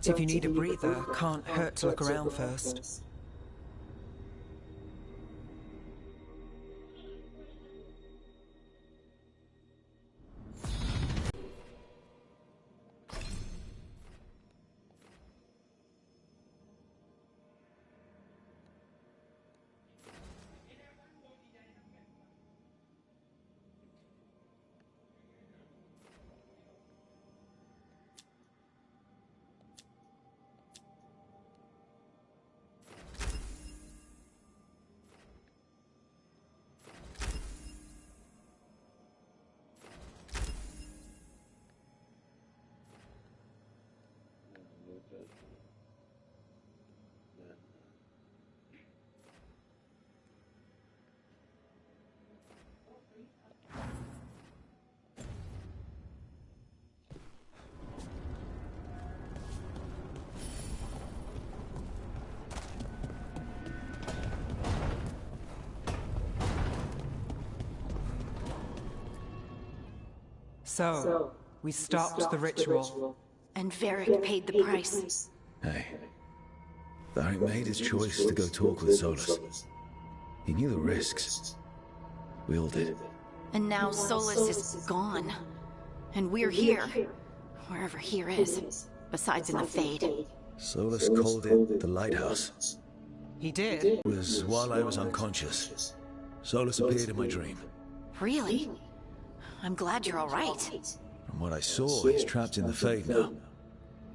But if you need a breather, can't hurt to look around first. So, we stopped the ritual. And Varric paid the price. Hey. Varric made his choice to go talk with Solus. He knew the risks. We all did. And now Solus is gone. And we're here. Wherever here is. Besides in the Fade. Solus called it the Lighthouse. He did? It was while I was unconscious. Solus appeared in my dream. Really? I'm glad you're all right. From what I saw, he's trapped in the Fade now.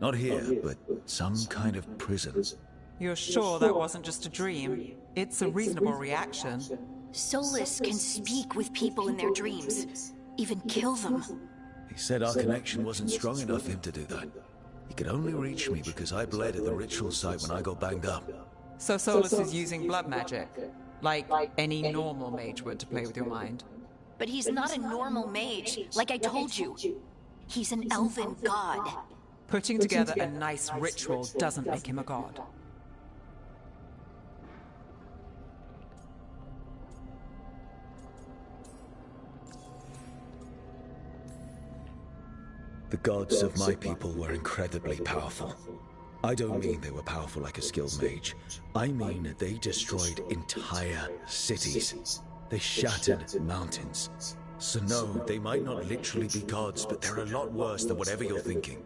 Not here, but some kind of prison. You're sure that wasn't just a dream? It's a reasonable reaction. Solus can speak with people in their dreams. Even kill them. He said our connection wasn't strong enough for him to do that. He could only reach me because I bled at the ritual site when I got banged up. So Solus is using blood magic? Like any normal mage would to play with your mind? But he's not a normal mage, like I told you. He's an elven god. Putting together a nice ritual doesn't make him a god. The gods of my people were incredibly powerful. I don't mean they were powerful like a skilled mage. I mean they destroyed entire cities. They shattered mountains. So no, they might not literally be gods, but they're a lot worse than whatever you're thinking.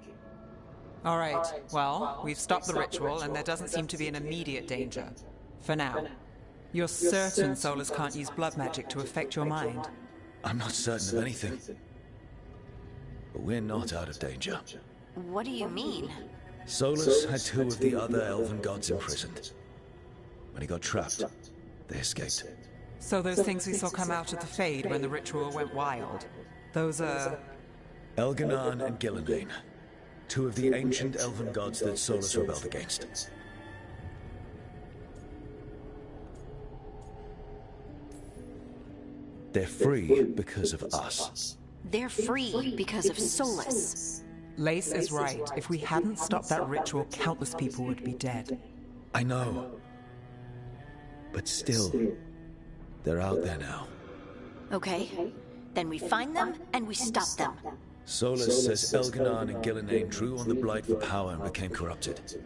All right, well, we've stopped the ritual and there doesn't seem to be an immediate danger. For now. You're certain Solus can't use blood magic to affect your mind? I'm not certain of anything. But we're not out of danger. What do you mean? Solus had two of the other elven gods imprisoned. When he got trapped, they escaped. So those things we saw come out of the Fade when the ritual went wild, those are... Elganan and Gillenane. Two of the ancient elven gods that Solus rebelled against. They're free because of us. They're free because of Solus. Lace is right. If we hadn't stopped that ritual, countless people would be dead. I know. But still, they're out there now. Okay. Then we find them and we stop them. Solus says Elganan and Gillenane drew on the Blight for power and became corrupted.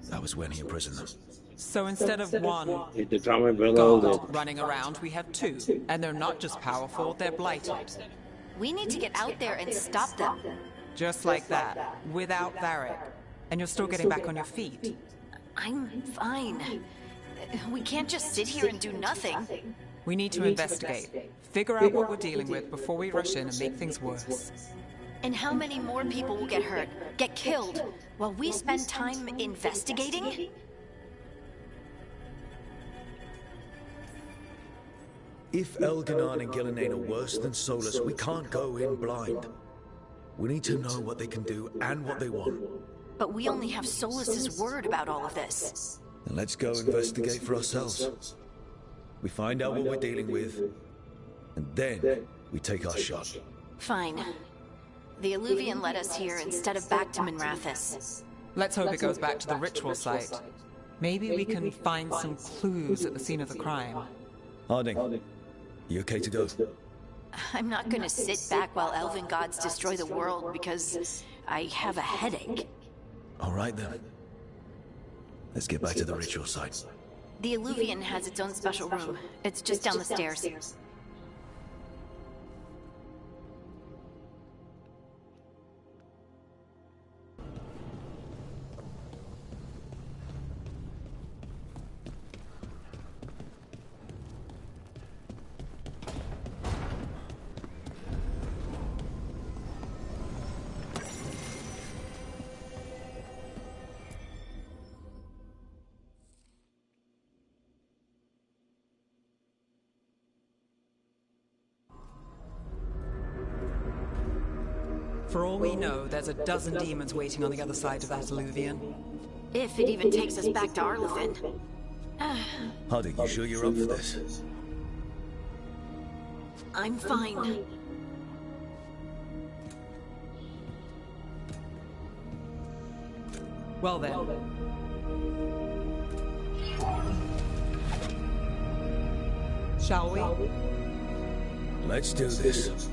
That was when he imprisoned them. So instead of one god running around, we have two. And they're not just powerful, they're blighted. We need to get out there and stop them. Just like that, without Varric. And you're still getting back on your feet. I'm fine. We can't just sit here and do nothing. We need to investigate. Figure out what we're dealing with before we rush in and make things worse. And how many more people will get hurt, get killed, while we spend time investigating? If Elganan and Gillenane are worse than Solus, we can't go in blind. We need to know what they can do and what they want. But we only have Solus's word about all of this. Then let's go investigate for ourselves. We find out what we're dealing with, and then we take our shot. Fine. The Illuvian led us here instead of back to Minrathous. Let's hope it goes back to the ritual site. Maybe we can find some clues at the scene of the crime. Harding, you okay to go? I'm not gonna sit back while elven gods destroy the world because I have a headache. All right then. Let's get back to the ritual site. The Illuvian has its own special room. It's just down the stairs. For all we know, there's a dozen demons waiting on the other side of that Illuvian. If it even takes us back to Arlethan. Hardy, you sure you're up for this? I'm fine. Well then. Shall we? Let's do this.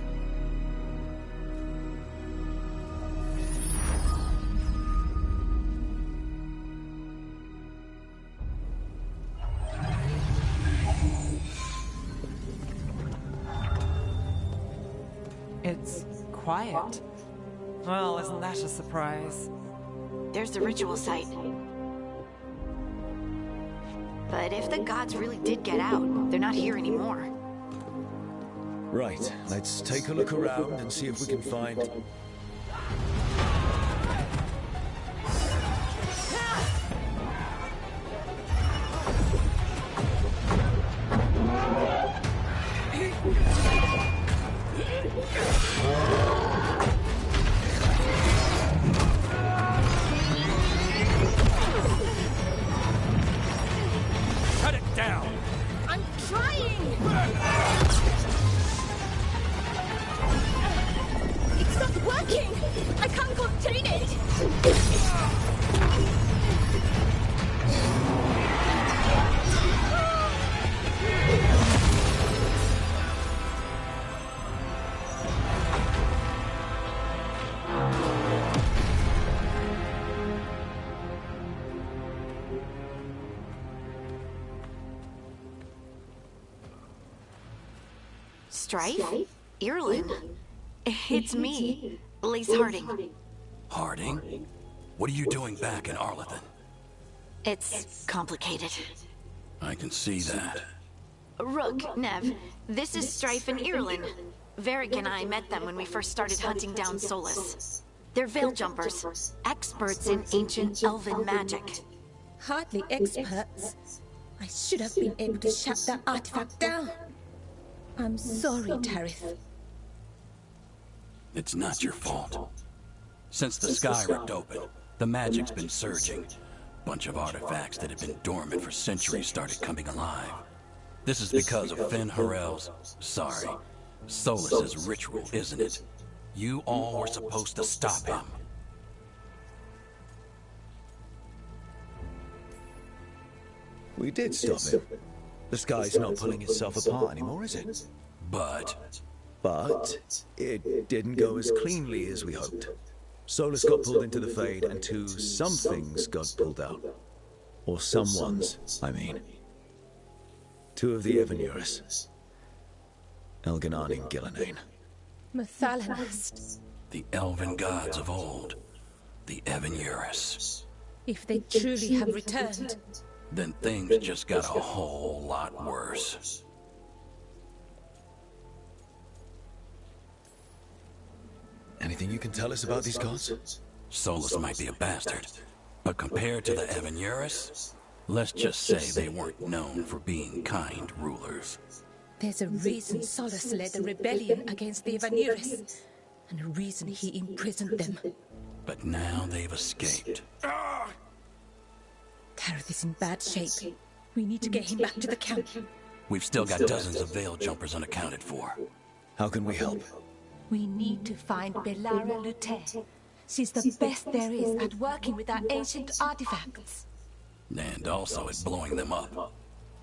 It's quiet. Well, isn't that a surprise? There's the ritual site. But if the gods really did get out, they're not here anymore. Right, let's take a look around and see if we can find... Cut it down! I'm trying! It's not working! I can't contain it! Strife? Irlin? It's me, Lace Harding. Harding? What are you doing back in Arlethan? It's complicated. I can see that. Rook, Nev, this is Strife and Irlin. Varric and I met them when we first started hunting down Solus. They're veil jumpers, experts in ancient elven magic. Hardly experts. I should have been able to shut that artifact down. I'm sorry, Tarith. It's not your fault. Since the sky ripped open, the magic's been surging. Bunch of artifacts that had been dormant for centuries started coming alive. This is because of Finn Harel's... sorry, Solus's ritual, isn't it? You all were supposed to stop him. We did stop him. The sky's not pulling itself apart anymore, is it? But it didn't go as cleanly as we hoped. Solus got pulled into the Fade, and two somethings got pulled out. Or someones, I mean. Two of the Evanurus. Elganan and Gillenane. Mathalanast. the elven gods of old, the Evanurus. If they truly have returned, Then things just got a whole lot worse. Anything you can tell us about these gods? Solus might be a bastard, but compared to the Evanurus, let's just say they weren't known for being kind rulers. there's a reason Solus led a rebellion against the Evanurus, and a reason he imprisoned them. But now they've escaped. Tareth is in bad shape. We need to get him back to the camp. We've still got dozens of veil jumpers unaccounted for. How can we help? We need to find Belara Lute. She's the best there is at working with our ancient artifacts. And also at blowing them up.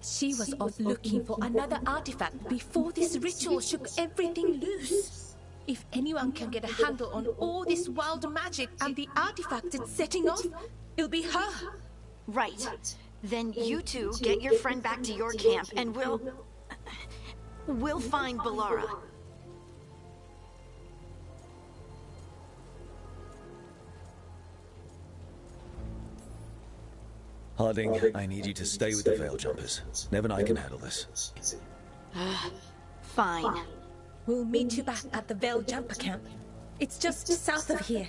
She was off looking for another artifact before this ritual shook everything loose. If anyone can get a handle on all this wild magic and the artifact it's setting off, it'll be her. Right. Then you two get your friend back to your camp and we'll find Bellara. Harding, I need you to stay with the Veil Jumpers. Nev and I can handle this. Fine. We'll meet you back at the Veil Jumper camp. It's just south of here.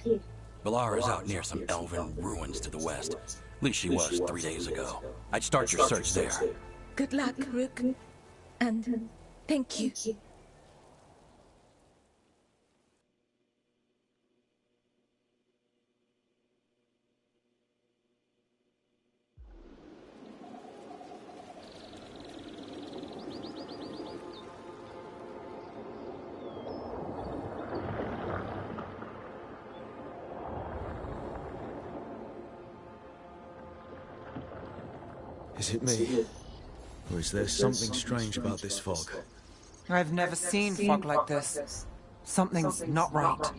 Belara's out near some elven ruins to the west. At least she was 3 days ago. I'd start your search there. Good luck, Rook. And thank you. Is it me? Or is there something strange about this fog? I've never seen fog like this. Something's not right.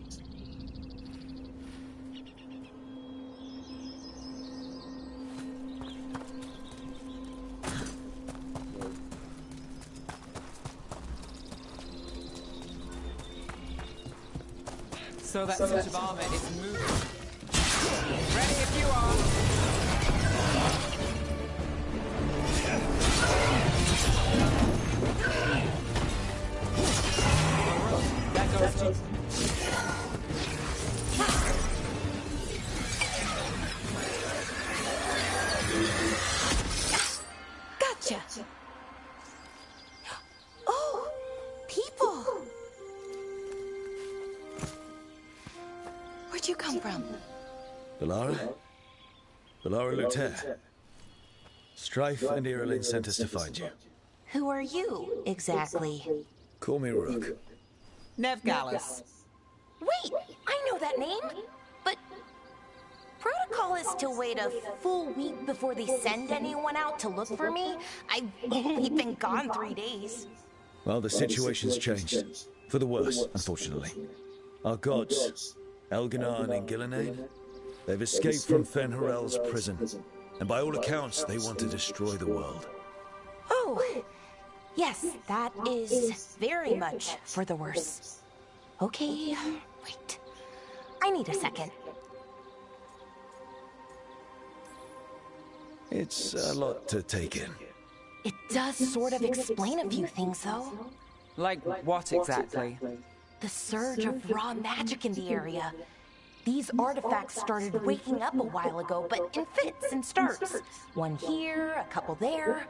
So that suit of armor is moving. Ready if you are! That goes to... Gotcha! Oh, people! Where'd you come from? Bellara? Bellara Luther. Strife and Irilyn sent us to find you. Who are you, exactly? Call me Rook. Nev Gallus. Wait, I know that name! But protocol is to wait a full week before they send anyone out to look for me. I've only been gone 3 days. Well, the situation's changed. For the worse, unfortunately. Our gods, Elginar and Gillenane, they've escaped from Fen'Harel's prison. And by all accounts, they want to destroy the world. Oh, yes, that is very much for the worse. Okay, wait. I need a second. It's a lot to take in. It does sort of explain a few things, though. Like what exactly? The surge of raw magic in the area. These artifacts started waking up a while ago, but in fits and starts. One here, a couple there.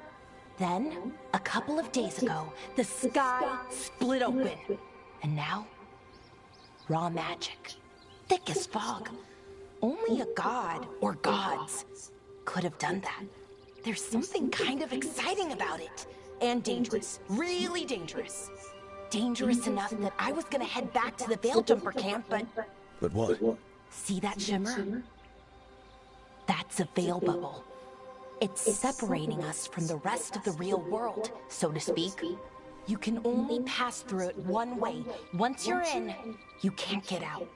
Then, a couple of days ago, the sky split open. And now, raw magic. Thick as fog. Only a god, or gods, could have done that. There's something kind of exciting about it. And dangerous. Really dangerous. Dangerous enough that I was gonna head back to the Veil Jumper camp, but... But what? See that shimmer? That's a veil bubble. It's separating us from the rest of the real world, so to speak. You can only pass through it one way. Once you're in, you can't get out.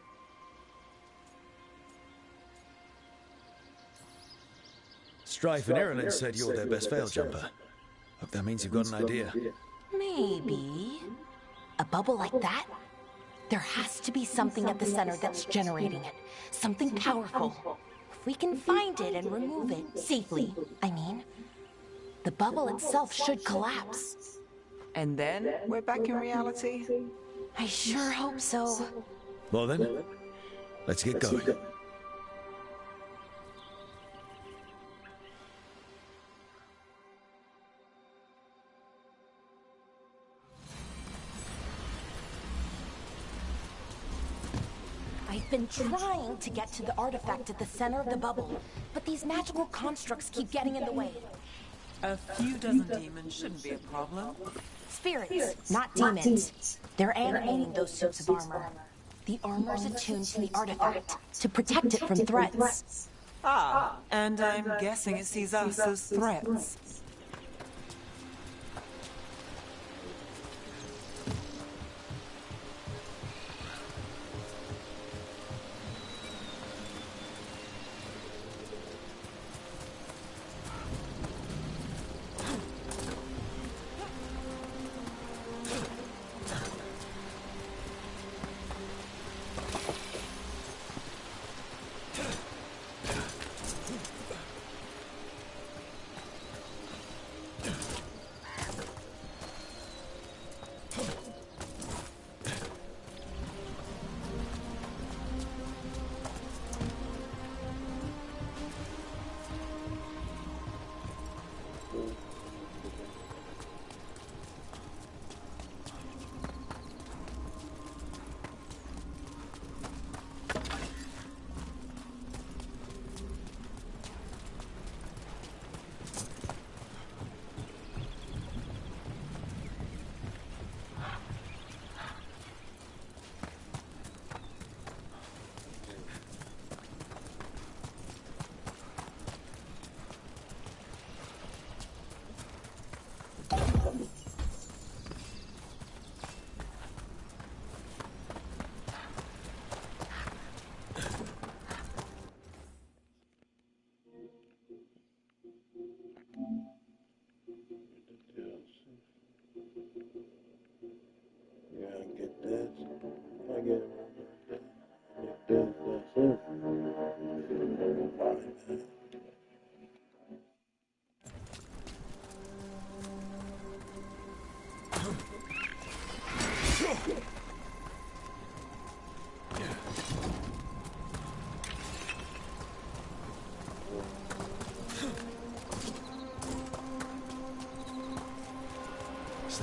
Strife and Irilyn said you're their best Veil Jumper. Hope that means you've got an idea. Maybe. A bubble like that? There has to be something at the center that's generating it. Something powerful. If we can find it and remove it, safely, I mean, the bubble itself should collapse. And then we're back in reality? I sure hope so. Well then, let's get going. I've been trying to get to the artifact at the center of the bubble, but these magical constructs keep getting in the way. A few dozen demons shouldn't be a problem. Spirits, not demons. They're animating those suits of armor. The armor's attuned to the artifact to protect it from threats. Ah, and I'm guessing it sees us as threats.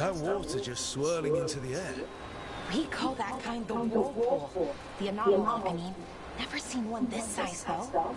that water just swirling into the air? We call that kind the whirlpool. The anomaly, I mean. Never seen one this size, though.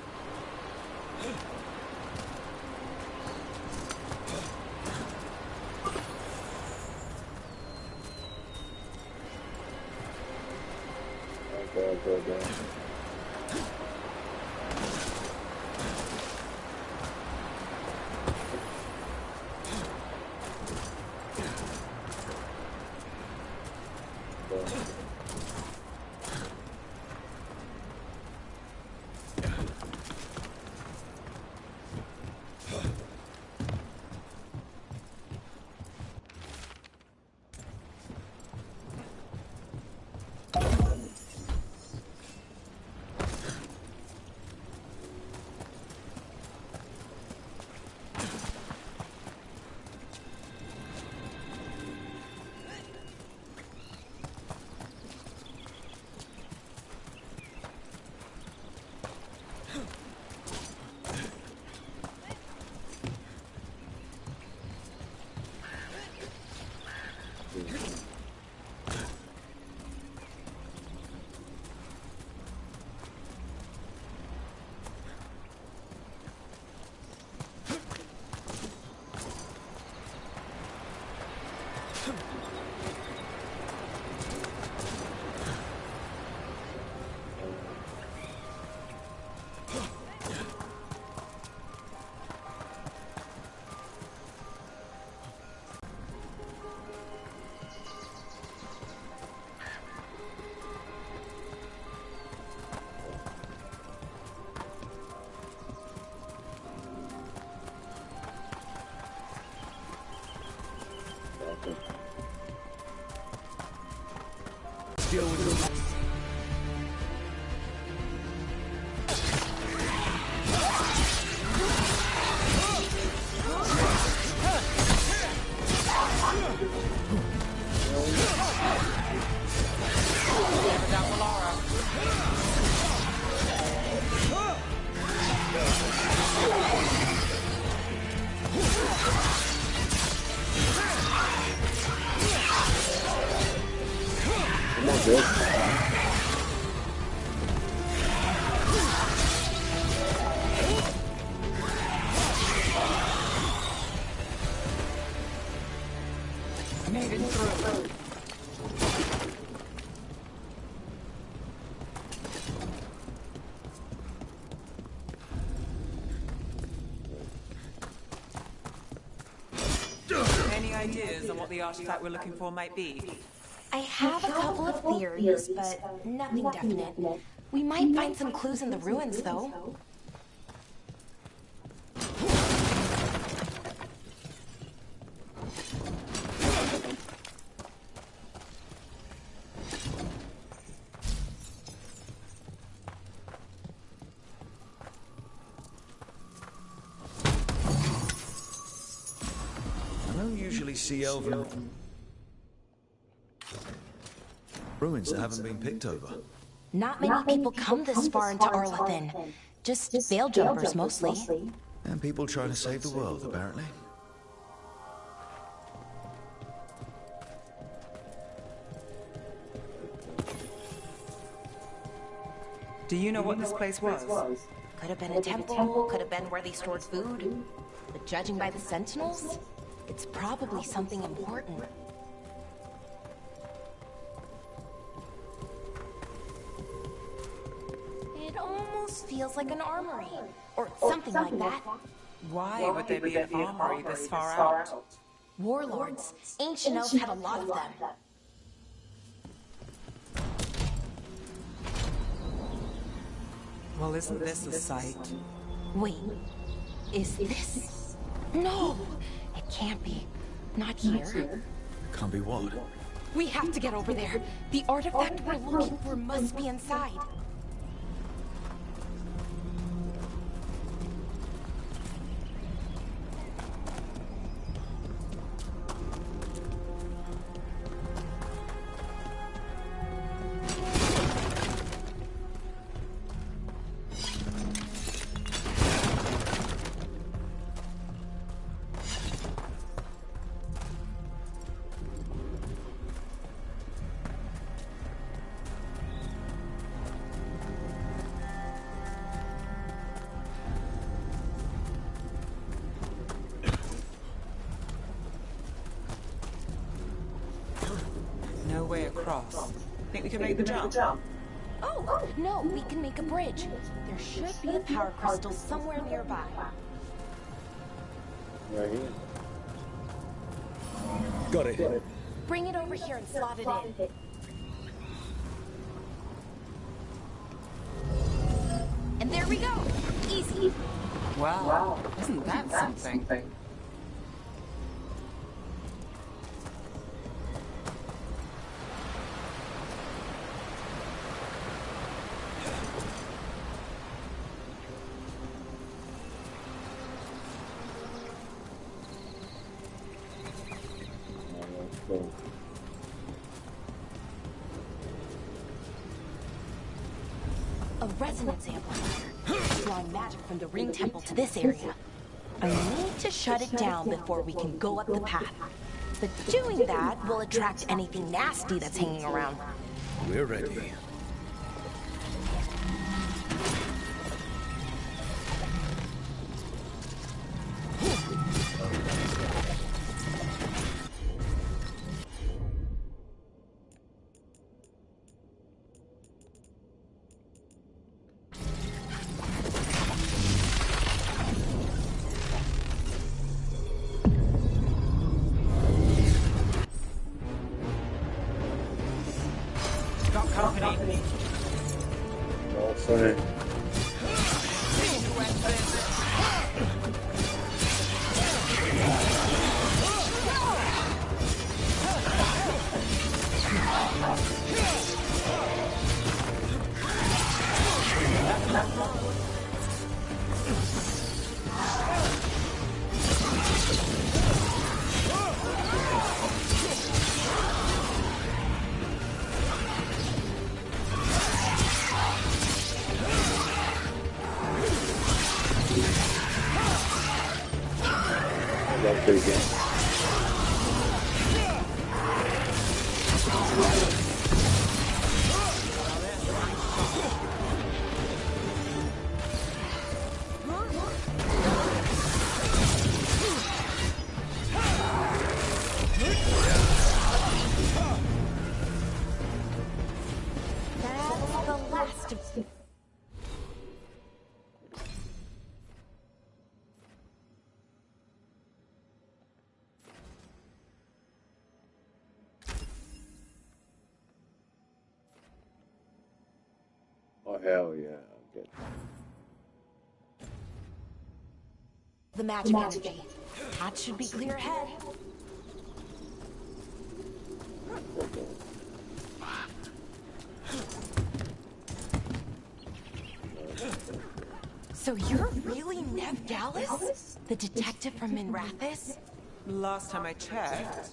Deal with it. Made it through. Any ideas on what the artifact we're looking for might be? I have a couple of theories, but nothing definite. We might find some clues in the ruins, though. I don't usually see elven ruins that haven't been picked over. Not many people come this far into Arlathan. Just veil jumpers, mostly. And people trying to save the world, apparently. Do you know what this place was? Could have been a temple, could have been where they stored food. But judging by the sentinels, it's probably something important. It almost feels like an armory, or something like that. Why would there be an armory this far out? Warlords. Ancient elves had a lot of them. Well, isn't this a sight? Wait, is this? No, it can't be. Not here. Can't be what? We have to get over there. The artifact we're looking for must be inside. across. Think we can make the jump? Oh, no, we can make a bridge. There should be a power crystal somewhere nearby. Right here. Got it. Bring it over here and slot it in. And there we go. Easy. Wow, isn't that something? A resonance amplifier. Drawing magic from the ring temple to this area. I need to shut it down before we can go up the path. But doing that will attract anything nasty that's hanging around. We're ready. Got company. All funny. That's pretty good. That's the last of... Oh hell yeah! Okay. the magic energy. That should be clear ahead. So you're really Nev Gallus? The detective from Minrathis? Last time I checked.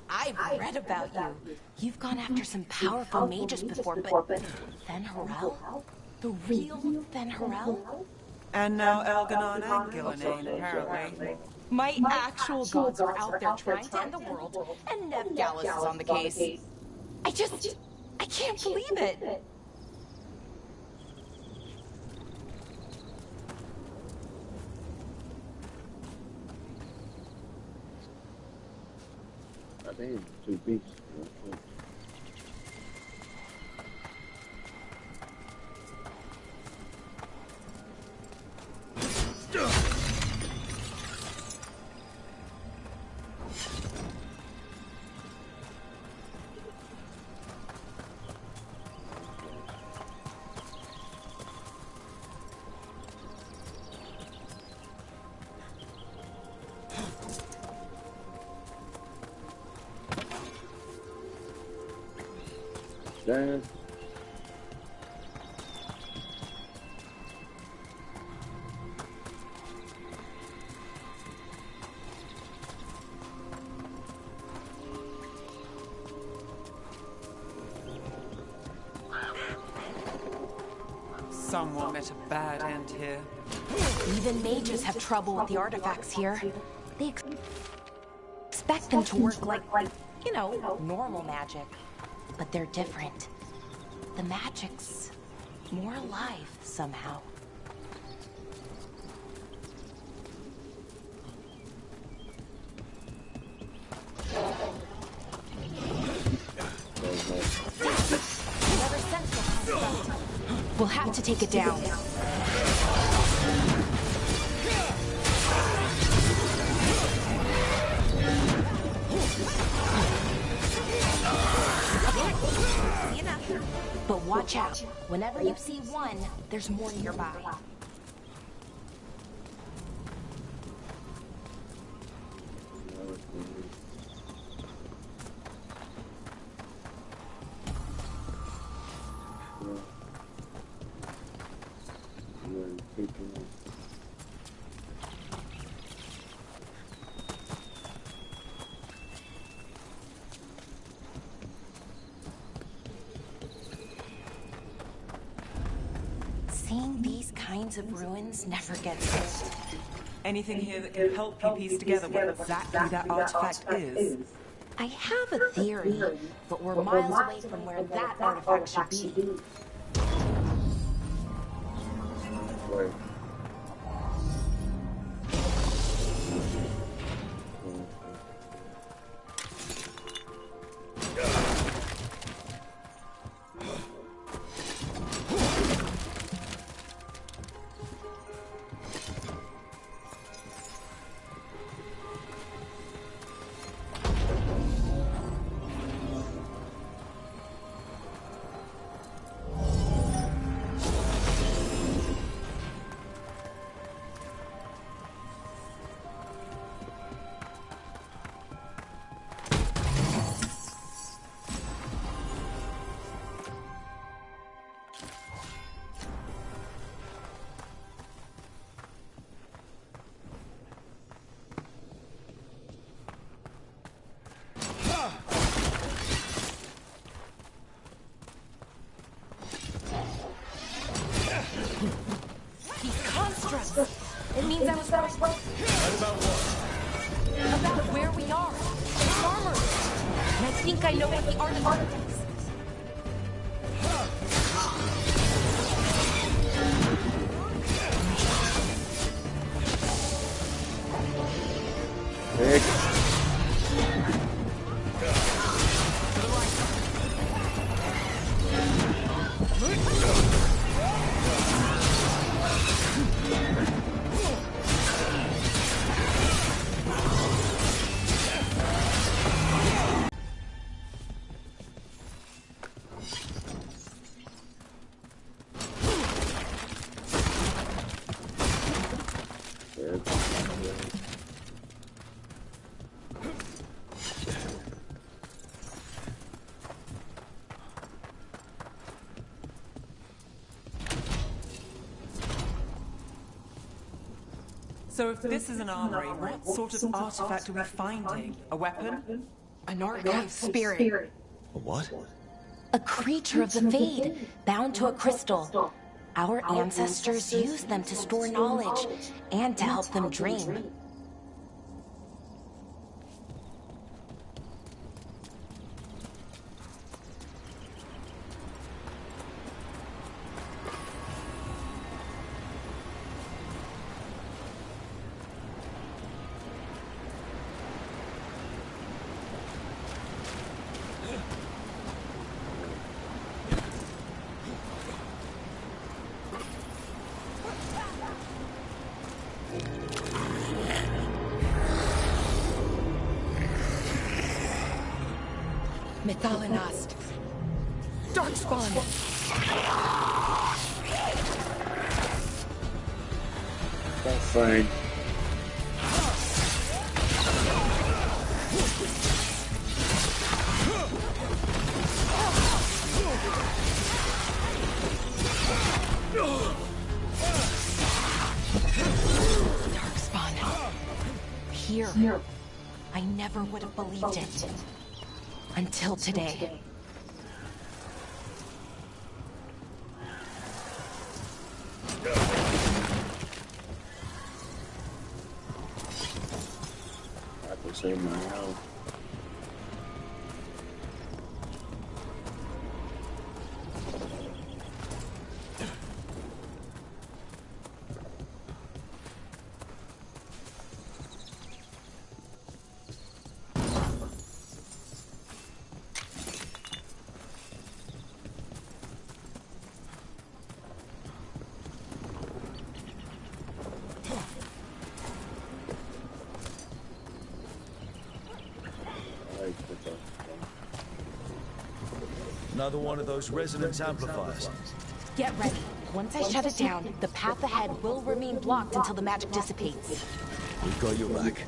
I've read about you. You've gone after some powerful mages before, but Fen Harel? The real Fen Harel? And now Elganon and Gillenane, apparently. My actual gods are out there trying to end the world, and Nev Gallus is on the case. I can't believe it. I think it's 2 beasts. Damn. Someone met a bad end here. Even mages have trouble with the artifacts here. They expect them to work like, you know, normal magic. But they're different. The magic's more alive somehow. We'll have to take it down. But watch out. Whenever you see one, there's more nearby. Seeing these kinds of ruins never gets old. Anything here that can help you piece together what exactly that artifact is? I have a theory, but we're miles away from where that artifact should be. Wait. It means I was right. About what? About where we are. It's armored. And I think I know what the artifact is. So if this is an armory, what sort of artifact are we finding? A weapon? An archive spirit. A what? A creature of the Fade, bound to a crystal. Our ancestors used them to store knowledge and to help them dream. Methalinast. Darkspawn. That's fine. Darkspawn. Here. I never would have believed it. Until today. I can save my health. Another one of those resonance amplifiers. Get ready. Once I shut it down, the path ahead will remain blocked until the magic dissipates. We've got your back.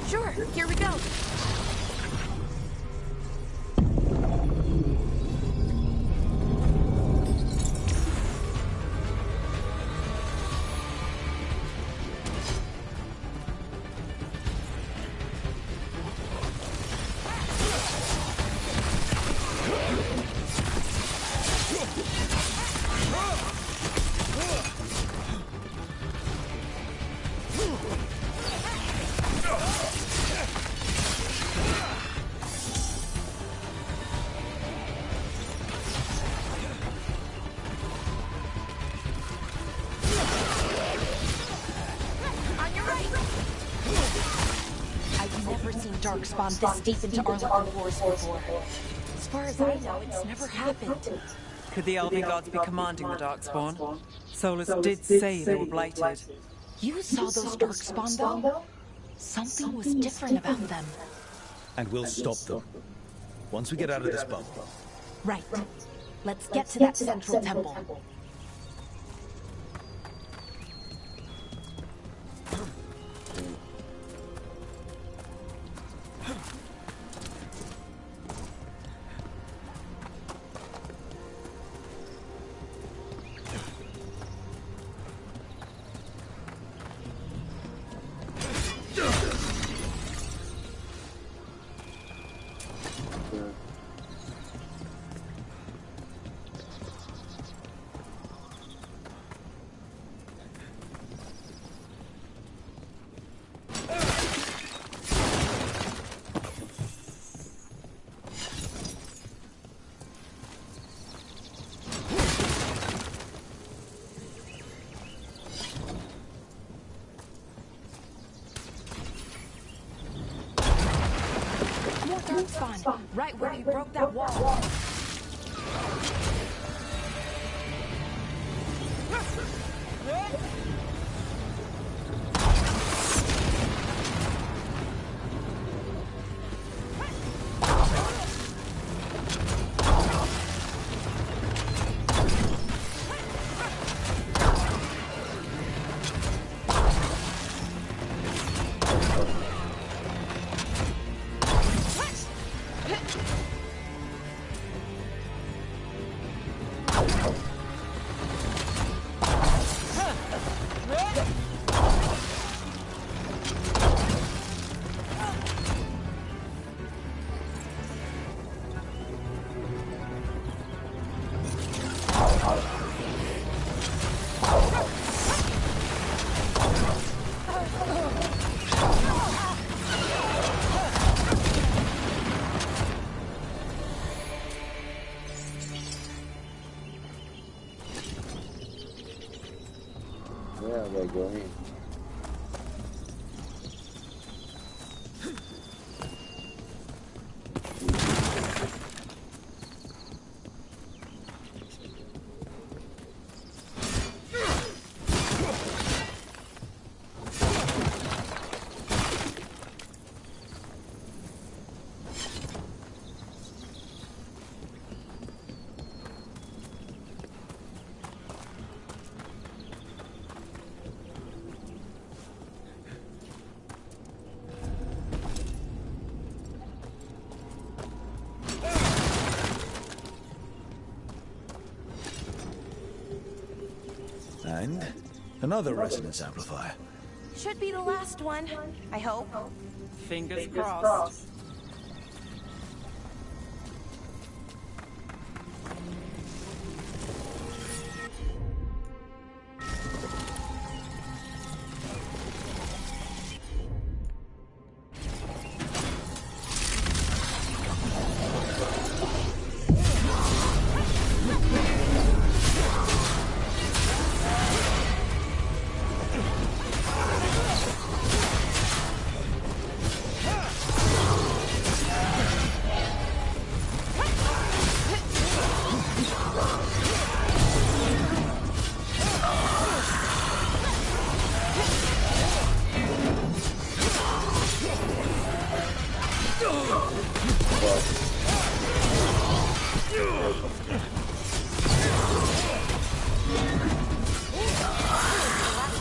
Sure, here we go. Darkspawn this deep into Arlecchon Forest before. As far as I know, it's never happened. Could the Elven gods be commanding the Darkspawn? Solus did say they were blighted. You saw those Darkspawn, though? Something was different about them. And we'll stop them. Once we get out of this bubble. Right. Let's get to that central temple. Darkspawn, right where he broke that wall. Yeah, they go in. And another resonance amplifier. Should be the last one, I hope. Fingers crossed.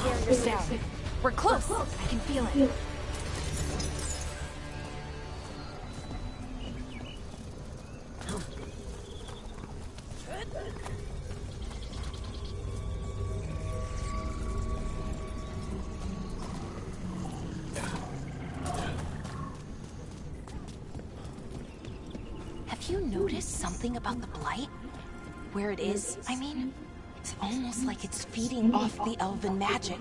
Barrier's down. We're close. I can feel it. Have you noticed something about the blight? Where it is, I mean? It's almost like it's feeding off the elven magic.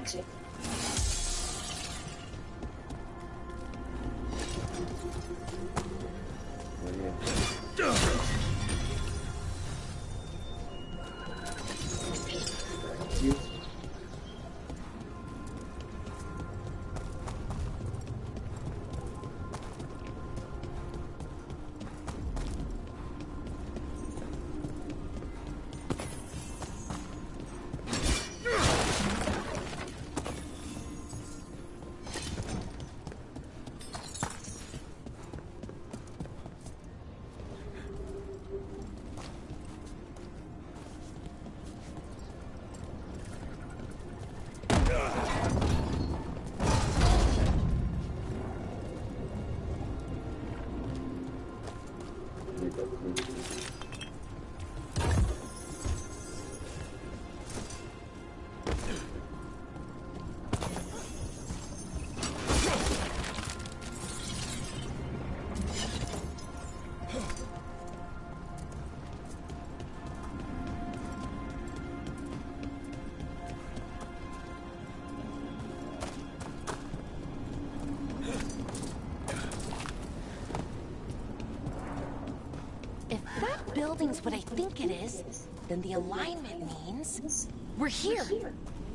Building's what I think it is, then the alignment means we're here.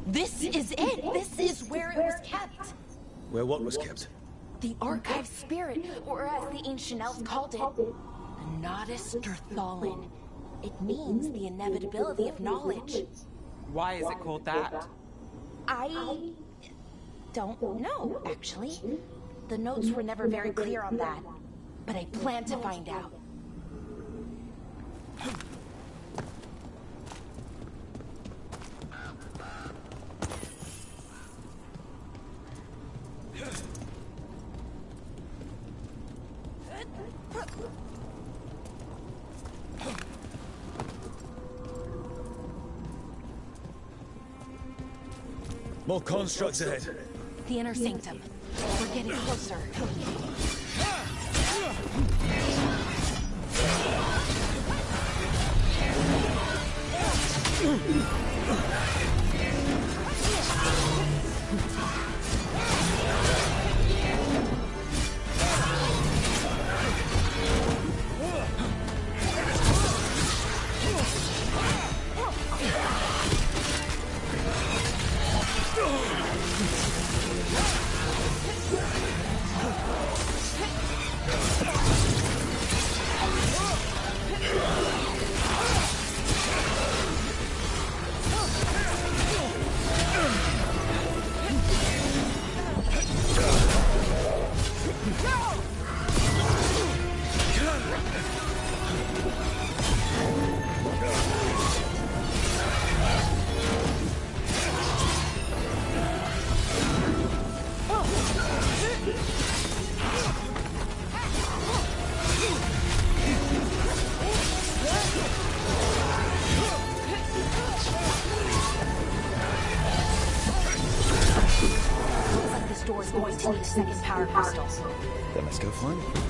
This is it. This is where it was kept. Where what was kept? The archive spirit, or as the ancient elves called it, the Nodus Derthalin. It means the inevitability of knowledge. Why is it called that? I don't know, actually. The notes were never very clear on that, but I plan to find out. More constructs ahead. The inner sanctum. We're getting closer. Need a second power crystal. Then let's go find it.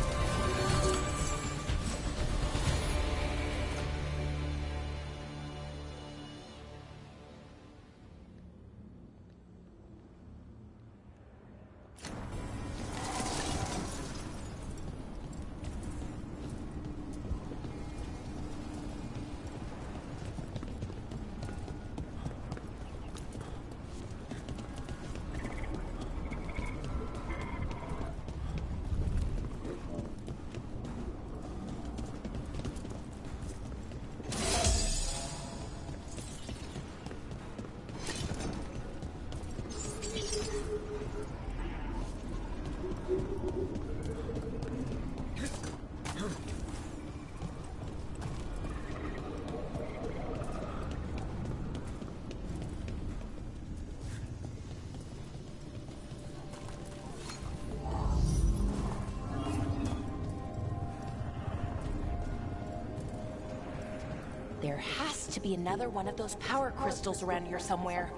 There has to be another one of those power crystals around here somewhere.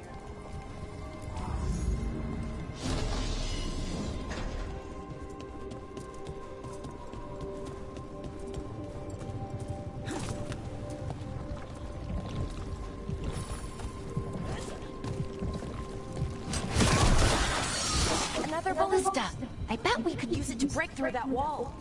Another ballista. I bet we could use it to break through that wall.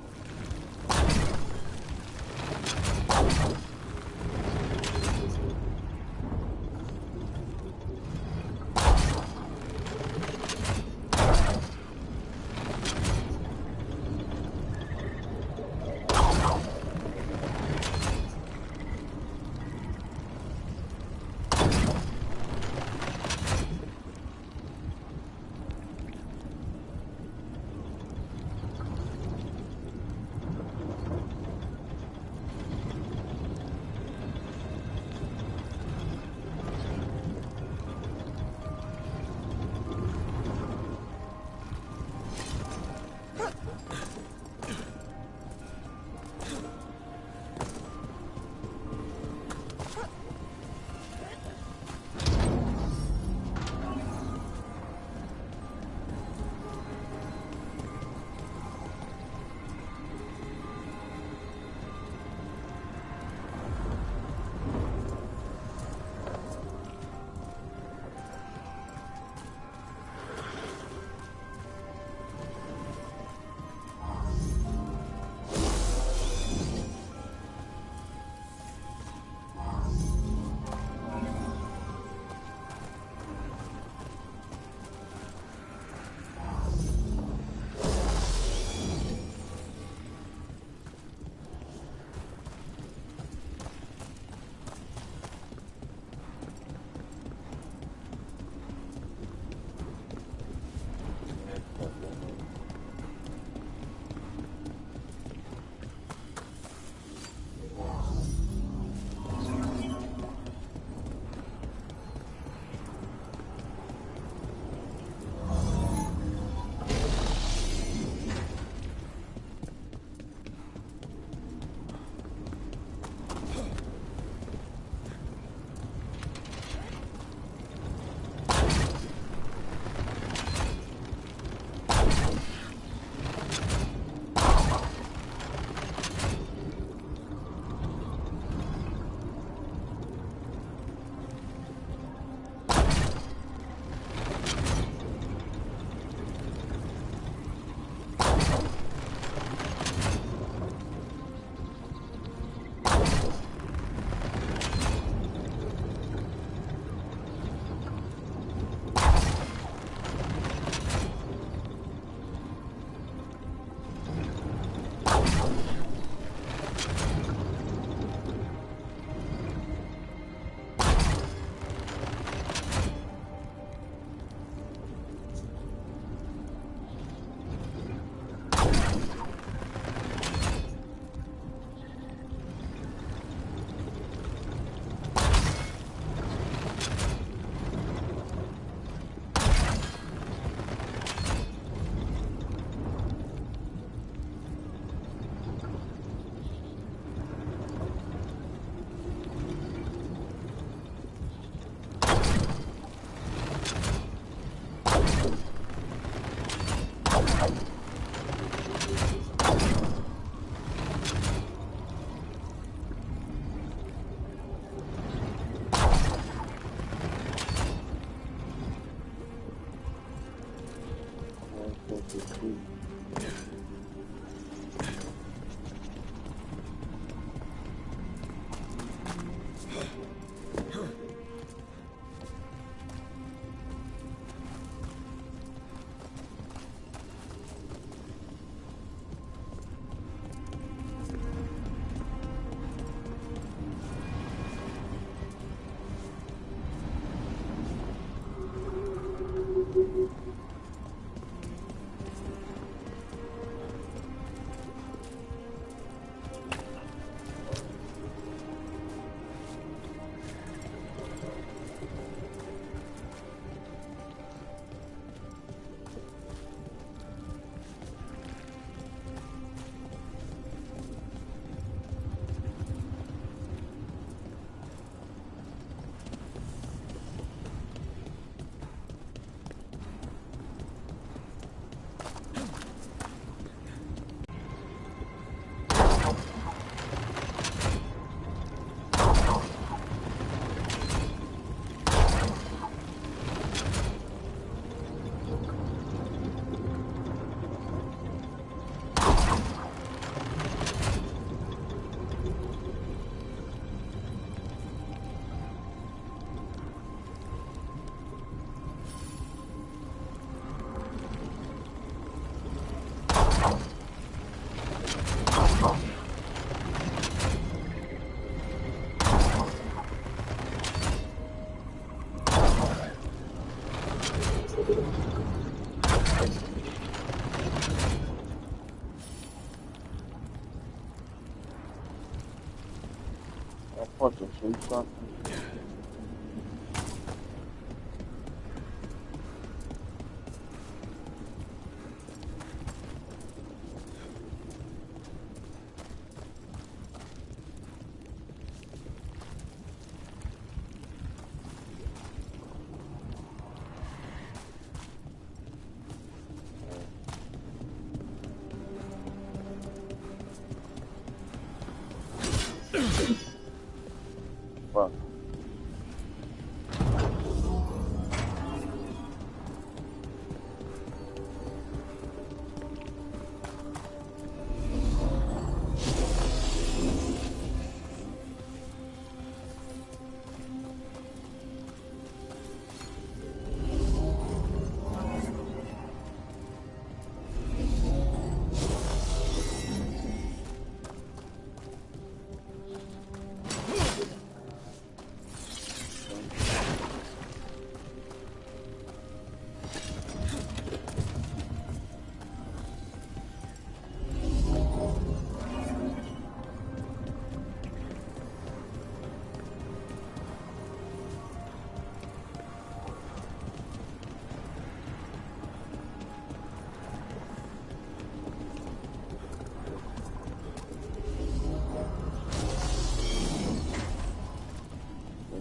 I fucking see something. Fuck.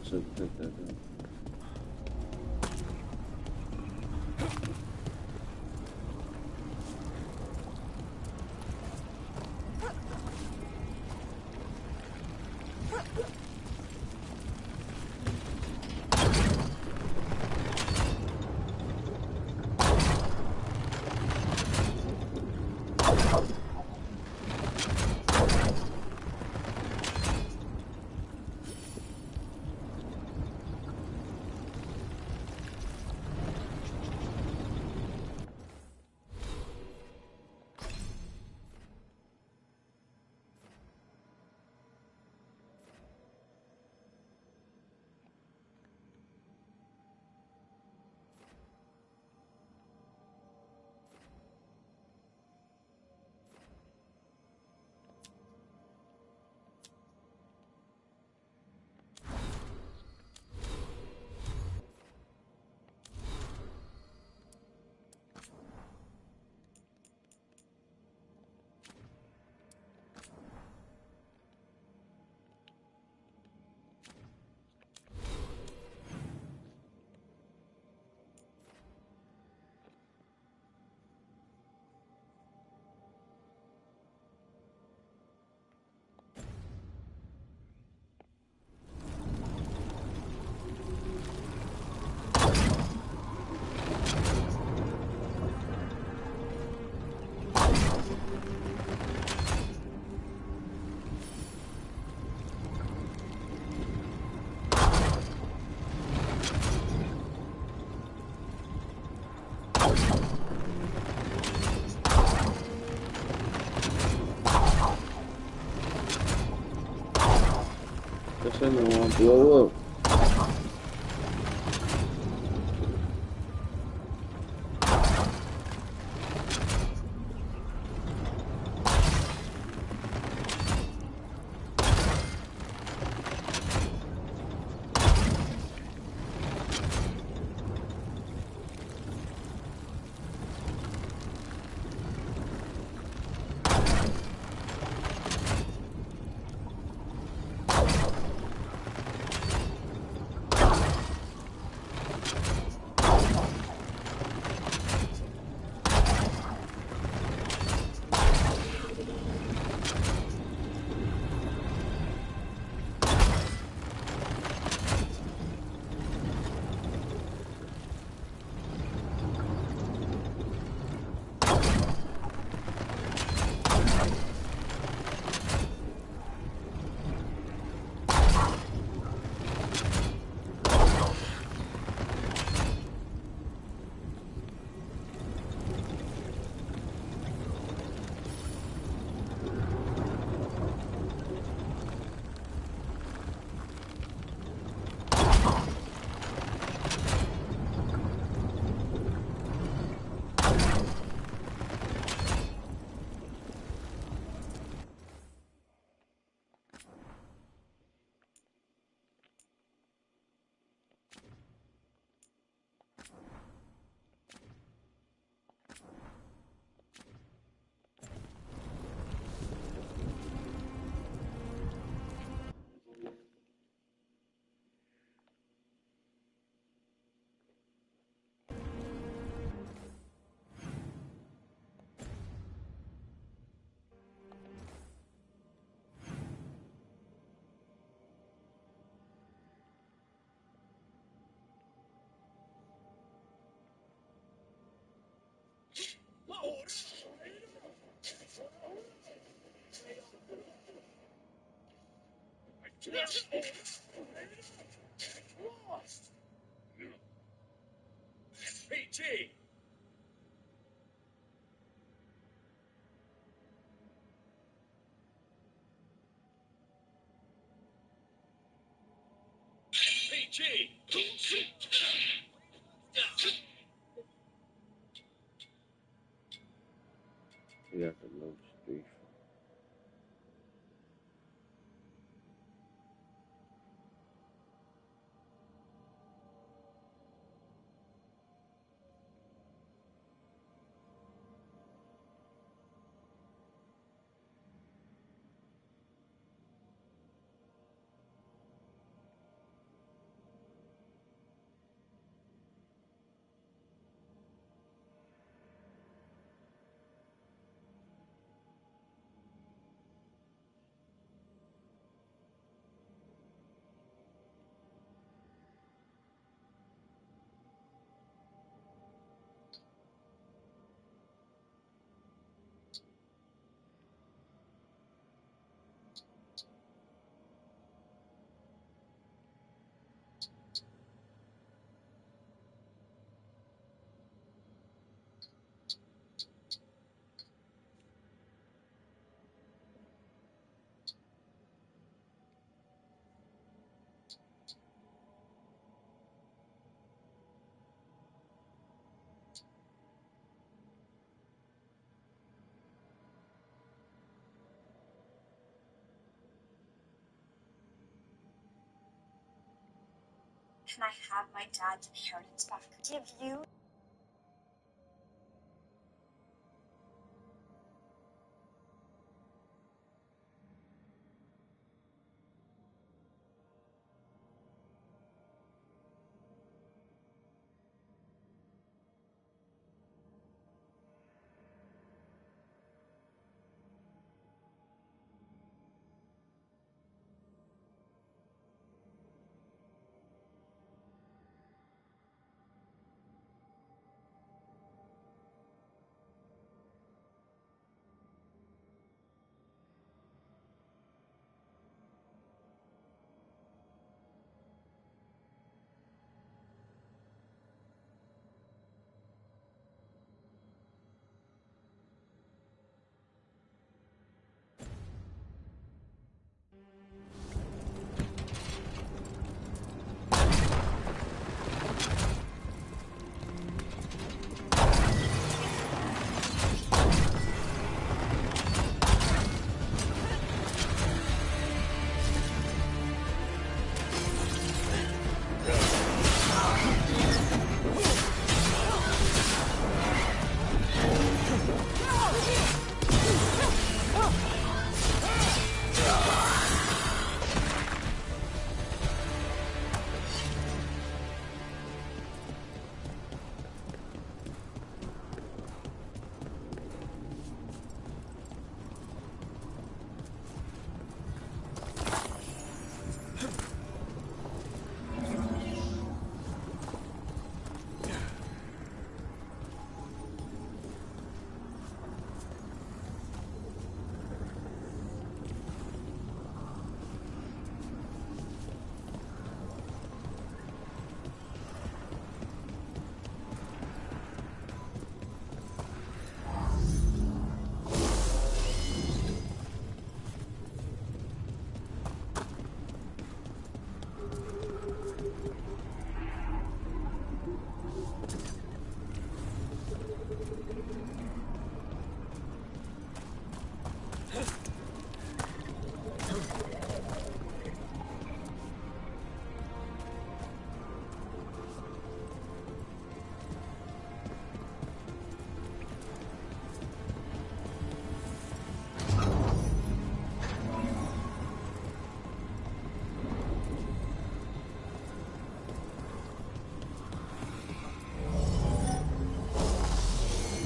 Should pick that up. This thing don't want to blow up. PG! PG! You got the low street. Can I have my dad's inheritance back? Give you?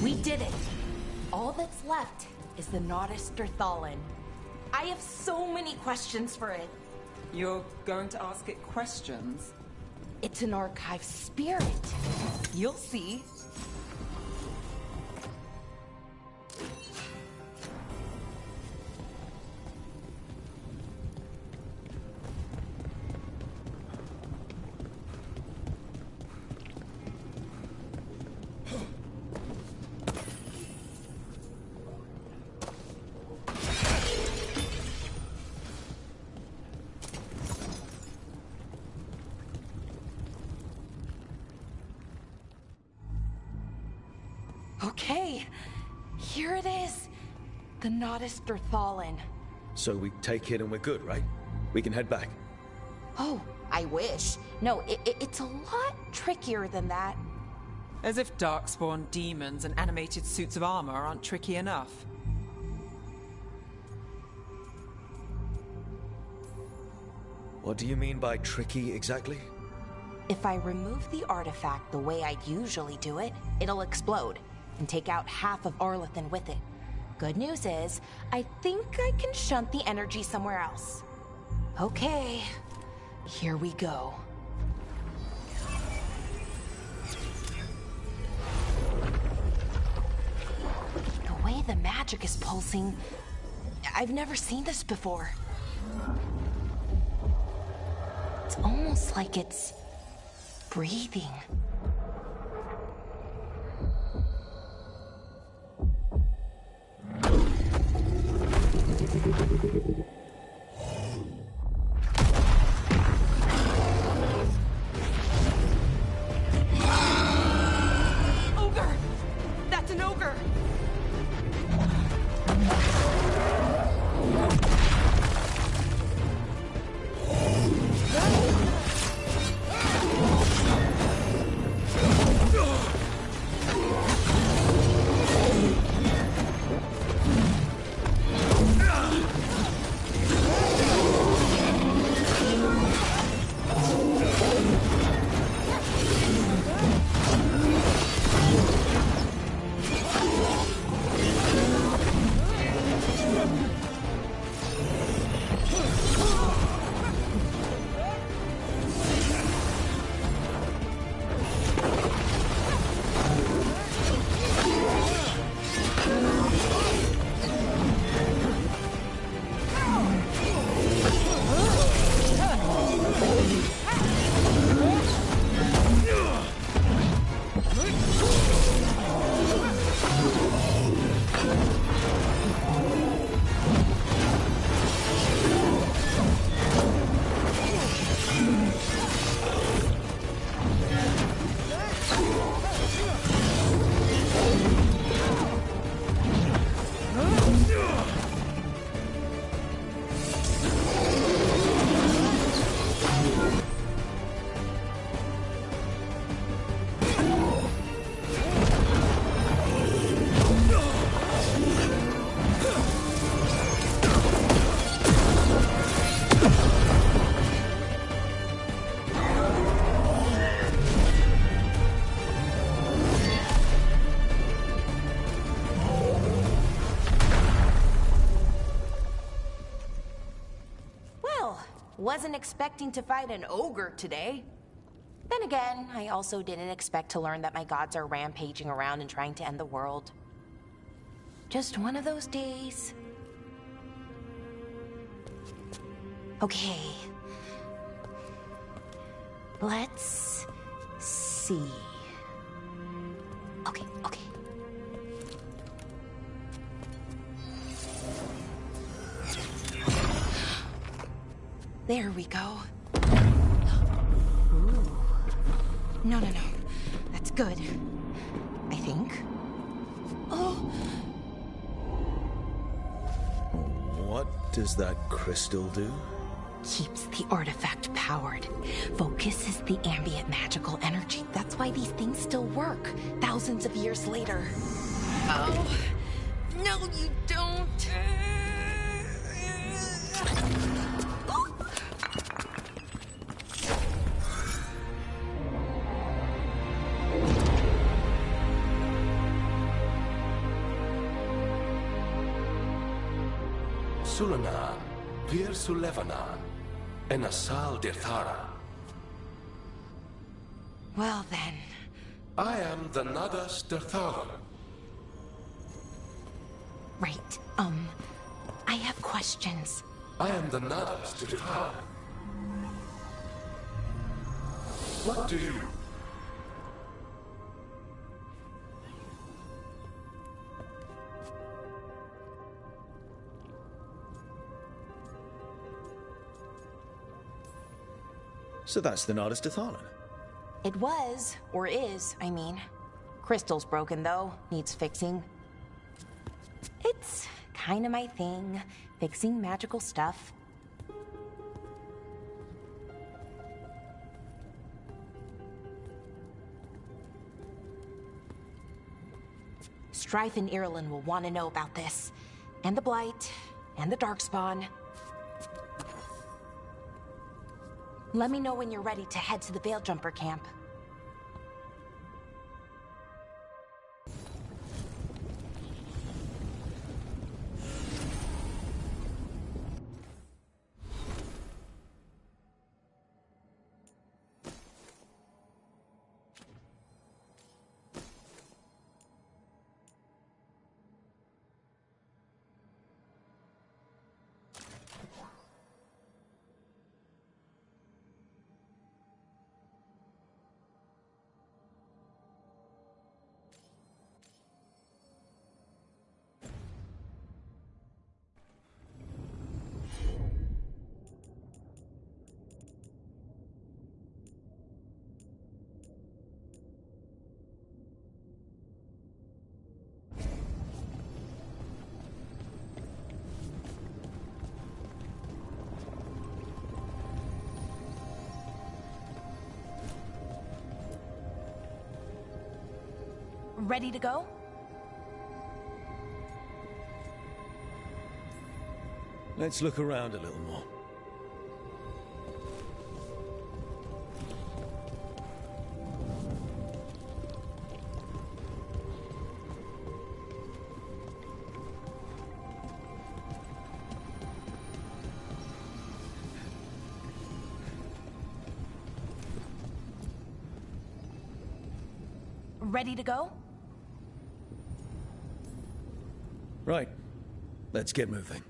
We did it! All that's left is the Nodus Derthalin. I have so many questions for it. You're going to ask it questions? It's an archive spirit. You'll see. Okay, here it is. The Nodus Derthalin. So we take it and we're good, right? We can head back. Oh, I wish. No, it's a lot trickier than that. As if darkspawn demons and animated suits of armor aren't tricky enough. What do you mean by tricky exactly? If I remove the artifact the way I'd usually do it, it'll explode and take out half of Arlethan with it. Good news is, I think I can shunt the energy somewhere else. Okay, here we go. The way the magic is pulsing, I've never seen this before. It's almost like it's breathing. Ogre! That's an ogre! Wasn't expecting to fight an ogre today. Then again, I also didn't expect to learn that my gods are rampaging around and trying to end the world. Just one of those days. Okay. Let's see. Okay. There we go. Ooh. No. That's good. I think. Oh. What does that crystal do? Keeps the artifact powered. Focuses the ambient magical energy. That's why these things still work, thousands of years later. Oh. No, you don't. Sulana, Vir Sulevana, and Asal Dirthara. Well then. I am the Nadas Dirthalan. Right, I have questions. I am the Nadas Dirthalan. What do you... So that's the Nardis Dathalan. It was, or is, I mean. Crystal's broken, though. Needs fixing. It's kinda my thing, fixing magical stuff. Strife and Irulan will want to know about this. And the Blight, and the Darkspawn. Let me know when you're ready to head to the Veilguard camp. Ready to go? Let's look around a little more. Ready to go? Right. Let's get moving.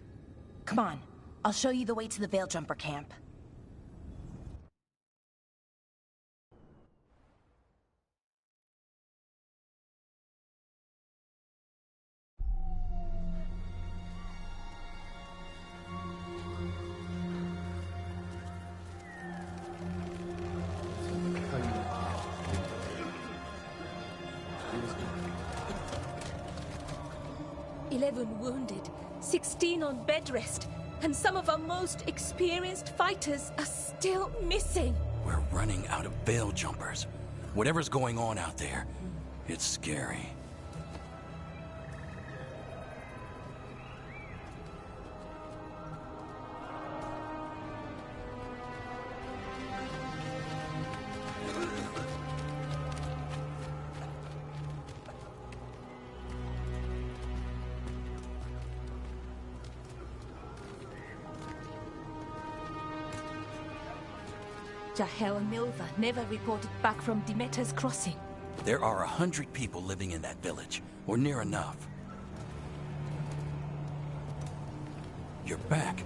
Come on. I'll show you the way to the Veilguard camp. Wounded, 16 on bed rest, and some of our most experienced fighters are still missing. We're running out of Veiljumpers. Whatever's going on out there, it's scary. Jahel and Milva never reported back from Demeter's crossing. There are 100 people living in that village, or near enough. You're back,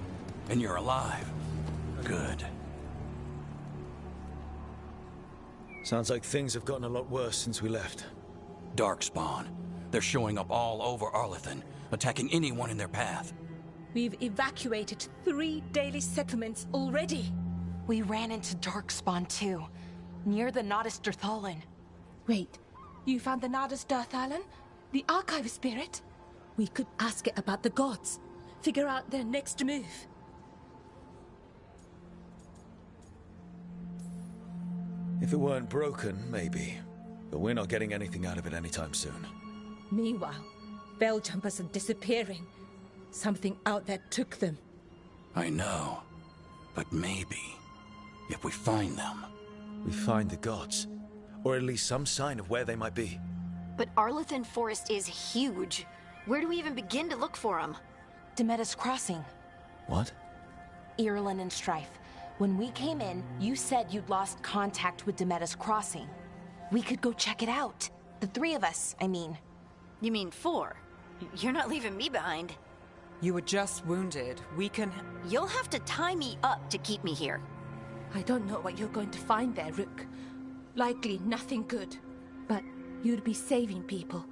and you're alive. Good. Sounds like things have gotten a lot worse since we left. Darkspawn. They're showing up all over Arlathan, attacking anyone in their path. We've evacuated 3 daily settlements already. We ran into Darkspawn too, near the Nodus Dirthalan. Wait, you found the Nodus Dirthalan? The archive spirit? We could ask it about the gods. Figure out their next move. If it weren't broken, maybe. But we're not getting anything out of it anytime soon. Meanwhile, Veiljumpers are disappearing. Something out there took them. I know. But maybe, if we find them... We find the gods. Or at least some sign of where they might be. But Arlathan Forest is huge. Where do we even begin to look for them? Demeter's crossing. What? Irulan and Strife. When we came in, you said you'd lost contact with Demeter's crossing. We could go check it out. The 3 of us, I mean. You mean 4? You're not leaving me behind. You were just wounded. We can... You'll have to tie me up to keep me here. I don't know what you're going to find there, Rook. Likely nothing good. But you'd be saving people.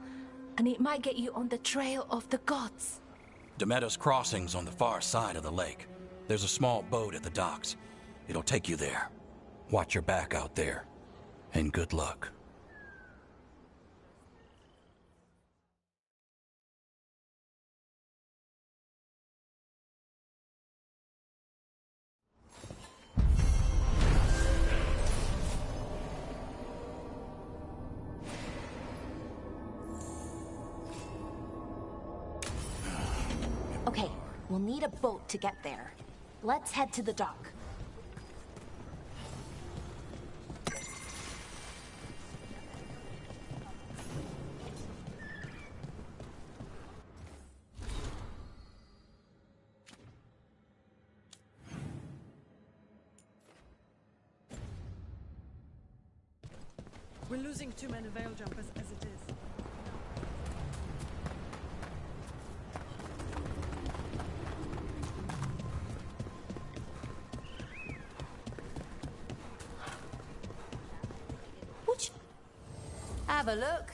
And it might get you on the trail of the gods. Demeter's crossing's on the far side of the lake. There's a small boat at the docks. It'll take you there. Watch your back out there. And good luck. We'll need a boat to get there. Let's head to the dock. We're losing too many veil jumpers as it is. Have a look.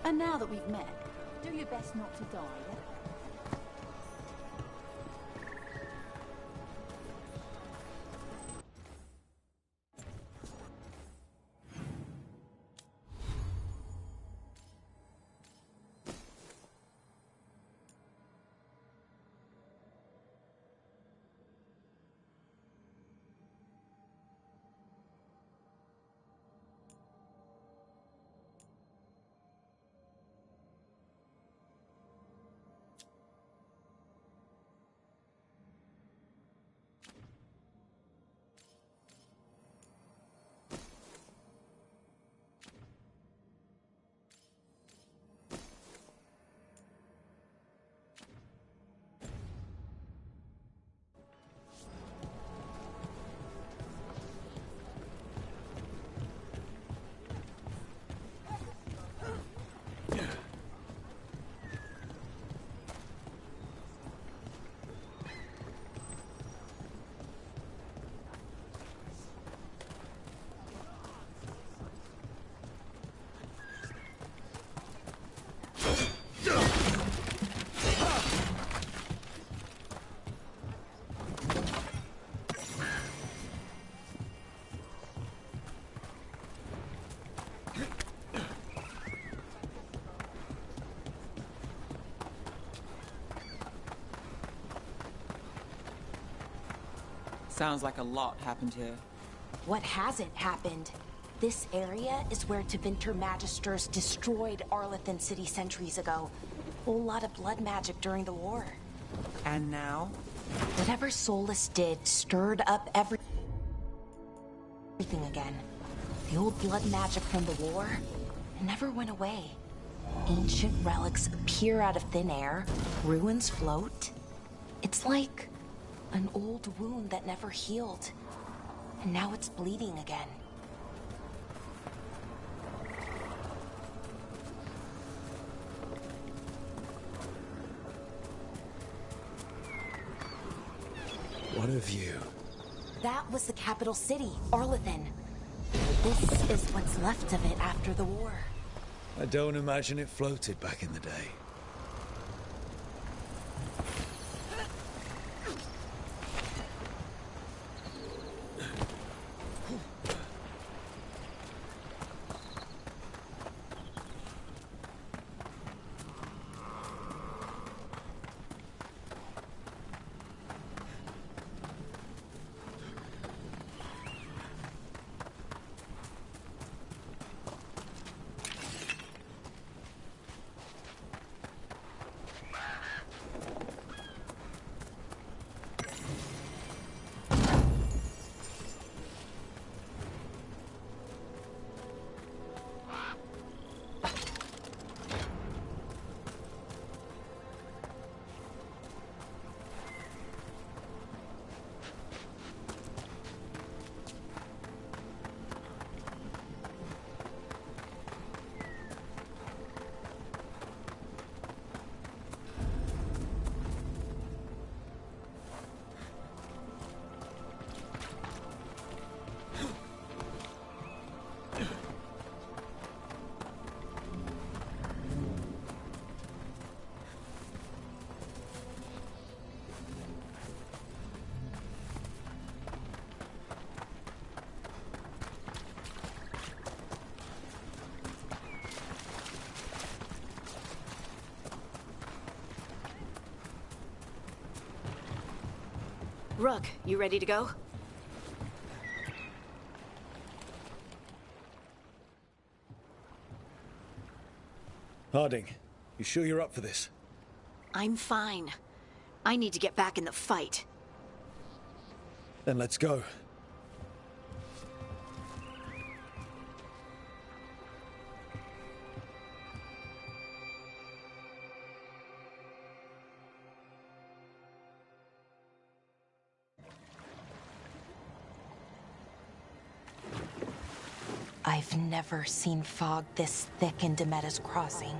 And now that we've met, do your best not to die, yeah? Sounds like a lot happened here. What hasn't happened? This area is where Tevinter Magisters destroyed Arlathan City centuries ago. Whole lot of blood magic during the war. And now? Whatever Solus did stirred up everything again. The old blood magic from the war, it never went away. Ancient relics appear out of thin air, ruins float. It's like an old wound that never healed, and now it's bleeding again. What a view. That was the capital city, Arlathan. This is what's left of it after the war. I don't imagine it floated back in the day. Rook, you ready to go? Harding, you sure you're up for this? I'm fine. I need to get back in the fight. Then let's go. I've never seen fog this thick in Demetta's Crossing.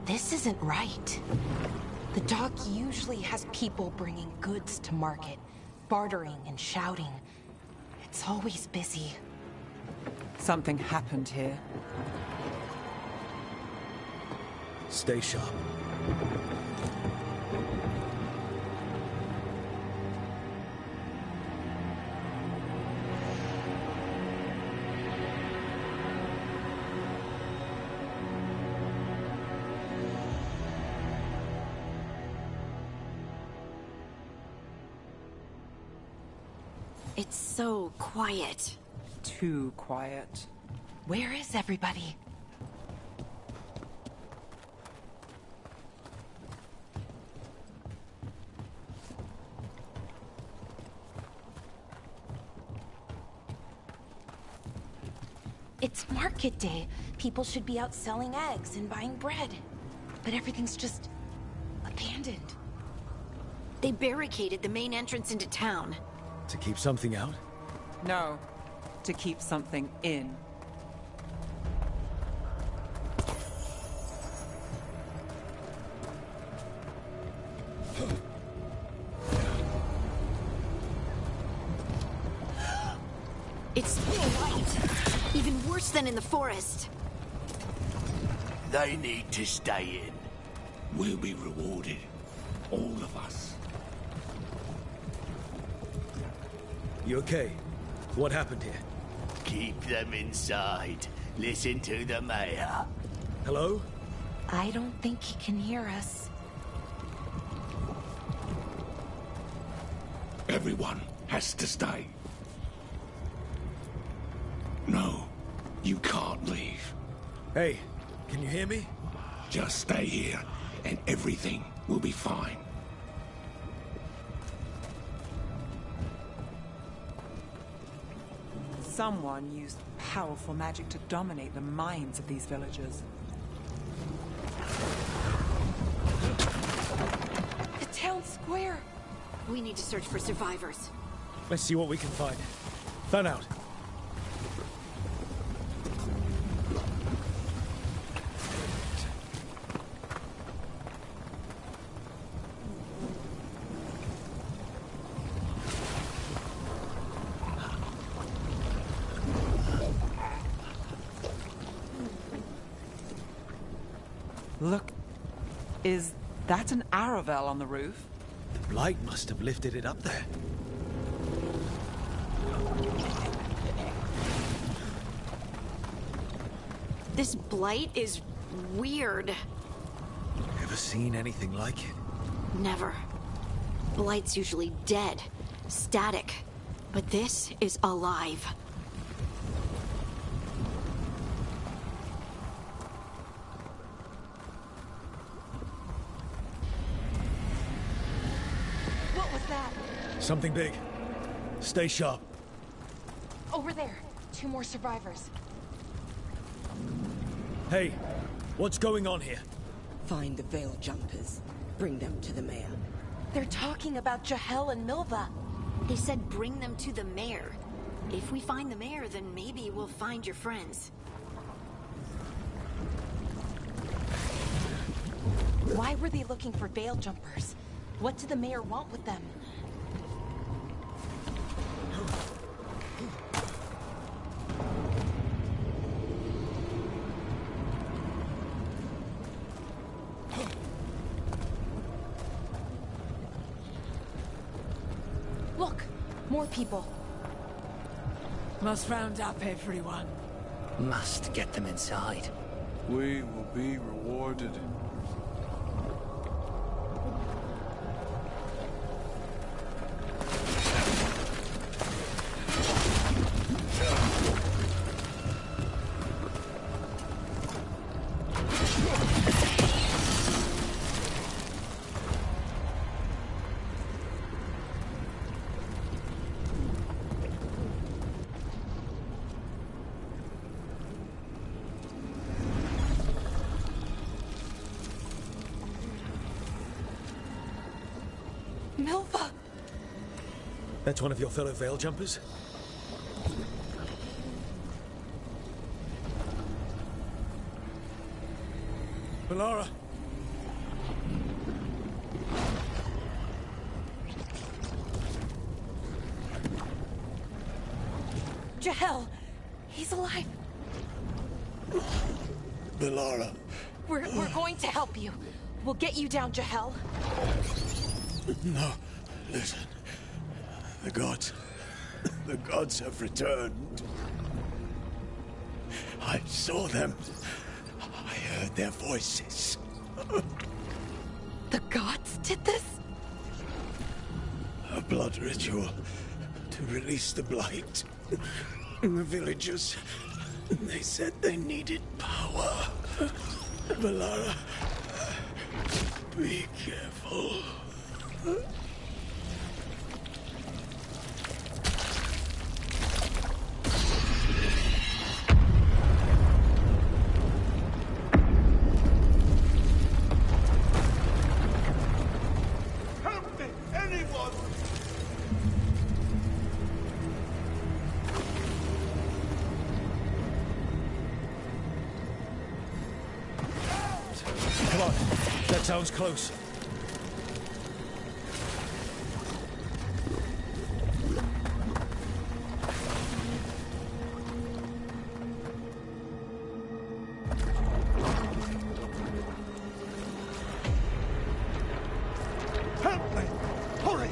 This isn't right. The dock usually has people bringing goods to market, bartering and shouting. It's always busy. Something happened here. Stay sharp. It's so quiet. Too quiet. Where is everybody? It's market day. People should be out selling eggs and buying bread. But everything's just abandoned. They barricaded the main entrance into town. To keep something out? No, to keep something in. It's light. Even worse than in the forest. They need to stay in. We'll be rewarded. All of us. You okay? What happened here? Keep them inside. Listen to the mayor. Hello? I don't think he can hear us. Everyone has to stay. No, you can't leave. Hey, can you hear me? Just stay here, and everything will be fine. Someone used powerful magic to dominate the minds of these villagers. The town square! We need to search for survivors. Let's see what we can find. Fan out. Look, is that an Aravel on the roof? The blight must have lifted it up there. This blight is weird. Ever seen anything like it? Never. Blight's usually dead, static, but this is alive. What was that? Something big. Stay sharp. Over there. 2 more survivors. Hey, what's going on here? Find the Veil Jumpers. Bring them to the mayor. They're talking about Jahel and Milva. They said bring them to the mayor. If we find the mayor, then maybe we'll find your friends. Why were they looking for Veil Jumpers? What did the mayor want with them? More people. Must round up everyone. Must get them inside. We will be rewarded. Milva! That's one of your fellow Veil Jumpers? Valara! Jahel! He's alive! Valara. We're going to help you. We'll get you down, Jahel. No, listen. The gods have returned. I saw them. I heard their voices. The gods did this? A blood ritual to release the blight. The villagers, they said they needed power. Valara, be careful. Help me! Anyone! Come on, that sounds close. Help me! Hurry!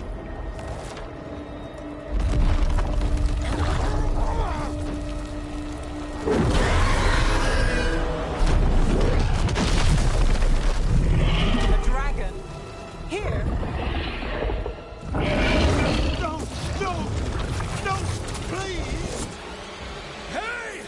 A dragon? Here? No! No! No! Please! Hey!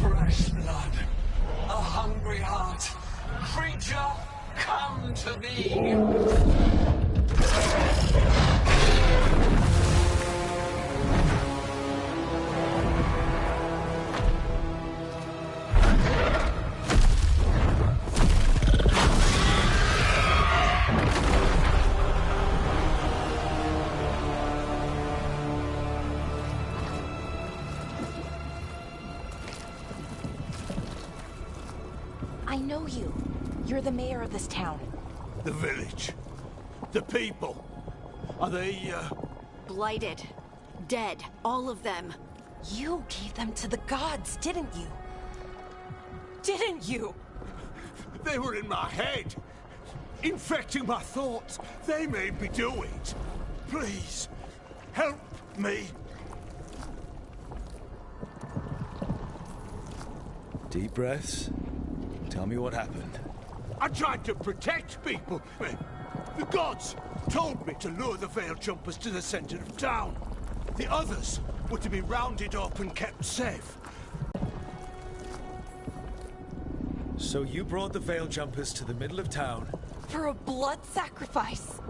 Fresh blood. A hungry heart. Creature, come to me. I know you. You're the mayor of this town. The village. The people. Are they, Blighted. Dead. All of them. You gave them to the gods, didn't you? Didn't you? They were in my head. Infecting my thoughts. They made me do it. Please, help me. Deep breaths. Tell me what happened. I tried to protect people. The gods told me to lure the Veil Jumpers to the center of town. The others were to be rounded up and kept safe. So you brought the Veil Jumpers to the middle of town? For a blood sacrifice.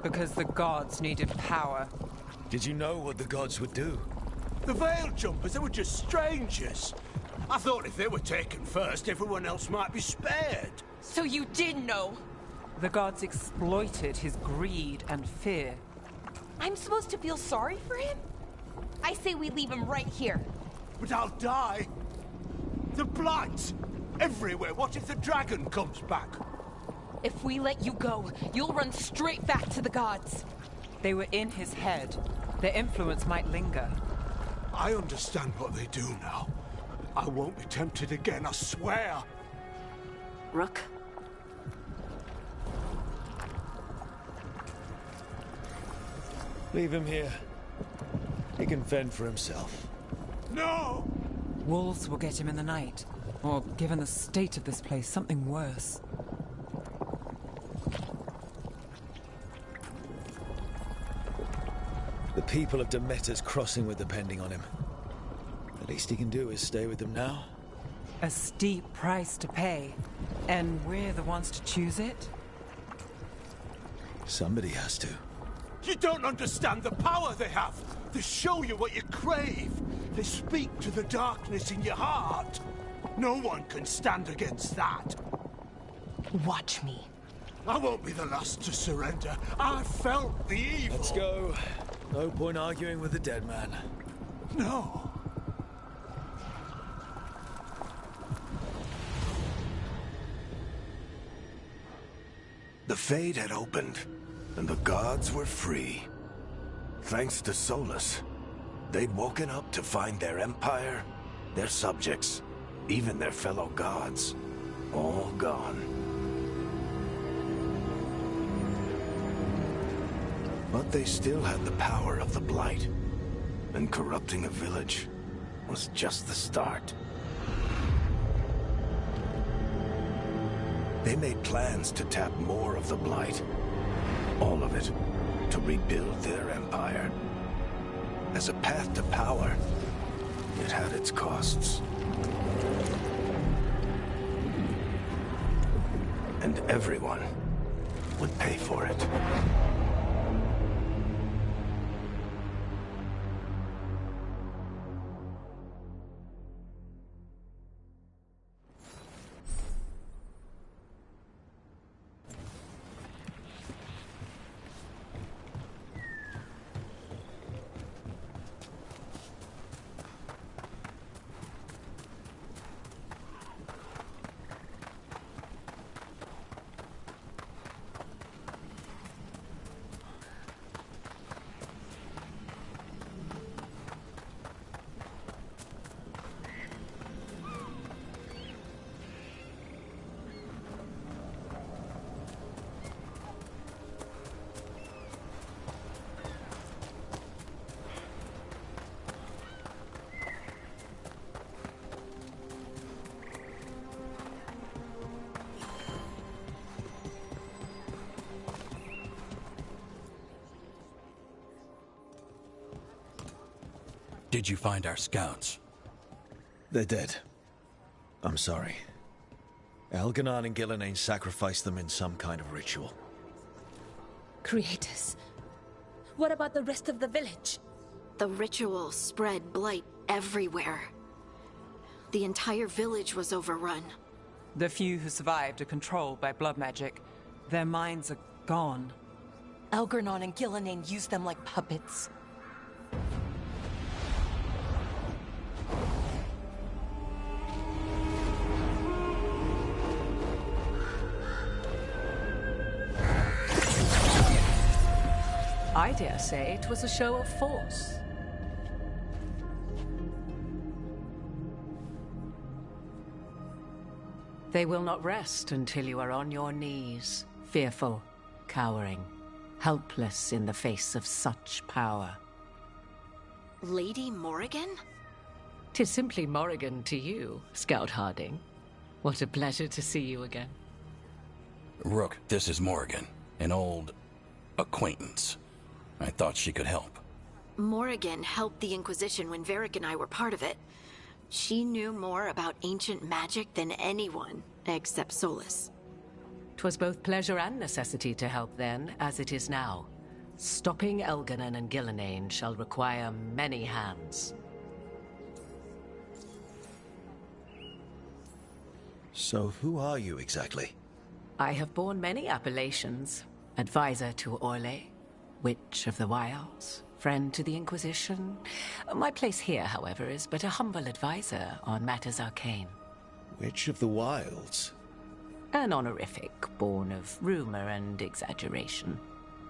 Because the gods needed power. Did you know what the gods would do? The Veil Jumpers, they were just strangers. I thought if they were taken first, everyone else might be spared. So you did know? The gods exploited his greed and fear. I'm supposed to feel sorry for him? I say we leave him right here. But I'll die. The blight! Everywhere. What if the dragon comes back? If we let you go, you'll run straight back to the gods. They were in his head. Their influence might linger. I understand what they do now. I won't be tempted again, I swear. Rook? Leave him here. He can fend for himself. No! Wolves will get him in the night. Or, given the state of this place, something worse. The people of Demeter's crossing were depending on him. The least he can do is stay with them now. A steep price to pay. And we're the ones to choose it? Somebody has to. You don't understand the power they have. They show you what you crave. They speak to the darkness in your heart. No one can stand against that. Watch me. I won't be the last to surrender. I felt the evil. Let's go. No point arguing with the dead man. No. The Fade had opened, and the gods were free. Thanks to Solus, they'd woken up to find their empire, their subjects, even their fellow gods, all gone. But they still had the power of the Blight, and corrupting a village was just the start. They made plans to tap more of the Blight, all of it, to rebuild their empire. As a path to power, it had its costs. And everyone would pay for it. Did you find our scouts? They're dead. I'm sorry. Elganon and Gillenane sacrificed them in some kind of ritual. Creators. What about the rest of the village? The ritual spread blight everywhere. The entire village was overrun. The few who survived are controlled by blood magic. Their minds are gone. Elganon and Gillenane used them like puppets. I dare say it was a show of force. They will not rest until you are on your knees, fearful, cowering, helpless in the face of such power. Lady Morrigan? 'Tis simply Morrigan to you, Scout Harding. What a pleasure to see you again. Rook, this is Morrigan, an old acquaintance. I thought she could help. Morrigan helped the Inquisition when Varric and I were part of it. She knew more about ancient magic than anyone, except Solus. 'Twas both pleasure and necessity to help then, as it is now. Stopping Elganon and Gillenane shall require many hands. So who are you exactly? I have borne many appellations. Advisor to Orlais, Witch of the Wilds, friend to the Inquisition. My place here, however, is but a humble advisor on matters arcane. Witch of the Wilds? An honorific born of rumor and exaggeration.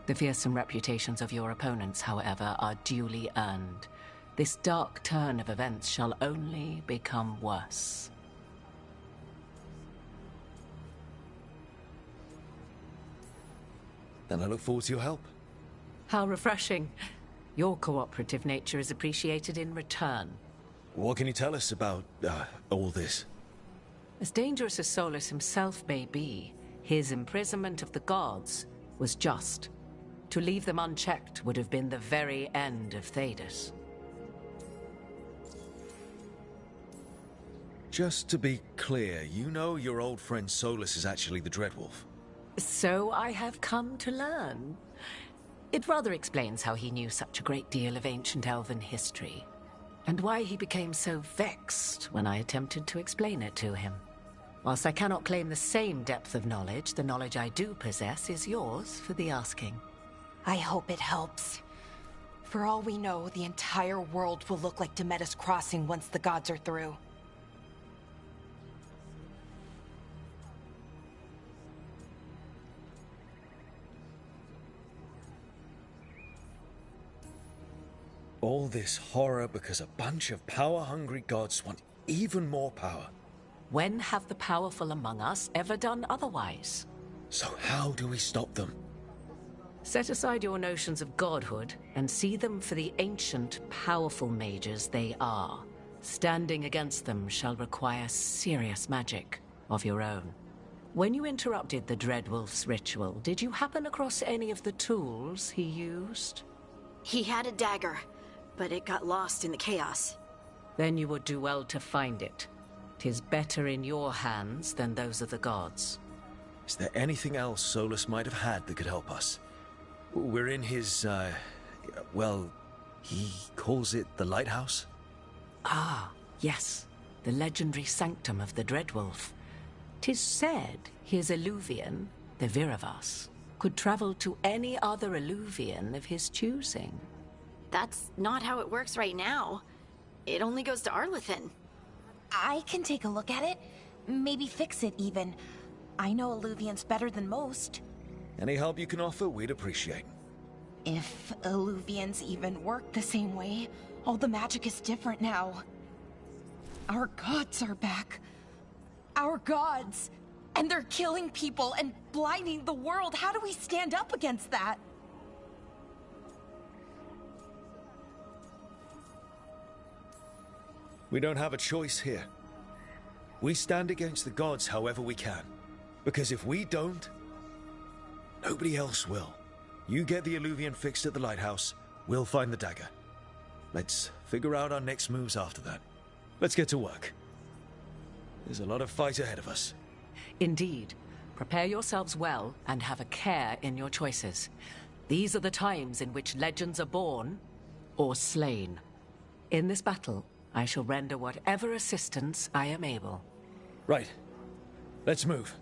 The fearsome reputations of your opponents, however, are duly earned. This dark turn of events shall only become worse. Then I look forward to your help. How refreshing. Your cooperative nature is appreciated in return. What can you tell us about, all this? As dangerous as Solus himself may be, his imprisonment of the gods was just. To leave them unchecked would have been the very end of Thedas. Just to be clear, you know your old friend Solus is actually the Dreadwolf. So I have come to learn. It rather explains how he knew such a great deal of ancient elven history, and why he became so vexed when I attempted to explain it to him. Whilst I cannot claim the same depth of knowledge, the knowledge I do possess is yours for the asking. I hope it helps. For all we know, the entire world will look like Demetus Crossing once the gods are through. All this horror because a bunch of power-hungry gods want even more power. When have the powerful among us ever done otherwise? So how do we stop them? Set aside your notions of godhood and see them for the ancient, powerful mages they are. Standing against them shall require serious magic of your own. When you interrupted the Dreadwolf's ritual, did you happen across any of the tools he used? He had a dagger, but it got lost in the chaos. Then you would do well to find it. 'Tis better in your hands than those of the gods. Is there anything else Solus might have had that could help us? We're in his, well, he calls it the lighthouse? Ah, yes. The legendary sanctum of the Dreadwolf. 'Tis said his Illuvian, the Viravas, could travel to any other Illuvian of his choosing. That's not how it works right now. It only goes to Arlethan. I can take a look at it. Maybe fix it, even. I know Illuvians better than most. Any help you can offer, we'd appreciate. If Illuvians even work the same way, all the magic is different now. Our gods are back. Our gods! And they're killing people and blinding the world. How do we stand up against that? We don't have a choice here. We stand against the gods however we can. Because if we don't, nobody else will. You get the Illuvian fixed at the lighthouse, we'll find the dagger. Let's figure out our next moves after that. Let's get to work. There's a lot of fight ahead of us. Indeed. Prepare yourselves well and have a care in your choices. These are the times in which legends are born or slain. In this battle, I shall render whatever assistance I am able. Right. Let's move.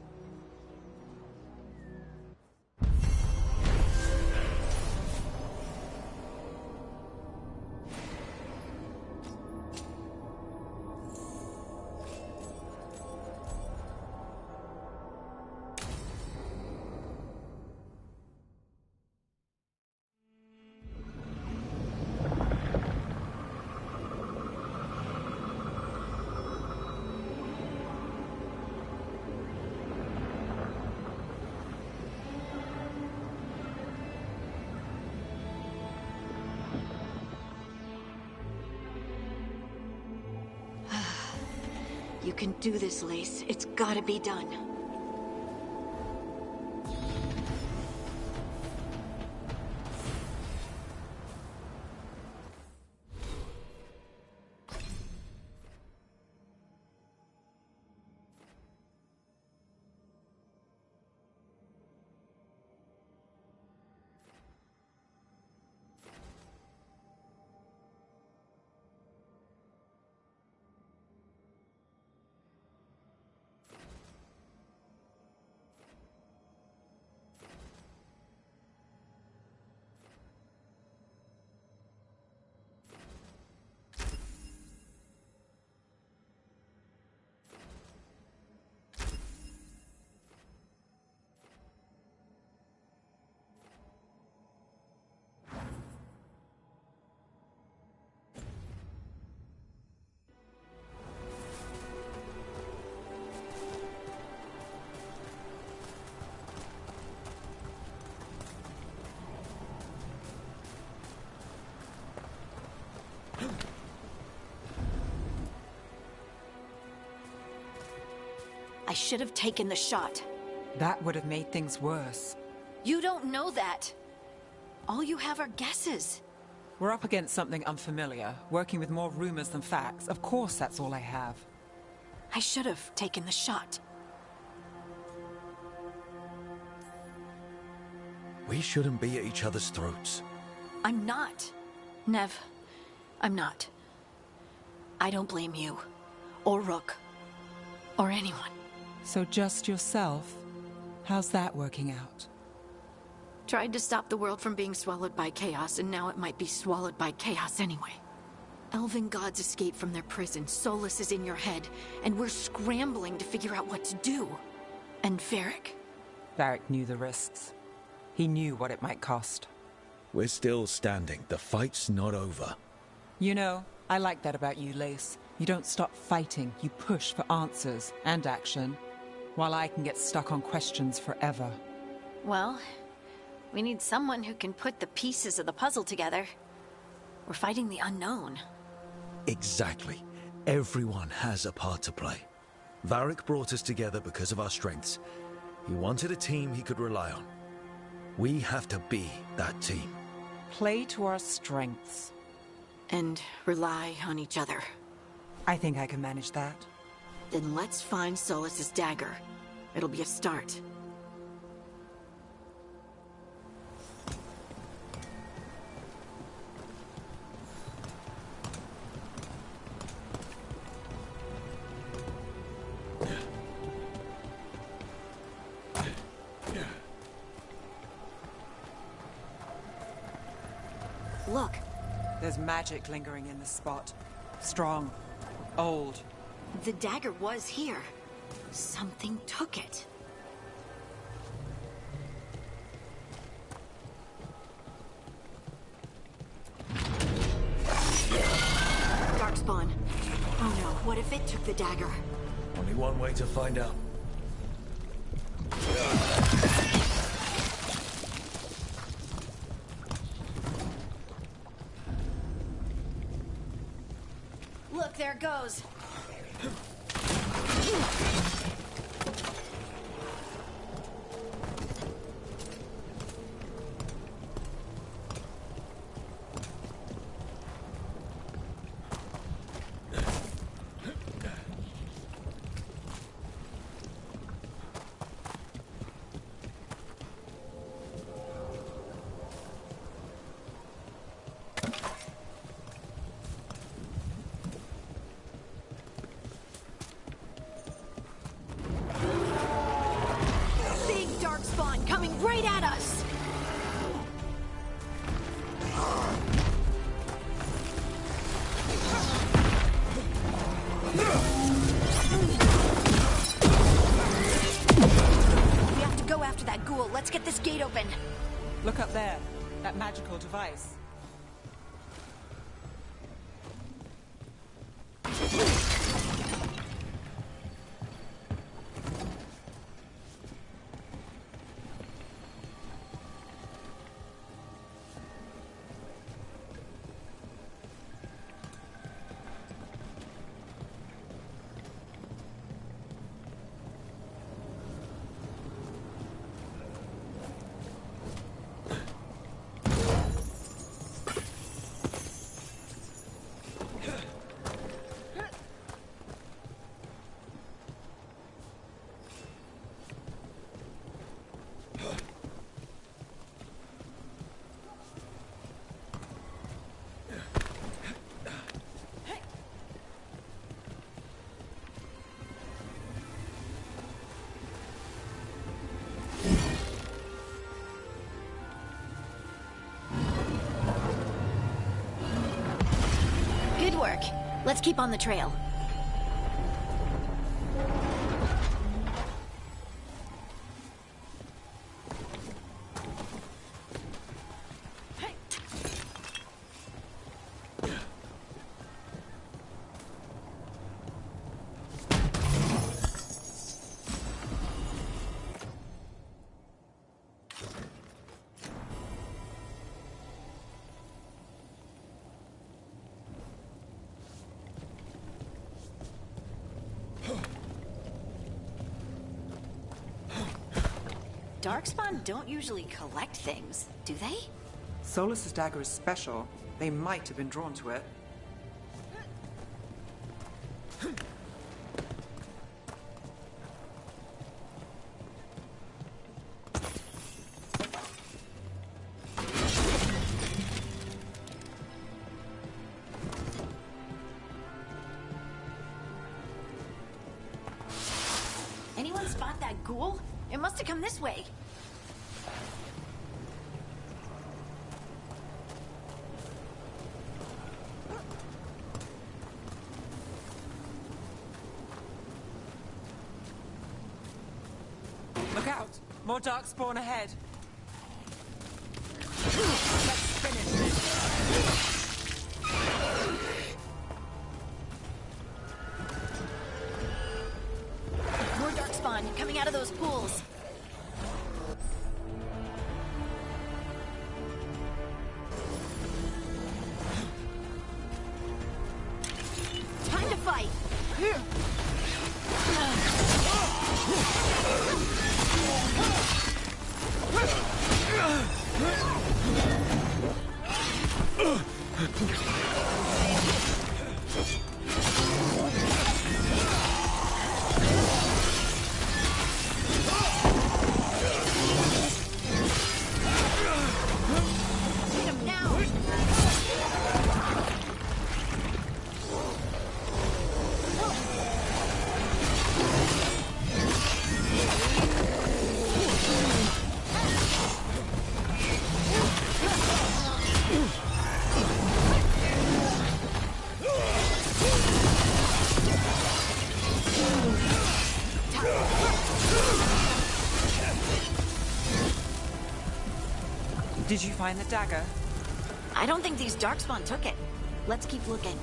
You can do this, Lace. It's gotta be done. I should have taken the shot. That would have made things worse. You don't know that. All you have are guesses. We're up against something unfamiliar, working with more rumors than facts. Of course that's all I have. I should have taken the shot. We shouldn't be at each other's throats. I'm not. Nev, I'm not. I don't blame you, or Rook, or anyone. So just yourself? How's that working out? Tried to stop the world from being swallowed by chaos, and now it might be swallowed by chaos anyway. Elven gods escaped from their prison, Solus is in your head, and we're scrambling to figure out what to do. And Varric? Varric knew the risks. He knew what it might cost. We're still standing. The fight's not over. You know, I like that about you, Lace. You don't stop fighting. You push for answers and action, while I can get stuck on questions forever. Well, we need someone who can put the pieces of the puzzle together. We're fighting the unknown. Exactly. Everyone has a part to play. Varric brought us together because of our strengths. He wanted a team he could rely on. We have to be that team. Play to our strengths. And rely on each other. I think I can manage that. Then let's find Solus's dagger. It'll be a start. Look. There's magic lingering in this spot. Strong. Old. The dagger was here. Something took it. Darkspawn. Oh no, what if it took the dagger? Only one way to find out. Look, there it goes. Coming right at us! We have to go after that ghoul. Let's get this gate open. Look up there. That magical device. Good work. Let's keep on the trail. Darkspawn don't usually collect things, do they? Solus's dagger is special. They might have been drawn to it. Anyone spot that ghoul? It must have come this way. Look out! More darkspawn ahead. Let's finish this. More darkspawn coming out of those pools. Time to fight. Hit him now. Did you find the dagger? I don't think these darkspawn took it. Let's keep looking.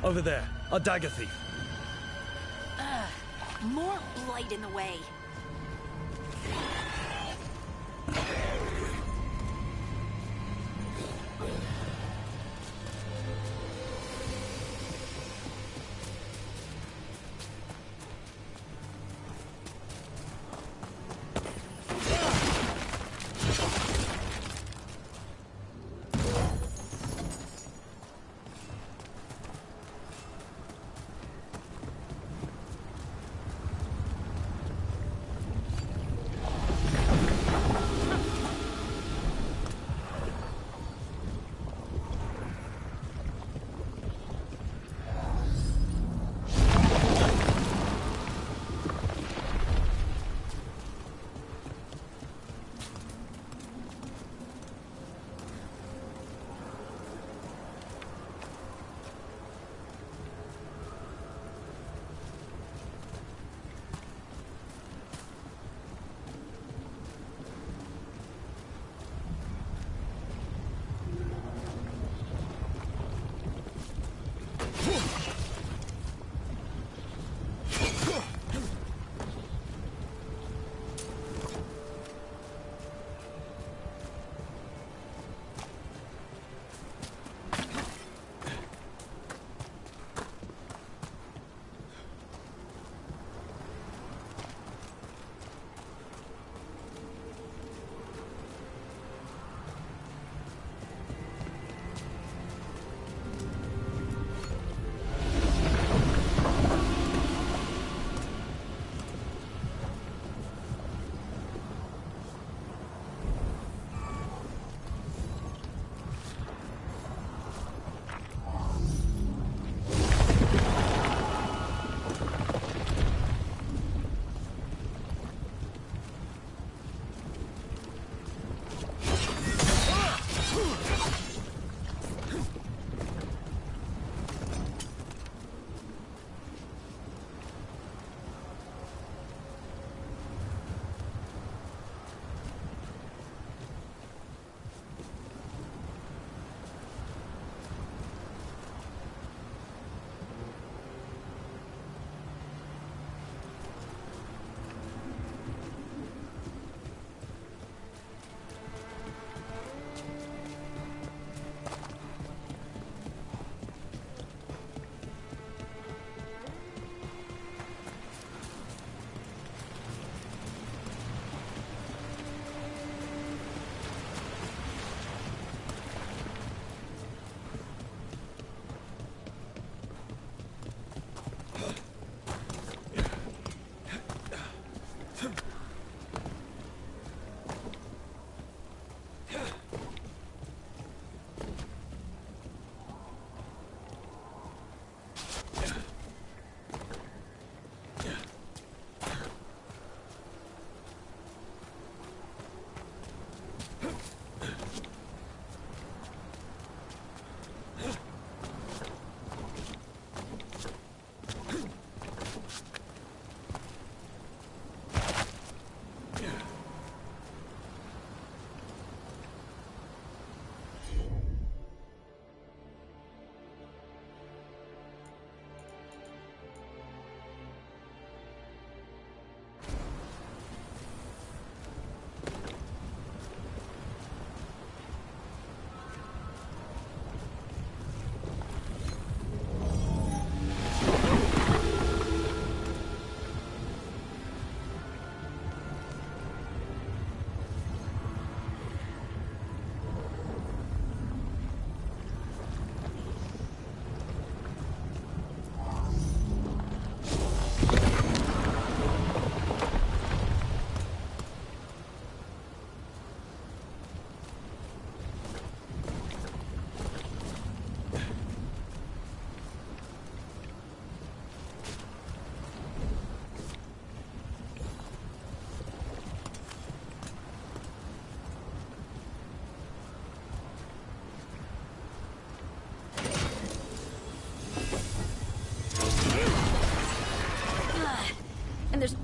Over there, a dagger thief. More blight in the way.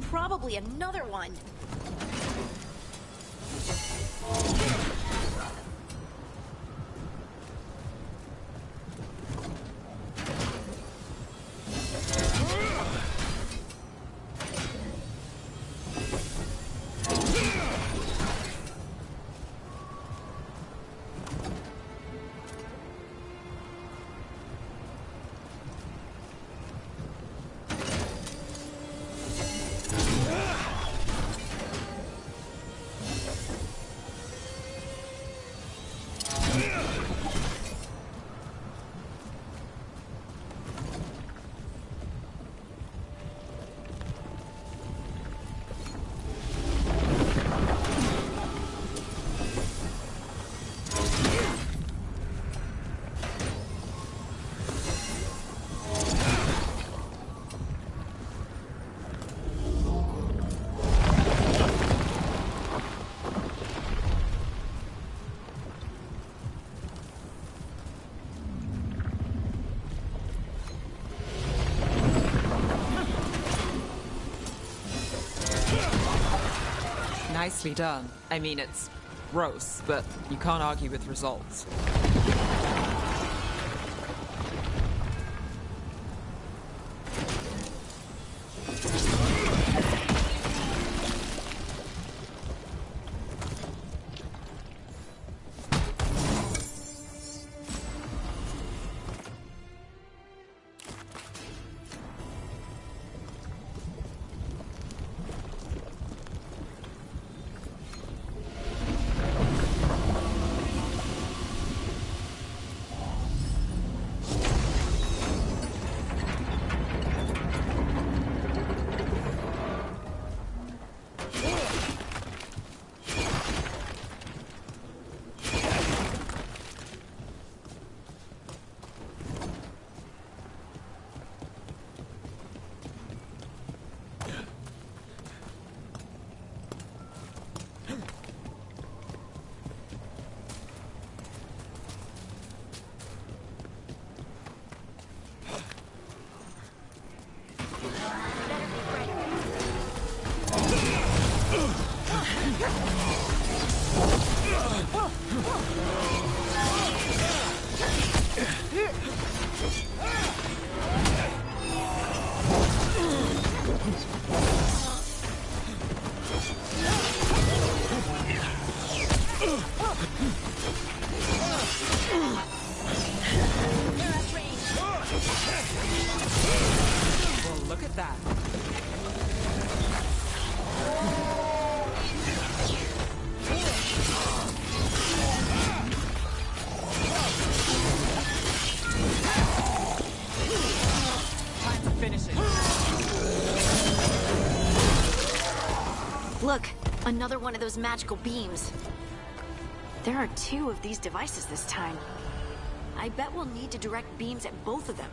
probably another one. Nicely done. I mean, it's gross, but you can't argue with results. Well, look at that. Time to finish it. Look, another one of those magical beams. There are 2 of these devices this time. I bet we'll need to direct beams at both of them.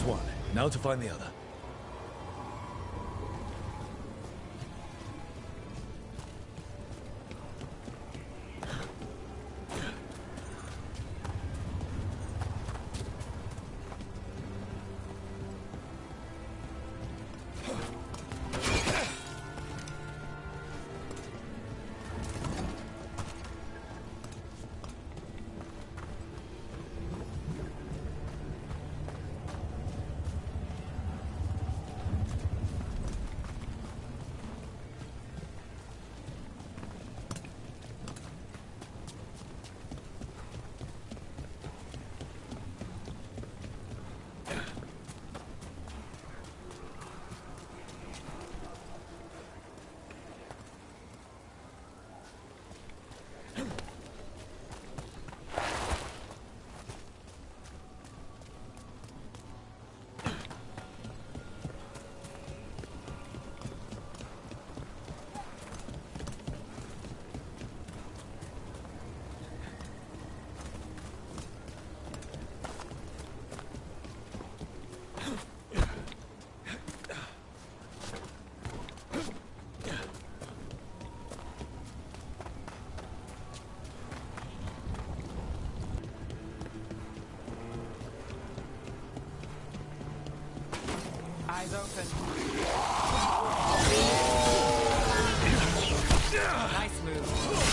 That's one. Now to find the other. Eyes open. Nice move.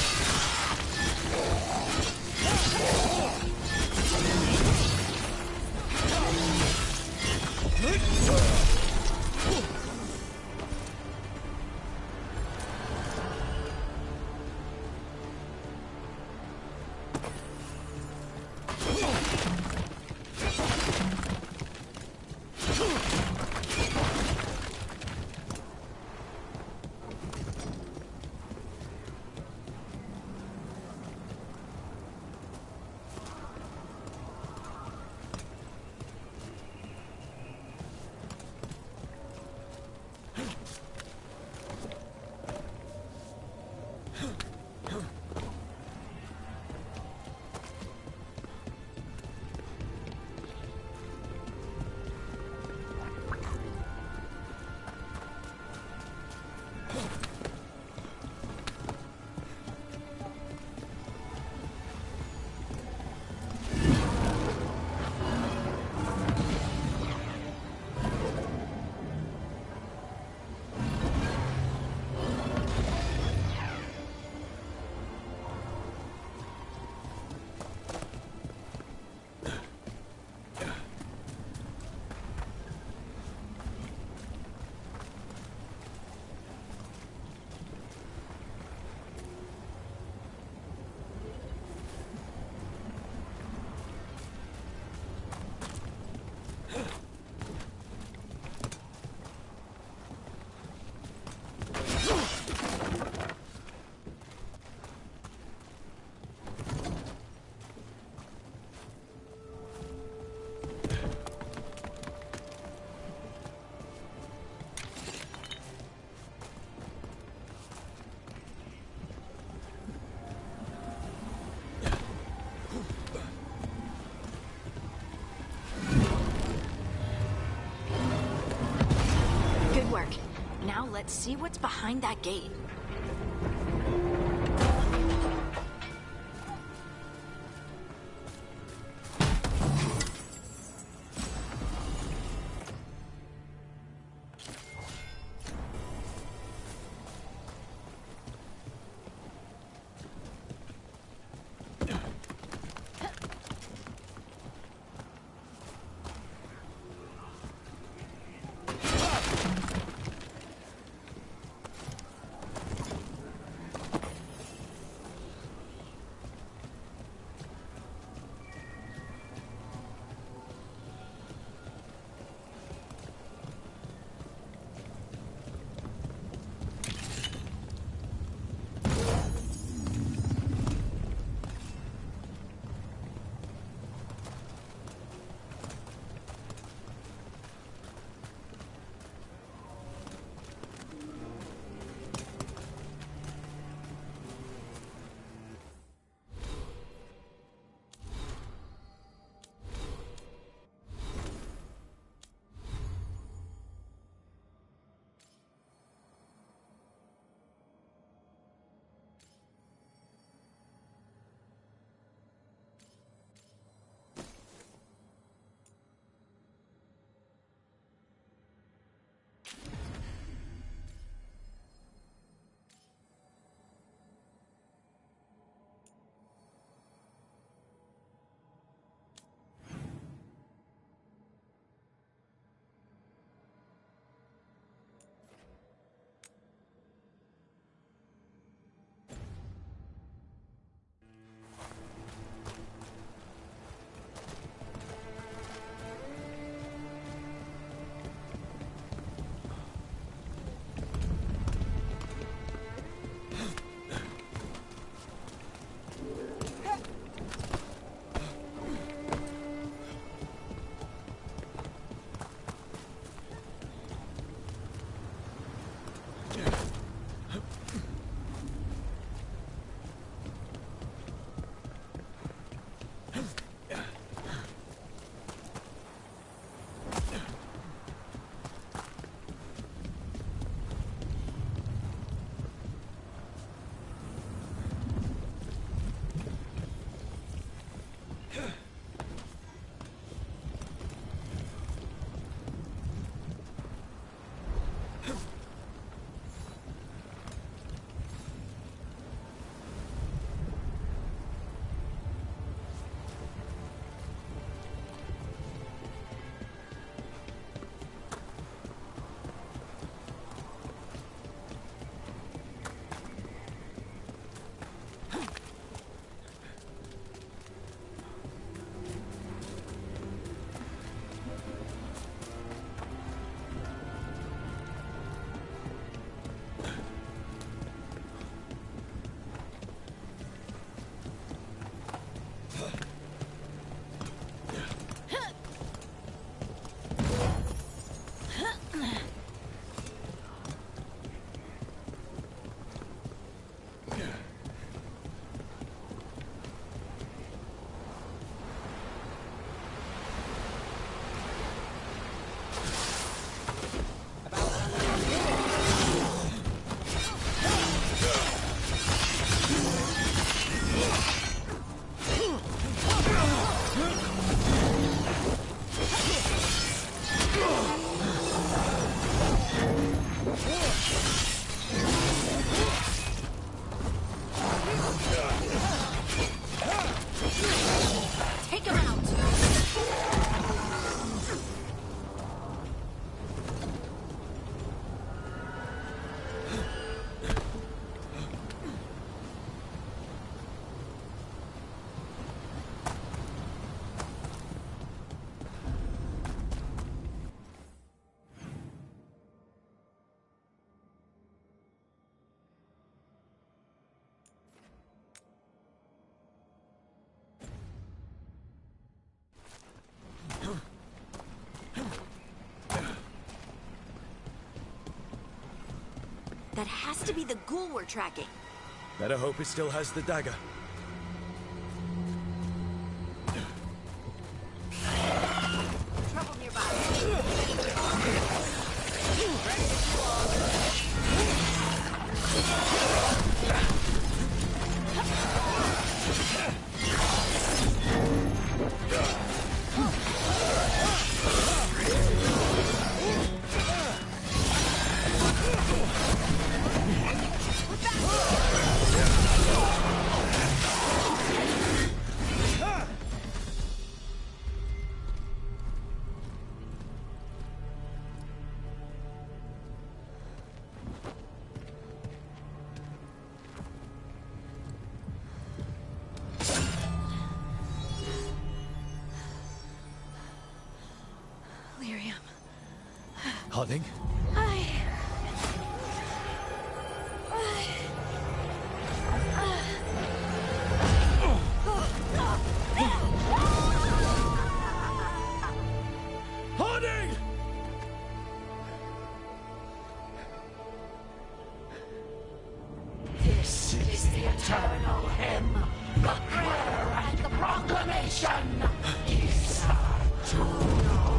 Now let's see what's behind that gate. That has to be the ghoul we're tracking. Better hope it still has the dagger. Trouble nearby. Harding? Harding! This is the eternal hymn, the prayer and the proclamation. Isa to know.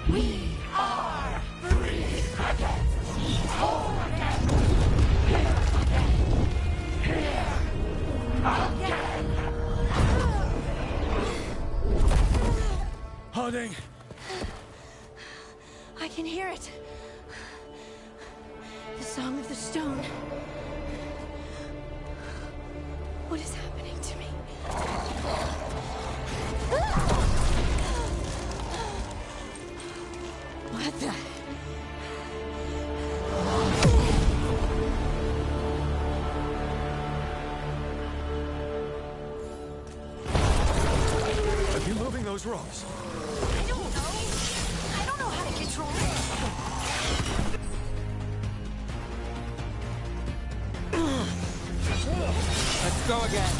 We are free again, whole again, here again, here again. Harding! I can hear it. The Song of the Stone. What is happening to me? What the? Are you moving those rocks? I don't know. I don't know how to control it. Let's go again.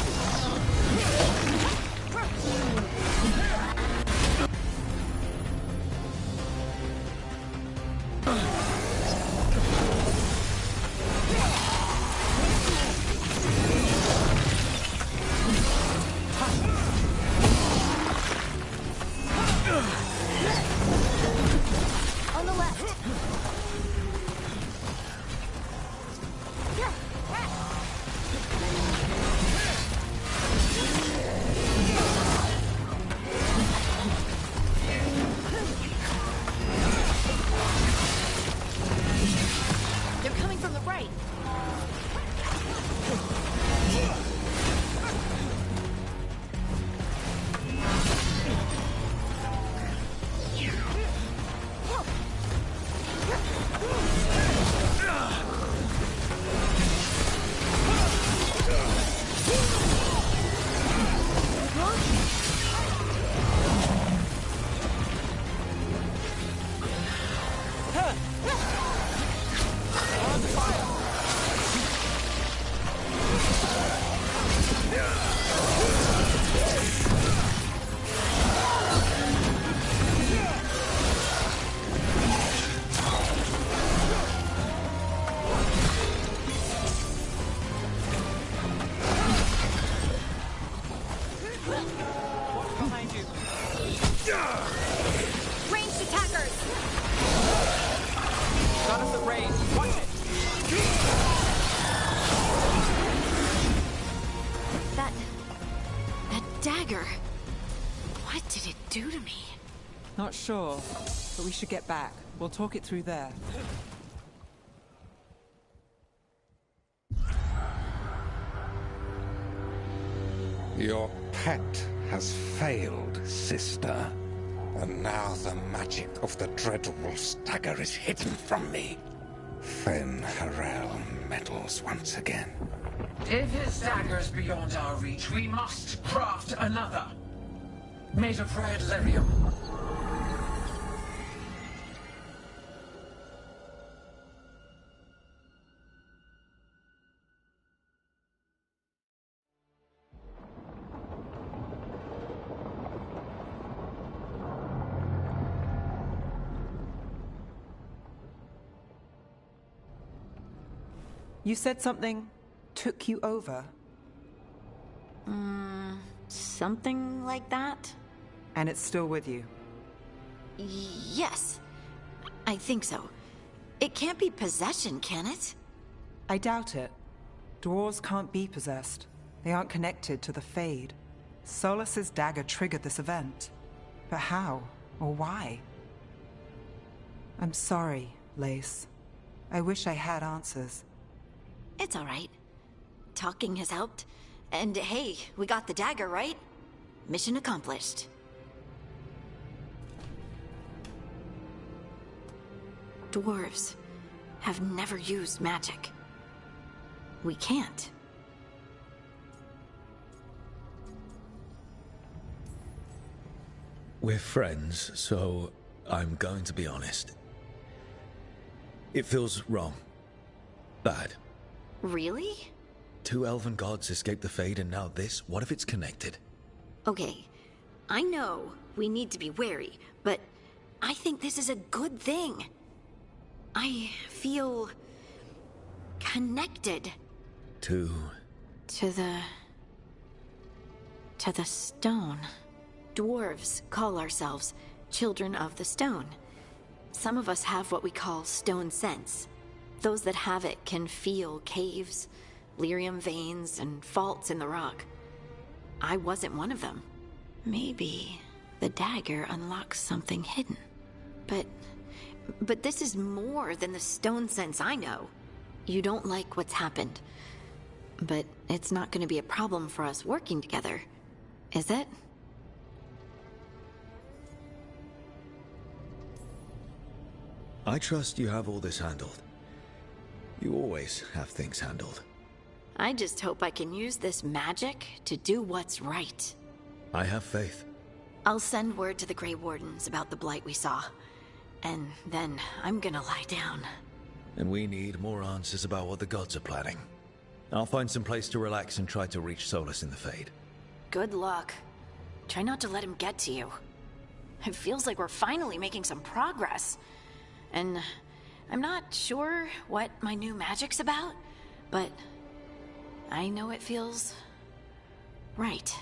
On the left. They're coming from the right. Behind you. Ranged attackers. Got us at range. Watch it. That dagger. What did it do to me? Not sure, but we should get back. We'll talk it through there. Your pet has failed, sister. And now the magic of the dreadful stagger is hidden from me. Fen Harel meddles once again. If his dagger's beyond our reach, we must craft another. Made of red lyrium. You said something took you over. Something like that? And it's still with you? Yes. I think so. It can't be possession, can it? I doubt it. Dwarves can't be possessed. They aren't connected to the Fade. Solus's dagger triggered this event. But how? Or why? I'm sorry, Lace. I wish I had answers. It's all right. Talking has helped. And hey, we got the dagger, right? Mission accomplished. Dwarves have never used magic. We can't. We're friends, so I'm going to be honest. It feels wrong. Bad. Really? 2 elven gods escaped the Fade, and now this? What if it's connected? Okay, I know we need to be wary, but I think this is a good thing. I feel connected. To the stone. Dwarves call ourselves children of the stone. Some of us have what we call stone sense. Those that have it can feel caves, lyrium veins, and faults in the rock. I wasn't one of them. Maybe the dagger unlocks something hidden. But this is more than the stone sense I know. You don't like what's happened. But it's not going to be a problem for us working together, is it? I trust you have all this handled. You always have things handled. I just hope I can use this magic to do what's right. I have faith. I'll send word to the Grey Wardens about the blight we saw. And then I'm gonna lie down. And we need more answers about what the gods are planning. I'll find some place to relax and try to reach Solus in the Fade. Good luck. Try not to let him get to you. It feels like we're finally making some progress. And I'm not sure what my new magic's about, but I know it feels right.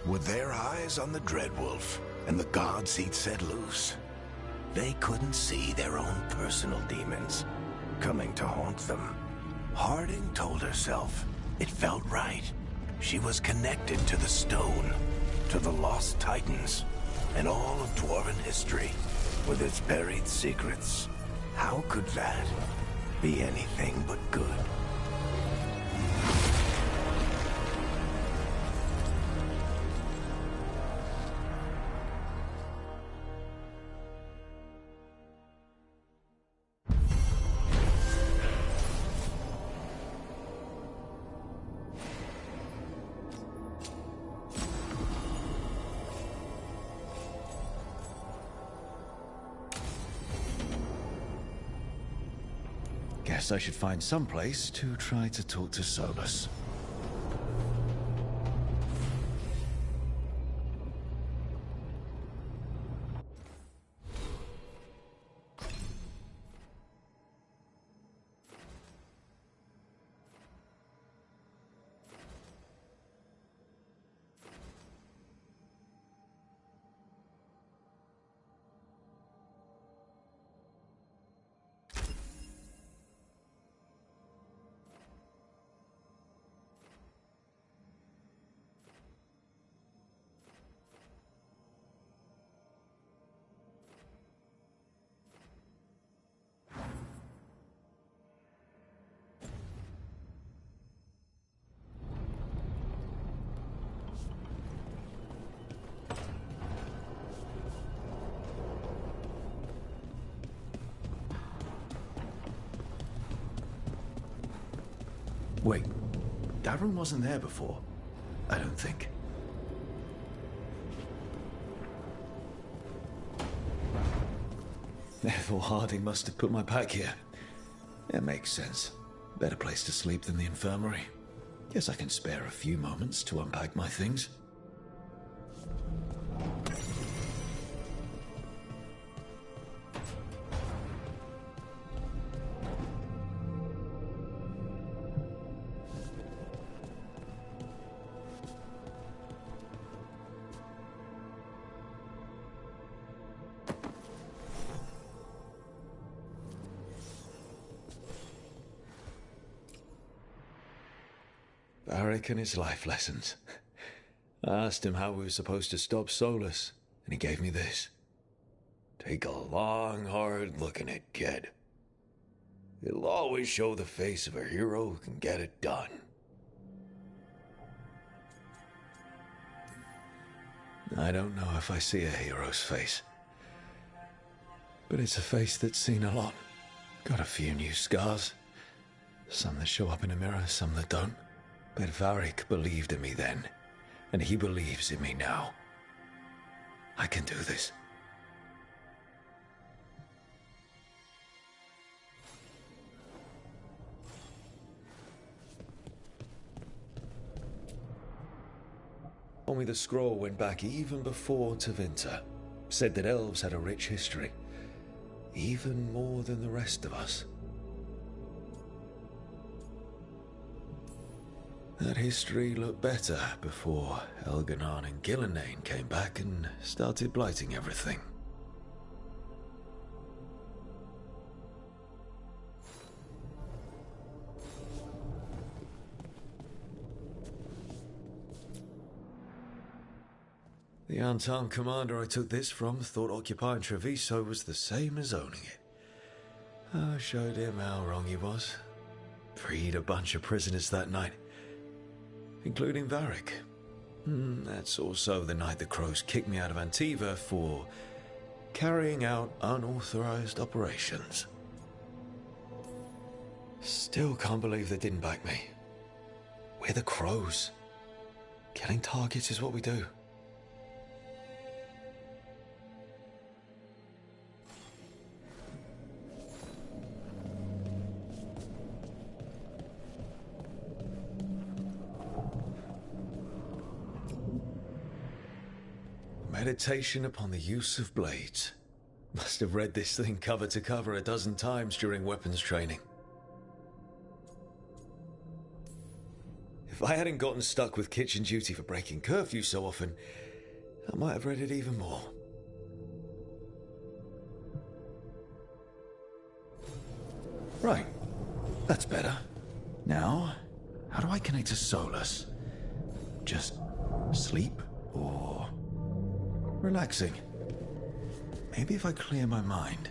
With their eyes on the Dreadwolf and the gods he'd set loose, they couldn't see their own personal demons coming to haunt them. Harding told herself it felt right. She was connected to the stone, to the lost titans, and all of Dwarven history with its buried secrets. How could that be anything but good? Guess I should find some place to try to talk to Solus. Wait, that room wasn't there before. I don't think. Therefore, Harding must have put my pack here. It makes sense. Better place to sleep than the infirmary. Guess I can spare a few moments to unpack my things. Varric and his life lessons. I asked him how we were supposed to stop Solus, and he gave me this. Take a long, hard look at it, kid. It'll always show the face of a hero who can get it done. I don't know if I see a hero's face. But it's a face that's seen a lot. Got a few new scars. Some that show up in a mirror, some that don't. But Varric believed in me then, and he believes in me now. I can do this. Told me the scroll went back even before Tevinter. Said that elves had a rich history. Even more than the rest of us. That history looked better before Elganon and Gillenane came back and started blighting everything. The unarmed commander I took this from thought occupying Treviso was the same as owning it. I showed him how wrong he was. Freed a bunch of prisoners that night, including Varric. That's also the night the Crows kicked me out of Antiva for carrying out unauthorized operations. Still can't believe they didn't back me. We're the Crows. Killing targets is what we do. Meditation upon the use of blades. Must have read this thing cover to cover a dozen times during weapons training. If I hadn't gotten stuck with kitchen duty for breaking curfew so often, I might have read it even more. Right. That's better. Now, how do I connect to Solus? Just sleep or relaxing? Maybe if I clear my mind.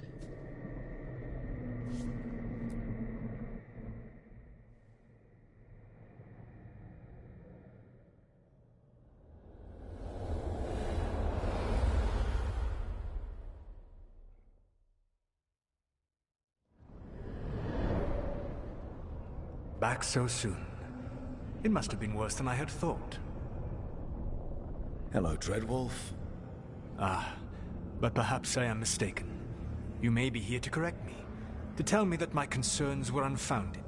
Back so soon. It must have been worse than I had thought. Hello, Dreadwolf. Ah, but perhaps I am mistaken. You may be here to correct me, to tell me that my concerns were unfounded.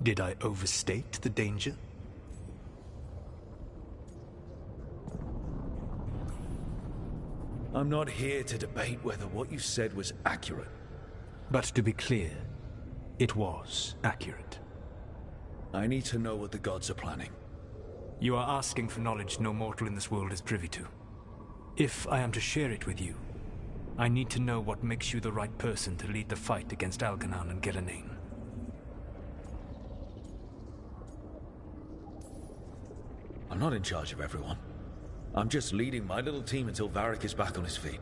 Did I overstate the danger? I'm not here to debate whether what you said was accurate. But to be clear, it was accurate. I need to know what the gods are planning. You are asking for knowledge no mortal in this world is privy to. If I am to share it with you, I need to know what makes you the right person to lead the fight against Elganon and Gillenane. I'm not in charge of everyone. I'm just leading my little team until Varric is back on his feet.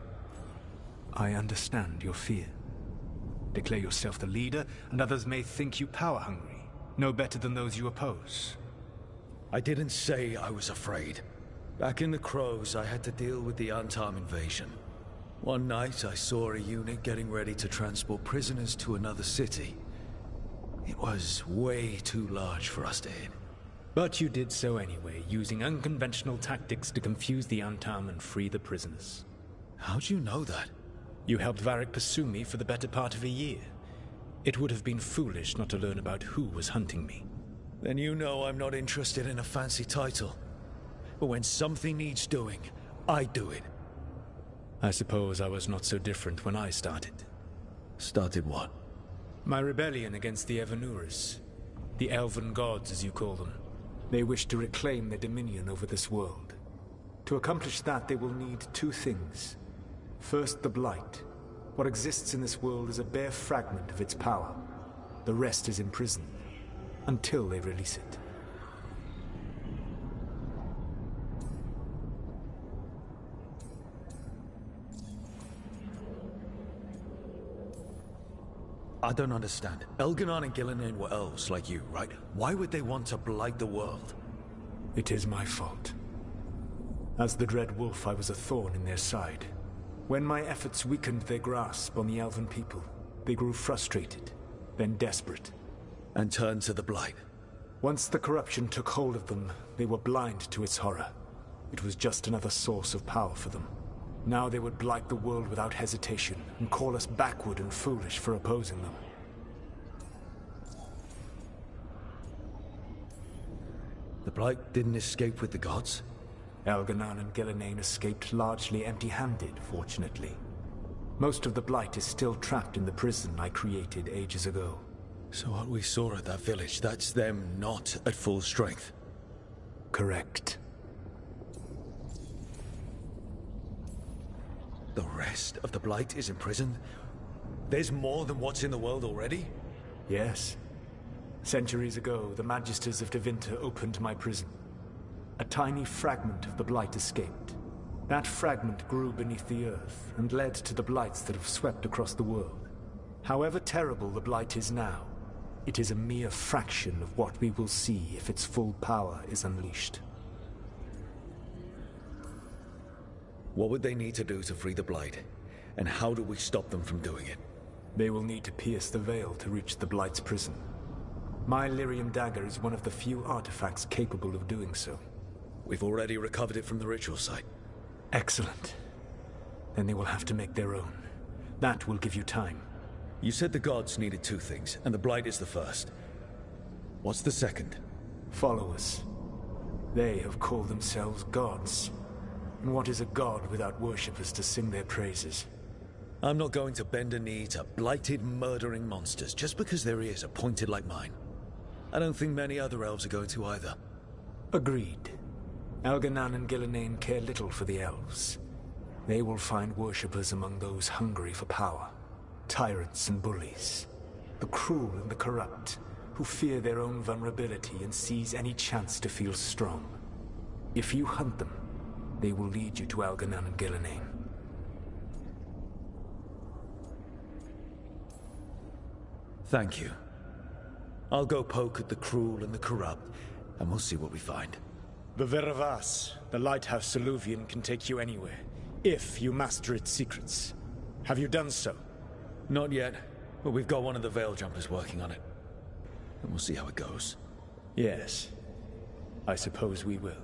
I understand your fear. Declare yourself the leader, and others may think you power-hungry. No better than those you oppose. I didn't say I was afraid. Back in the Crows, I had to deal with the Antam invasion. One night, I saw a unit getting ready to transport prisoners to another city. It was way too large for us to hit. But you did so anyway, using unconventional tactics to confuse the Antam and free the prisoners. How'd you know that? You helped Varric pursue me for the better part of a year. It would have been foolish not to learn about who was hunting me. Then you know I'm not interested in a fancy title. But when something needs doing, I do it. I suppose I was not so different when I started. Started what? My rebellion against the Evanuris. The elven gods, as you call them. They wish to reclaim their dominion over this world. To accomplish that, they will need two things. First, the Blight. What exists in this world is a bare fragment of its power. The rest is imprisoned, until they release it. I don't understand. Elganon and Gillinan were elves like you, right? Why would they want to blight the world? It is my fault. As the Dread Wolf, I was a thorn in their side. When my efforts weakened their grasp on the Elven people, they grew frustrated, then desperate. And turned to the Blight. Once the corruption took hold of them, they were blind to its horror. It was just another source of power for them. Now they would blight the world without hesitation, and call us backward and foolish for opposing them. The Blight didn't escape with the gods? Elganon and Gillinan escaped largely empty-handed, fortunately. Most of the Blight is still trapped in the prison I created ages ago. So what we saw at that village, that's them not at full strength? Correct. The rest of the Blight is imprisoned? There's more than what's in the world already? Yes. Centuries ago, the Magisters of Tevinter opened my prison. A tiny fragment of the Blight escaped. That fragment grew beneath the earth and led to the Blights that have swept across the world. However terrible the Blight is now, it is a mere fraction of what we will see if its full power is unleashed. What would they need to do to free the Blight? And how do we stop them from doing it? They will need to pierce the veil to reach the Blight's prison. My Lyrium dagger is one of the few artifacts capable of doing so. We've already recovered it from the ritual site. Excellent. Then they will have to make their own. That will give you time. You said the gods needed two things, and the Blight is the first. What's the second? Followers. They have called themselves gods. And what is a god without worshippers to sing their praises? I'm not going to bend a knee to blighted, murdering monsters just because their ears are pointed like mine. I don't think many other elves are going to either. Agreed. Elganon and Gillinan care little for the elves. They will find worshippers among those hungry for power. Tyrants and bullies. The cruel and the corrupt, who fear their own vulnerability and seize any chance to feel strong. If you hunt them, they will lead you to Elganon and Gillinan. Thank you. I'll go poke at the cruel and the corrupt, and we'll see what we find. The Veravas, the lighthouse Soluvian, can take you anywhere, if you master its secrets. Have you done so? Not yet, but we've got one of the Veil Jumpers working on it. And we'll see how it goes. Yes. I suppose we will.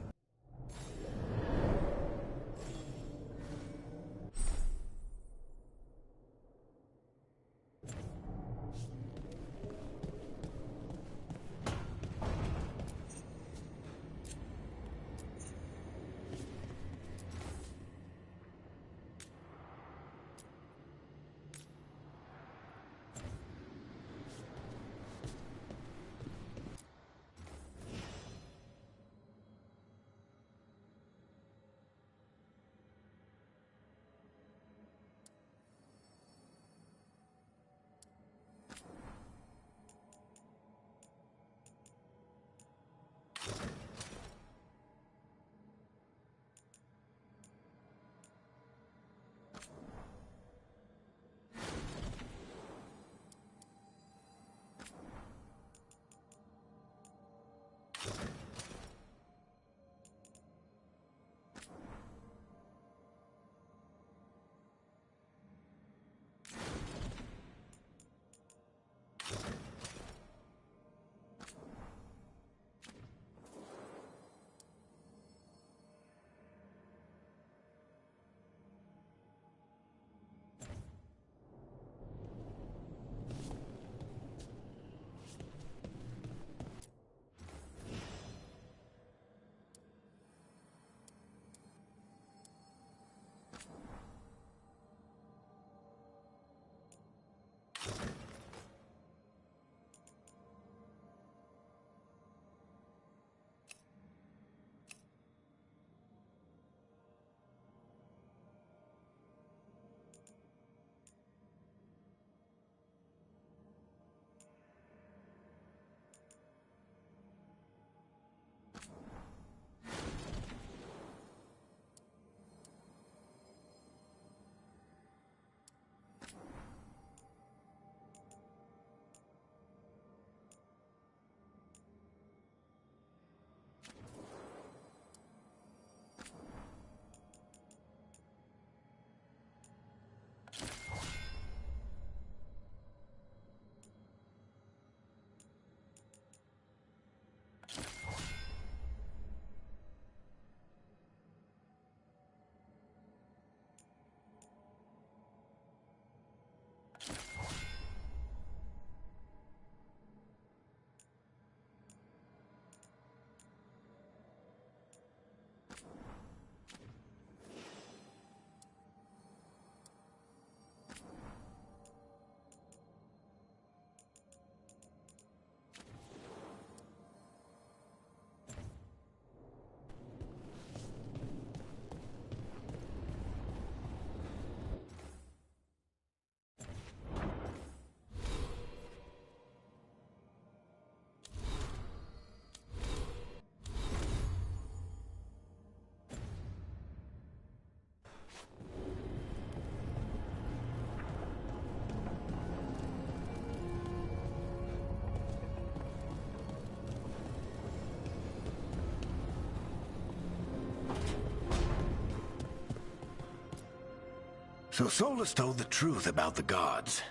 So Solus told the truth about the gods.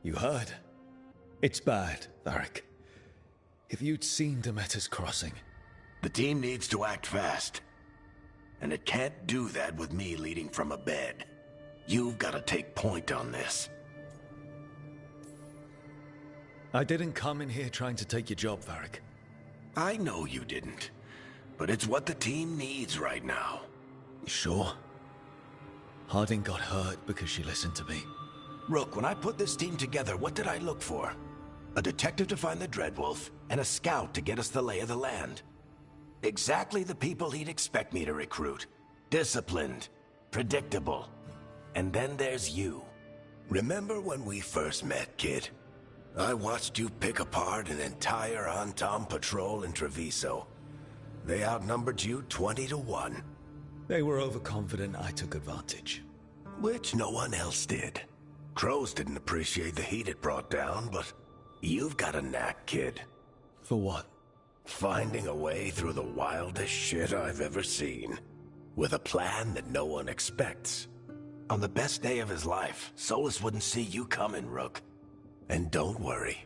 You heard? It's bad, Varric. If you'd seen Demeter's crossing... The team needs to act fast. And it can't do that with me leading from a bed. You've got to take point on this. I didn't come in here trying to take your job, Varric. I know you didn't. But it's what the team needs right now. You sure? Harding got hurt because she listened to me. Rook, when I put this team together, what did I look for? A detective to find the Dreadwolf, and a scout to get us the lay of the land. Exactly the people he'd expect me to recruit. Disciplined, predictable. And then there's you. Remember when we first met, kid? I watched you pick apart an entire Antom patrol in Treviso. They outnumbered you 20 to 1. They were overconfident. I took advantage. Which no one else did. Crows didn't appreciate the heat it brought down, but you've got a knack, kid. For what? Finding a way through the wildest shit I've ever seen. With a plan that no one expects. On the best day of his life, Solus wouldn't see you coming, Rook. And don't worry.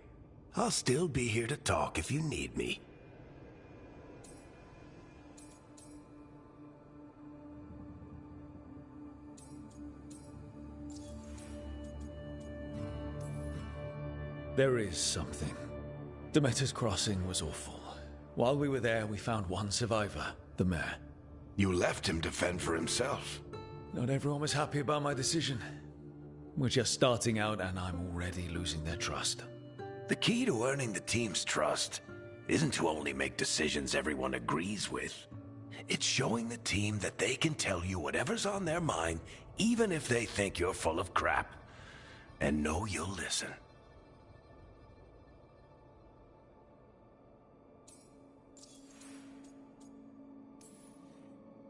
I'll still be here to talk if you need me. There is something. Demeter's crossing was awful. While we were there, we found one survivor, the mayor. You left him to fend for himself. Not everyone was happy about my decision. We're just starting out and I'm already losing their trust. The key to earning the team's trust isn't to only make decisions everyone agrees with. It's showing the team that they can tell you whatever's on their mind, even if they think you're full of crap. And know you'll listen.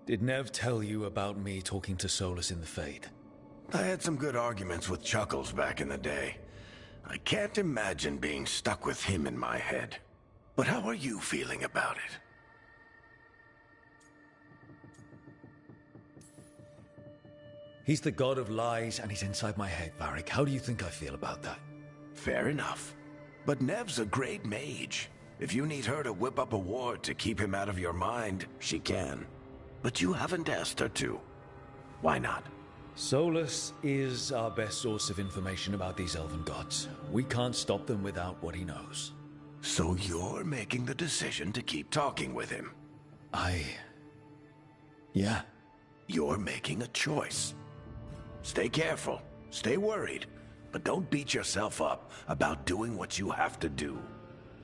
Did Nev tell you about me talking to Solus in the Fade? I had some good arguments with Chuckles back in the day. I can't imagine being stuck with him in my head. But how are you feeling about it? He's the god of lies and he's inside my head, Varric. How do you think I feel about that? Fair enough. But Nev's a great mage. If you need her to whip up a ward to keep him out of your mind, she can. But you haven't asked her to. Why not? Solus is our best source of information about these elven gods. We can't stop them without what he knows. So you're making the decision to keep talking with him? Yeah. You're making a choice. Stay careful, stay worried, but don't beat yourself up about doing what you have to do.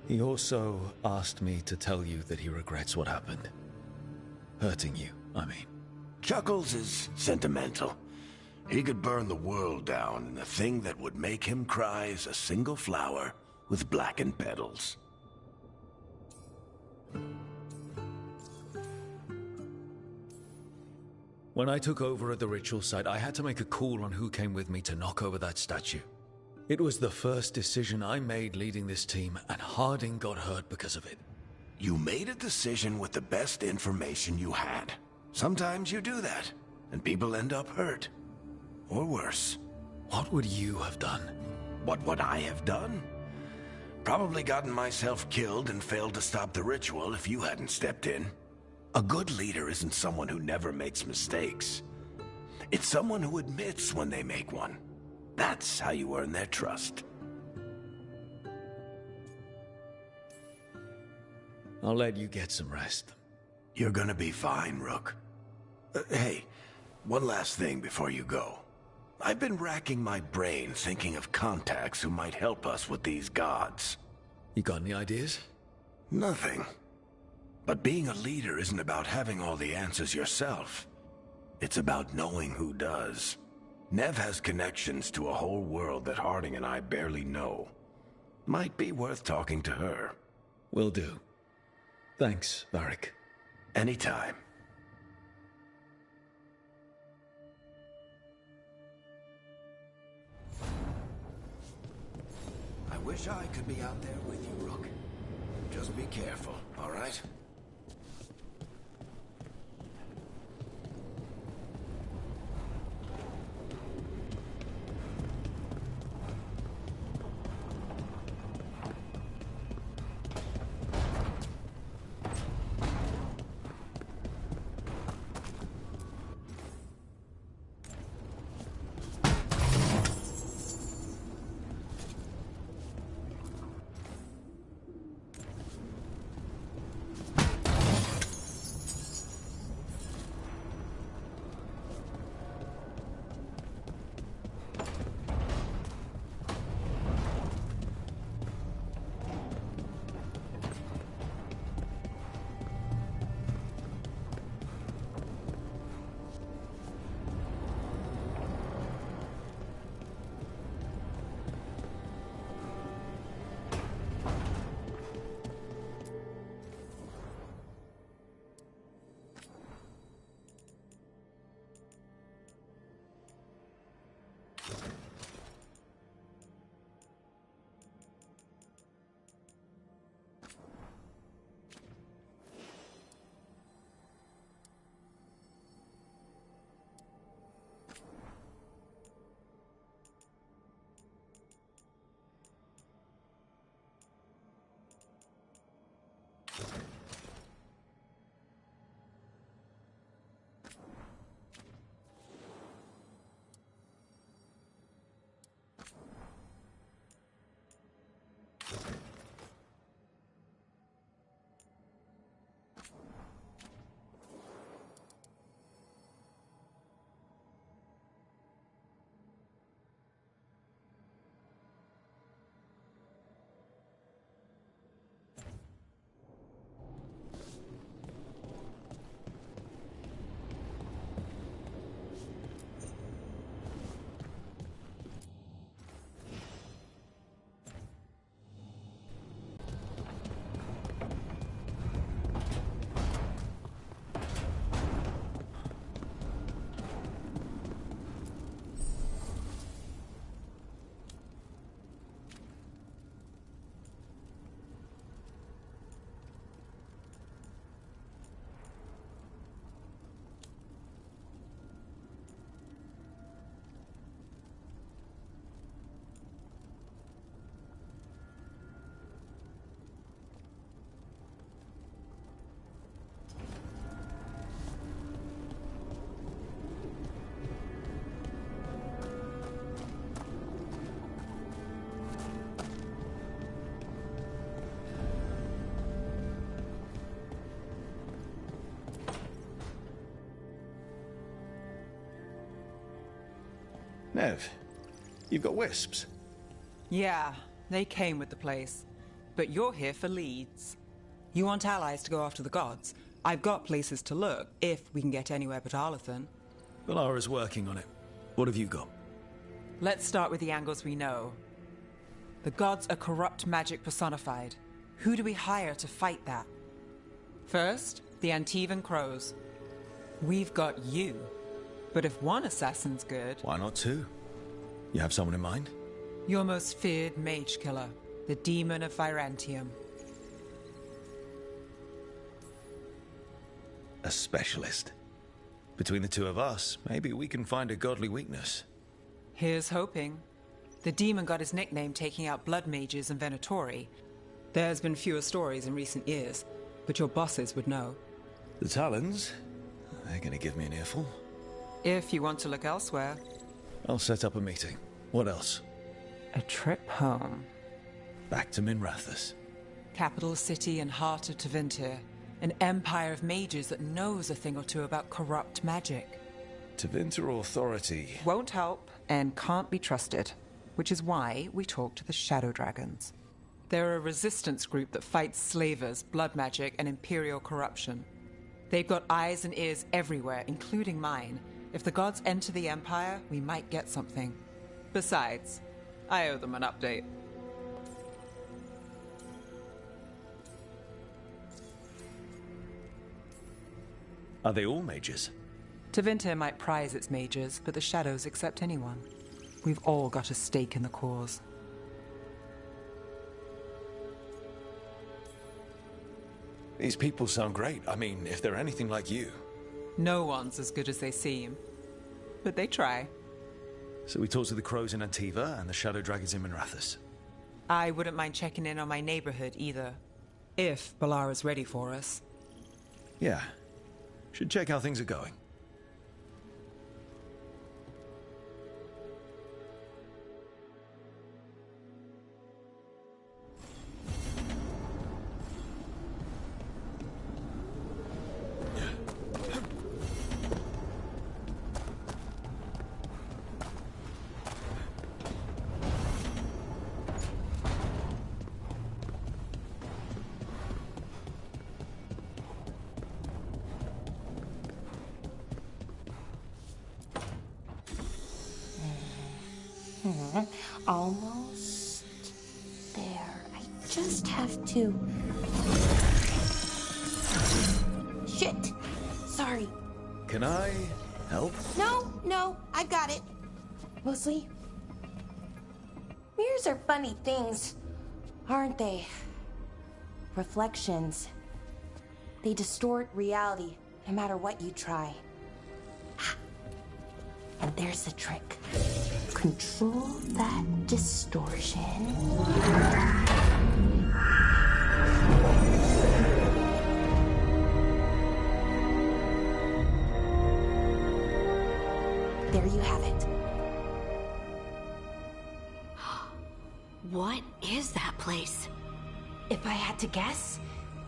He also asked me to tell you that he regrets what happened. Hurting you, I mean. Chuckles is sentimental. He could burn the world down, and the thing that would make him cry is a single flower with blackened petals. When I took over at the ritual site, I had to make a call on who came with me to knock over that statue. It was the first decision I made leading this team, and Harding got hurt because of it. You made a decision with the best information you had. Sometimes you do that, and people end up hurt. Or worse. What would you have done? What would I have done? Probably gotten myself killed and failed to stop the ritual if you hadn't stepped in. A good leader isn't someone who never makes mistakes. It's someone who admits when they make one. That's how you earn their trust. I'll let you get some rest. You're gonna be fine, Rook. Hey, one last thing before you go. I've been racking my brain thinking of contacts who might help us with these gods. You got any ideas? Nothing. But being a leader isn't about having all the answers yourself. It's about knowing who does. Nev has connections to a whole world that Harding and I barely know. Might be worth talking to her. Will do. Thanks, Varric. Anytime. I wish I could be out there with you, Rook. Just be careful, all right? Nev, you've got wisps. Yeah, they came with the place. But you're here for leads. You want allies to go after the gods? I've got places to look, if we can get anywhere but Arlathan. Valara's working on it. What have you got? Let's start with the angles we know. The gods are corrupt magic personified. Who do we hire to fight that? First, the Antivan Crows. We've got you. But if one assassin's good... Why not two? You have someone in mind? Your most feared mage killer, the Demon of Virantium. A specialist. Between the two of us, maybe we can find a godly weakness. Here's hoping. The demon got his nickname taking out blood mages and Venatori. There's been fewer stories in recent years, but your bosses would know. The Talons? They're gonna give me an earful. If you want to look elsewhere. I'll set up a meeting. What else? A trip home. Back to Minrathous. Capital city and heart of Tevinter. An empire of mages that knows a thing or two about corrupt magic. Tevinter authority won't help and can't be trusted, which is why we talk to the Shadow Dragons. They're a resistance group that fights slavers, blood magic, and imperial corruption. They've got eyes and ears everywhere, including mine. If the gods enter the Empire, we might get something. Besides, I owe them an update. Are they all mages? Tevinter might prize its mages, but the Shadows accept anyone. We've all got a stake in the cause. These people sound great. I mean, if they're anything like you. No one's as good as they seem. But they try. So we talk to the crows in Antiva and the Shadow Dragons in Minrathous. I wouldn't mind checking in on my neighborhood either. If Balara's ready for us. Yeah. Should check how things are going. Almost there. I just have to... Shit! Sorry. Can I help? No, I got it. Mostly, mirrors are funny things, aren't they? Reflections. They distort reality, no matter what you try. And there's the trick. Control that distortion. There you have it. What is that place? If I had to guess,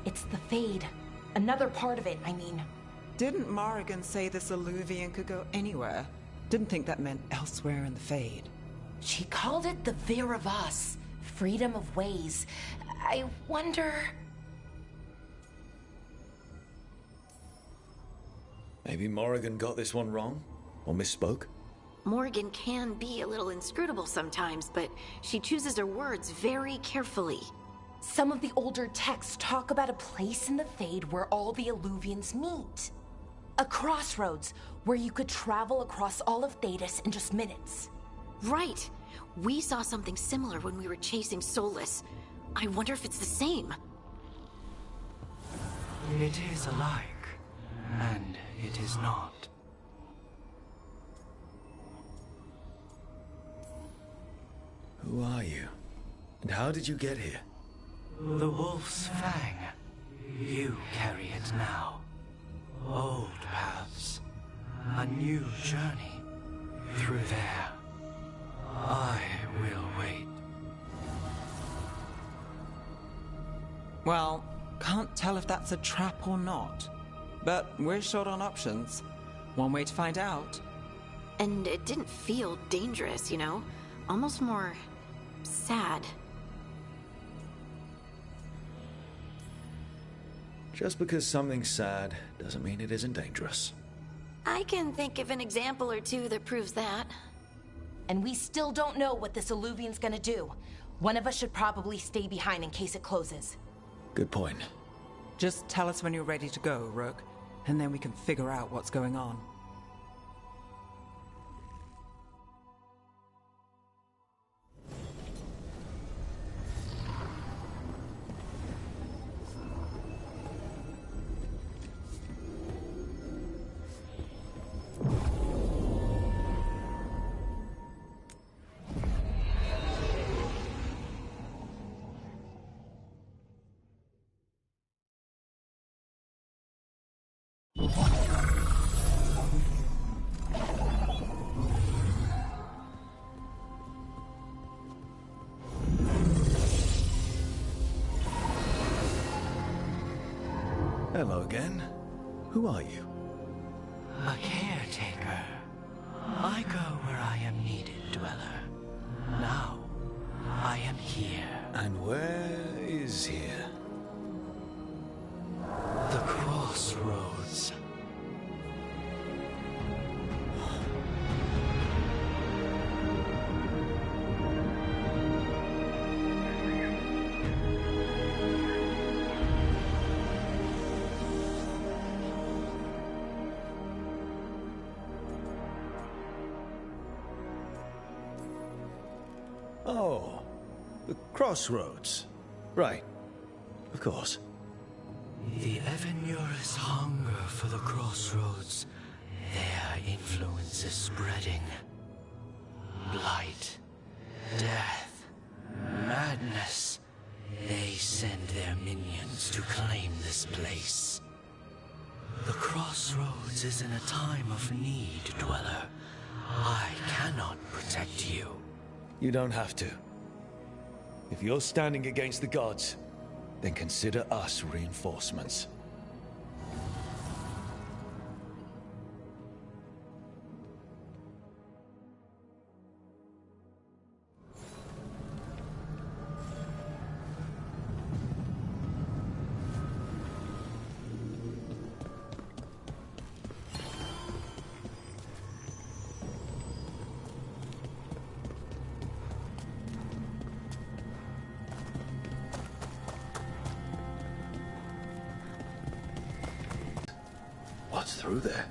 it's the Fade. Another part of it, I mean. Didn't Morrigan say this Illuvian could go anywhere? Didn't think that meant elsewhere in the Fade. She called it the Vir of Us, freedom of ways. I wonder... Maybe Morrigan got this one wrong? Or misspoke? Morgan can be a little inscrutable sometimes, but she chooses her words very carefully. Some of the older texts talk about a place in the Fade where all the Illuvians meet. A crossroads where you could travel across all of Thedas in just minutes. Right. We saw something similar when we were chasing Solus. I wonder if it's the same. It is alike, and it is not. Who are you? And how did you get here? The Wolf's Fang. You carry it now. Old paths. A new journey. Through there. I will wait. Well, can't tell if that's a trap or not. But we're short on options. One way to find out. And it didn't feel dangerous, you know? Almost more... sad. Just because something's sad doesn't mean it isn't dangerous. I can think of an example or two that proves that. And we still don't know what this Illuvian's gonna do. One of us should probably stay behind in case it closes. Good point. Just tell us when you're ready to go, Rook, and then we can figure out what's going on. Hello again. Who are you? A caretaker. I go where I am needed, Dweller. Now, I am here. And where is here? The crossroads. Oh, the crossroads. Right. Of course. The Evanurus hunger for the crossroads. Their influence is spreading. Blight, death, madness. They send their minions to claim this place. The crossroads is in a time of need, Dweller. I cannot protect you. You don't have to. If you're standing against the gods, then consider us reinforcements. What's through there?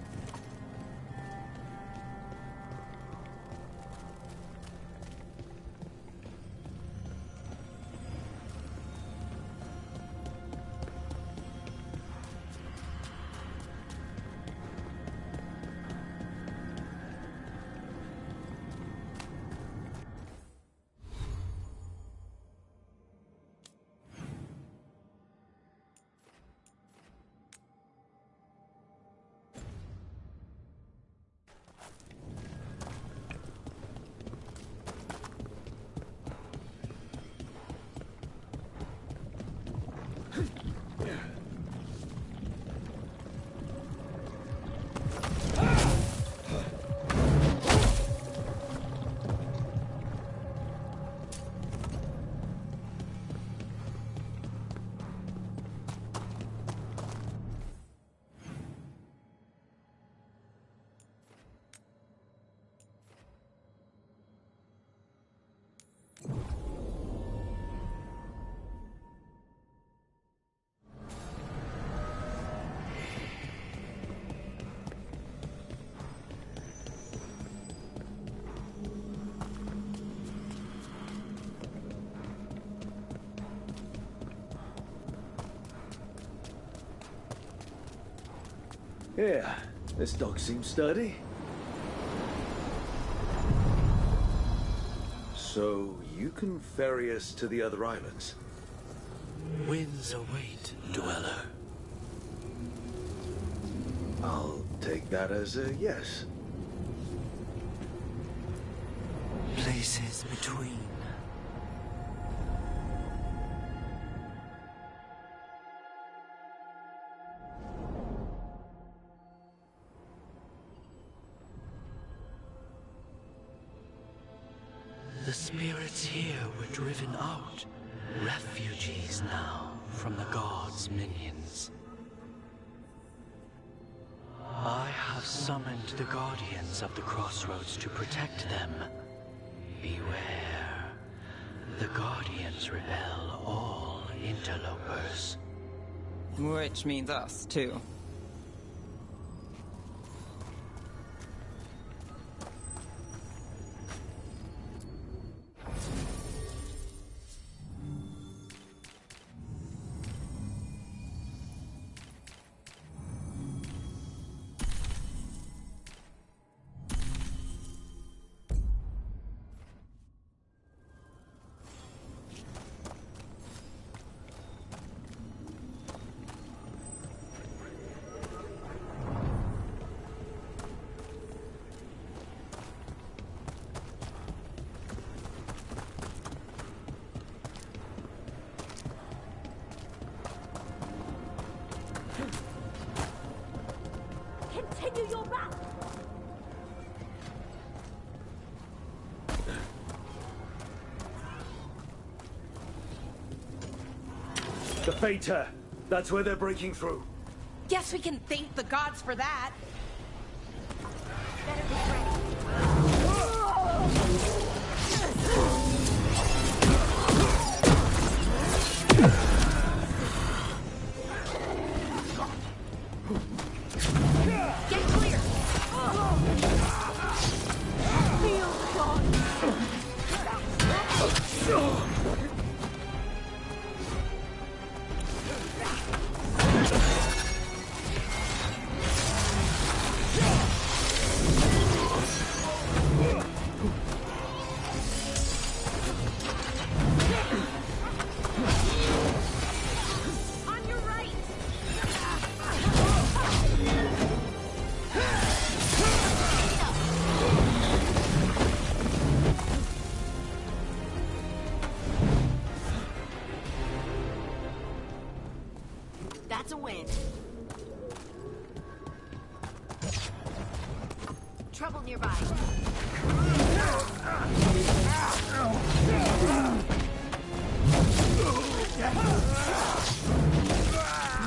Yeah, this dog seems sturdy. So, you can ferry us to the other islands? Winds await, Dweller. I'll take that as a yes. Places between. The spirits here were driven out. Refugees now from the gods' minions. I have summoned the guardians of the crossroads to protect them. Beware. The guardians repel all interlopers. Which means us, too. The Fater. That's where they're breaking through. Guess we can thank the gods for that. Better get ready. Get clear! That's a win. Trouble nearby.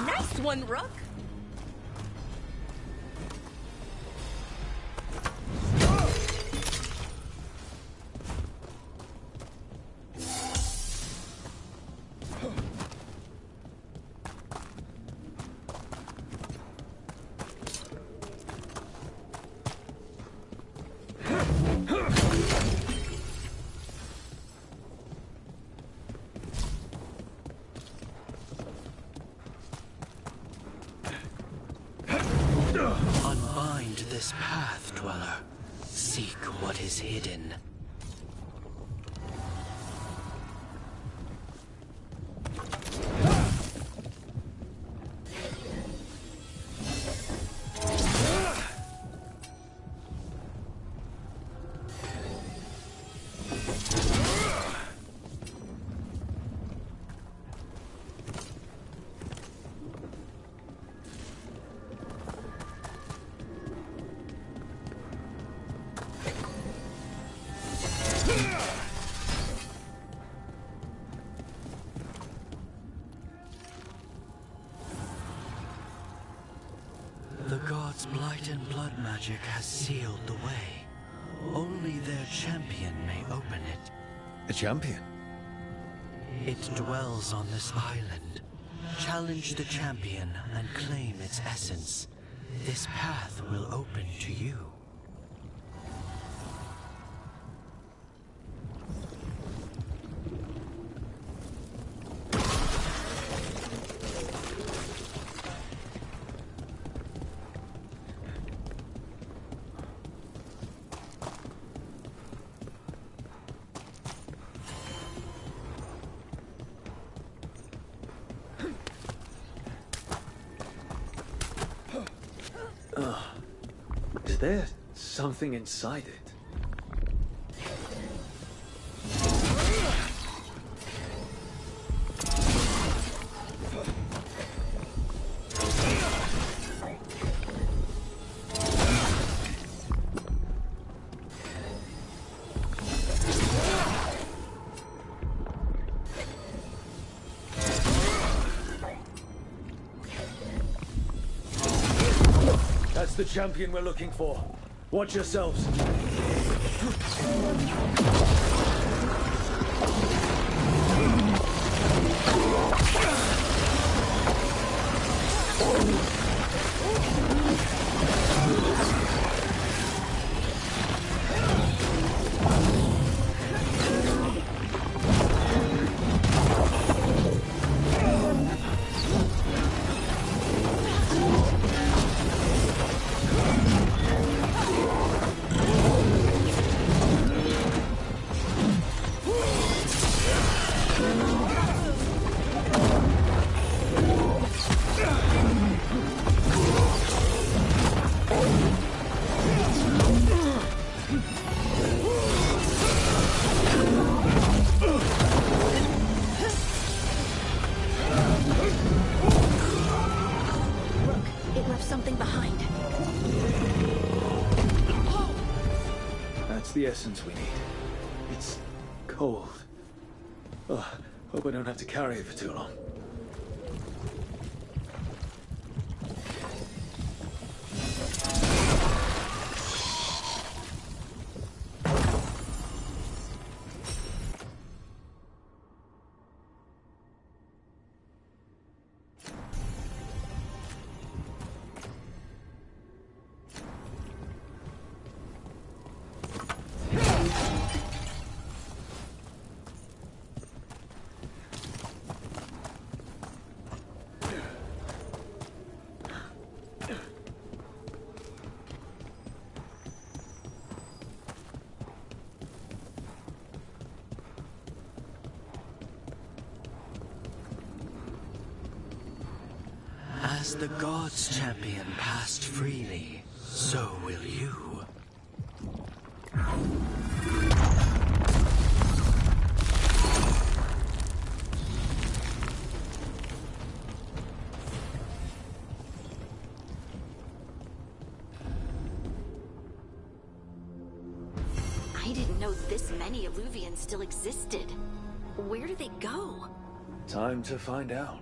Nice one, Rook. Unbind this path, Dweller. Seek what is hidden. The gods' blight and blood magic has sealed the way. Only their champion may open it. A champion? It dwells on this island. Challenge the champion and claim its essence. This path will open to you. Is there something inside it? That's the champion we're looking for. Watch yourselves. That's the essence we need. It's cold. Oh, hope I don't have to carry it for too long. As the gods' champion passed freely, so will you. I didn't know this many Illuvians still existed. Where do they go? Time to find out.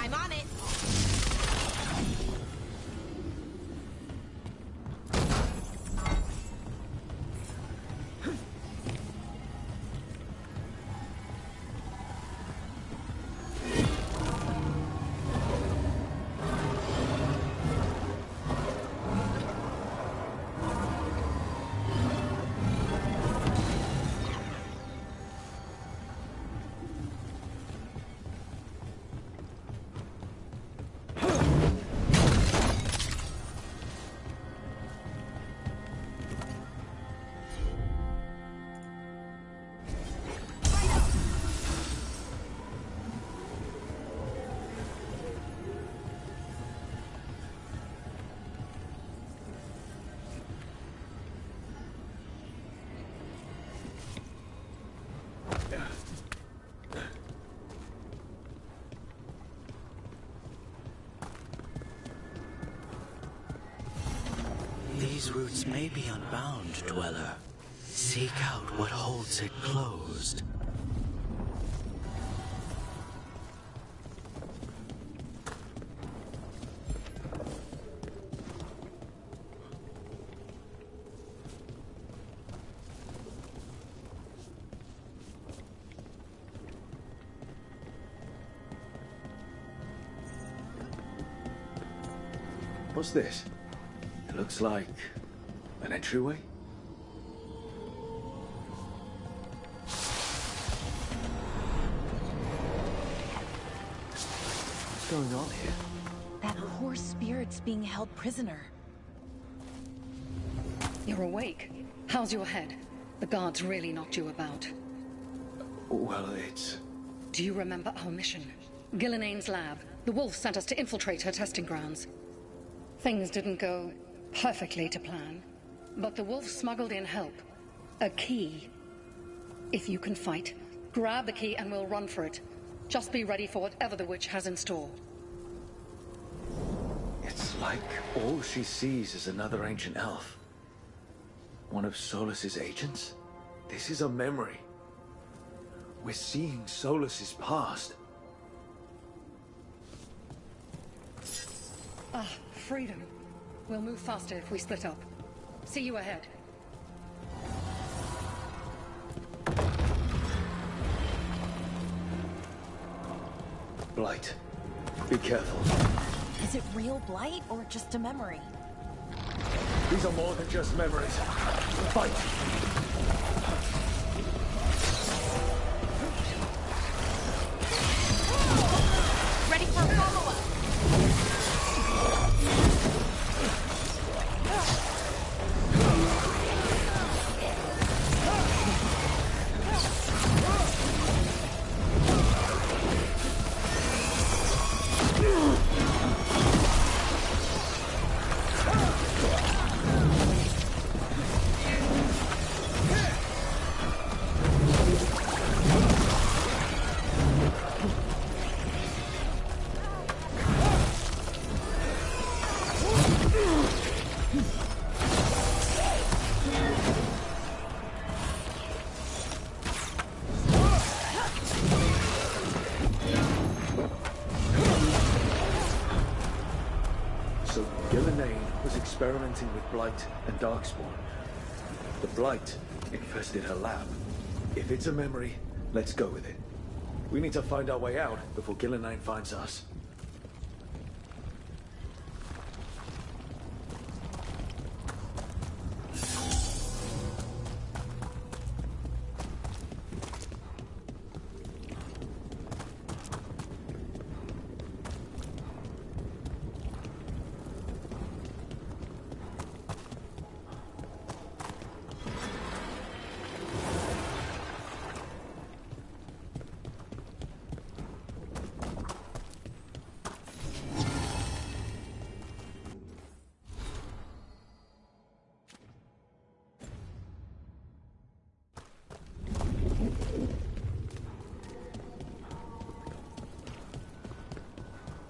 I'm on it. These roots may be unbound, Dweller. Seek out what holds it closed. What's this? It looks like an entryway. What's going on here? That horse spirit's being held prisoner. You're awake. How's your head? The guards really knocked you about. Well, it's... Do you remember our mission? Gillinane's lab. The wolf sent us to infiltrate her testing grounds. Things didn't go perfectly to plan, but the wolf smuggled in help. A key. If you can fight, grab the key and we'll run for it. Just be ready for whatever the witch has in store. It's like all she sees is another ancient elf. One of Solus's agents? This is a memory. We're seeing Solus's past. Ah, freedom. We'll move faster if we split up. See you ahead. Blight. Be careful. Is it real blight or just a memory? These are more than just memories. Fight! Ready for a follow-up! Experimenting with Blight and Darkspawn. The Blight infested her lab. If it's a memory, let's go with it. We need to find our way out before Gillenane finds us.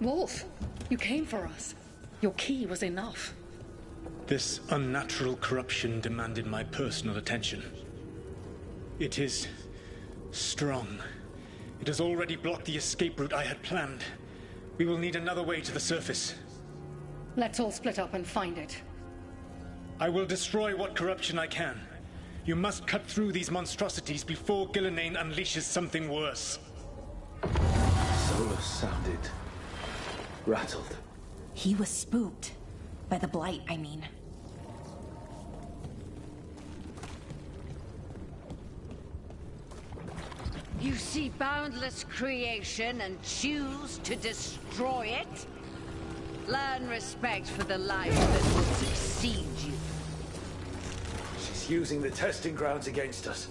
Wolf, you came for us. Your key was enough. This unnatural corruption demanded my personal attention. It is strong. It has already blocked the escape route I had planned. We will need another way to the surface. Let's all split up and find it. I will destroy what corruption I can. You must cut through these monstrosities before Gillenane unleashes something worse. Solus sounded rattled. He was spooked. By the Blight, I mean. You see boundless creation and choose to destroy it? Learn respect for the life that will succeed you. She's using the testing grounds against us.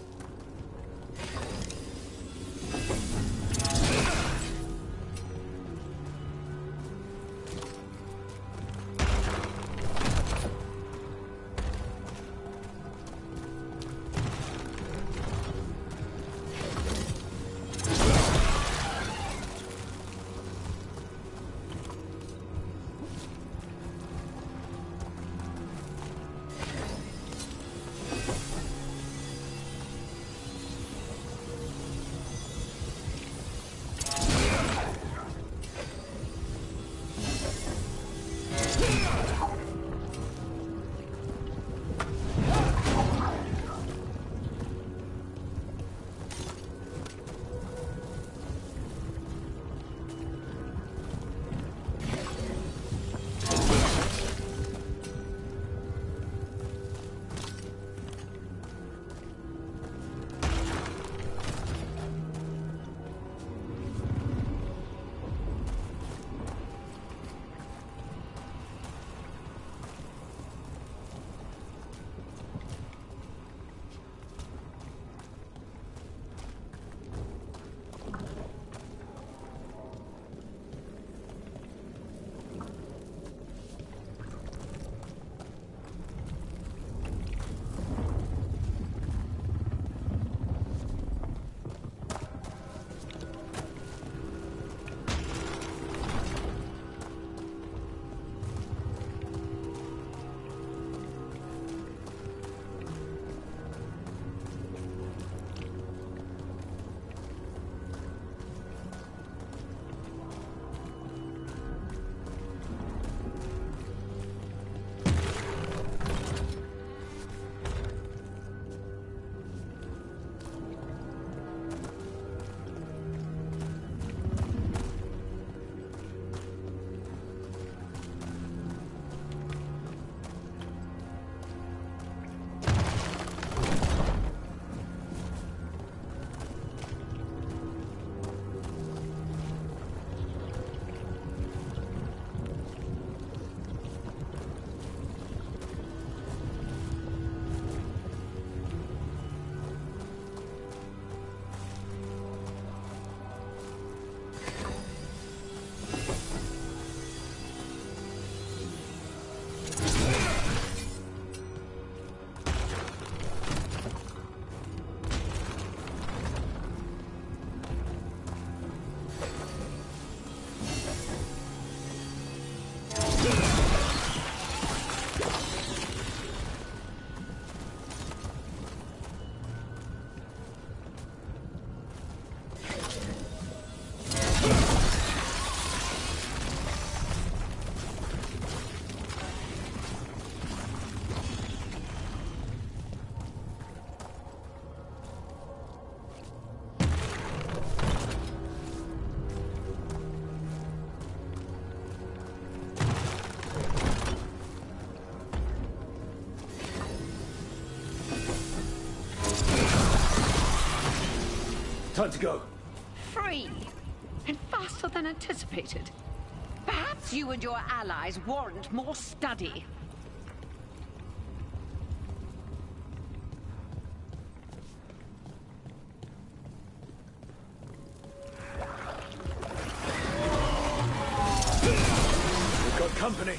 Time to go. Free. And faster than anticipated. Perhaps you and your allies warrant more study. We've got company.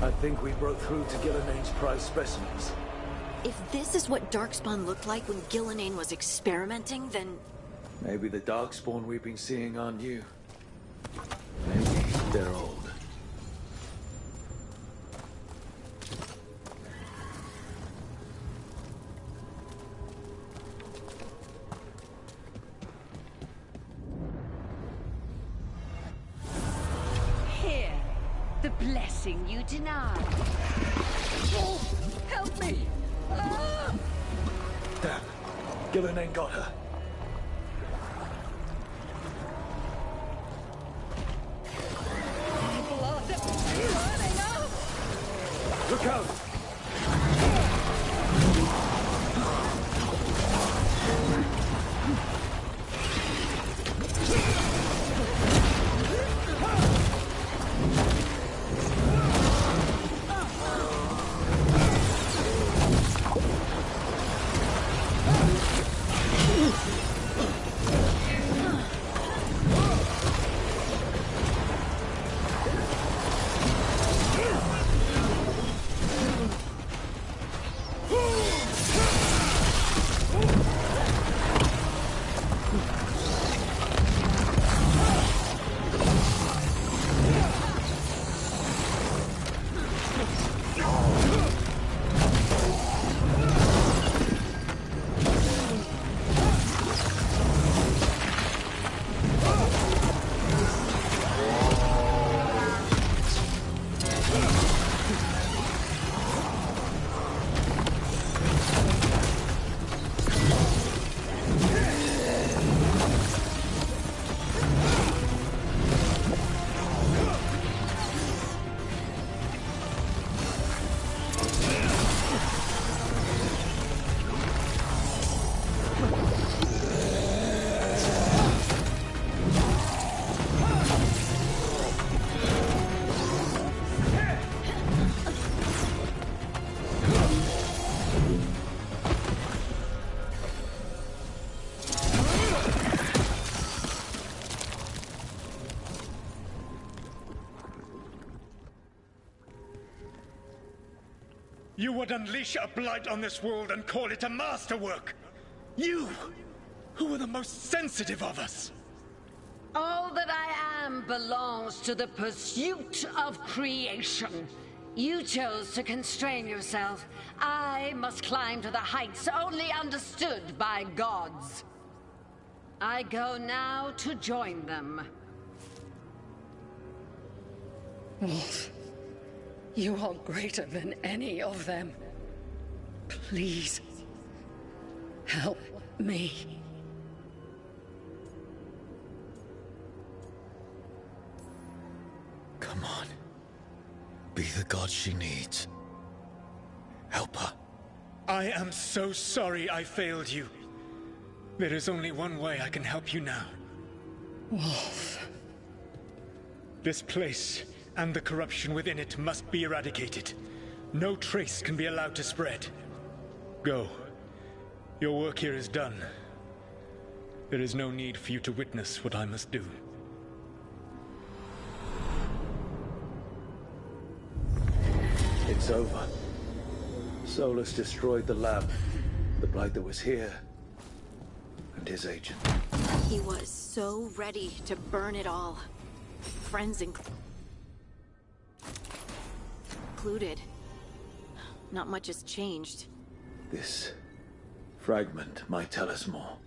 I think we broke through to Gillinane's prize specimens. If this is what Darkspawn looked like when Gillinane was experimenting, then... Maybe the Darkspawn we've been seeing aren't new. Maybe they're old. Here, the blessing you denied. Oh, help me! Ah! Damn, Gillinane got her. Blood burning up! Look out! You would unleash a blight on this world and call it a masterwork! You, who were the most sensitive of us! All that I am belongs to the pursuit of creation. You chose to constrain yourself. I must climb to the heights only understood by gods. I go now to join them. Wolf, you are greater than any of them. Please, help me. Come on. Be the god she needs. Help her. I am so sorry I failed you. There is only one way I can help you now. Wolf. This place and the corruption within it must be eradicated. No trace can be allowed to spread. Go. Your work here is done. There is no need for you to witness what I must do. It's over. Solus destroyed the lab. The Blight that was here. And his agent. He was so ready to burn it all. Friends included. Not much has changed. This fragment might tell us more.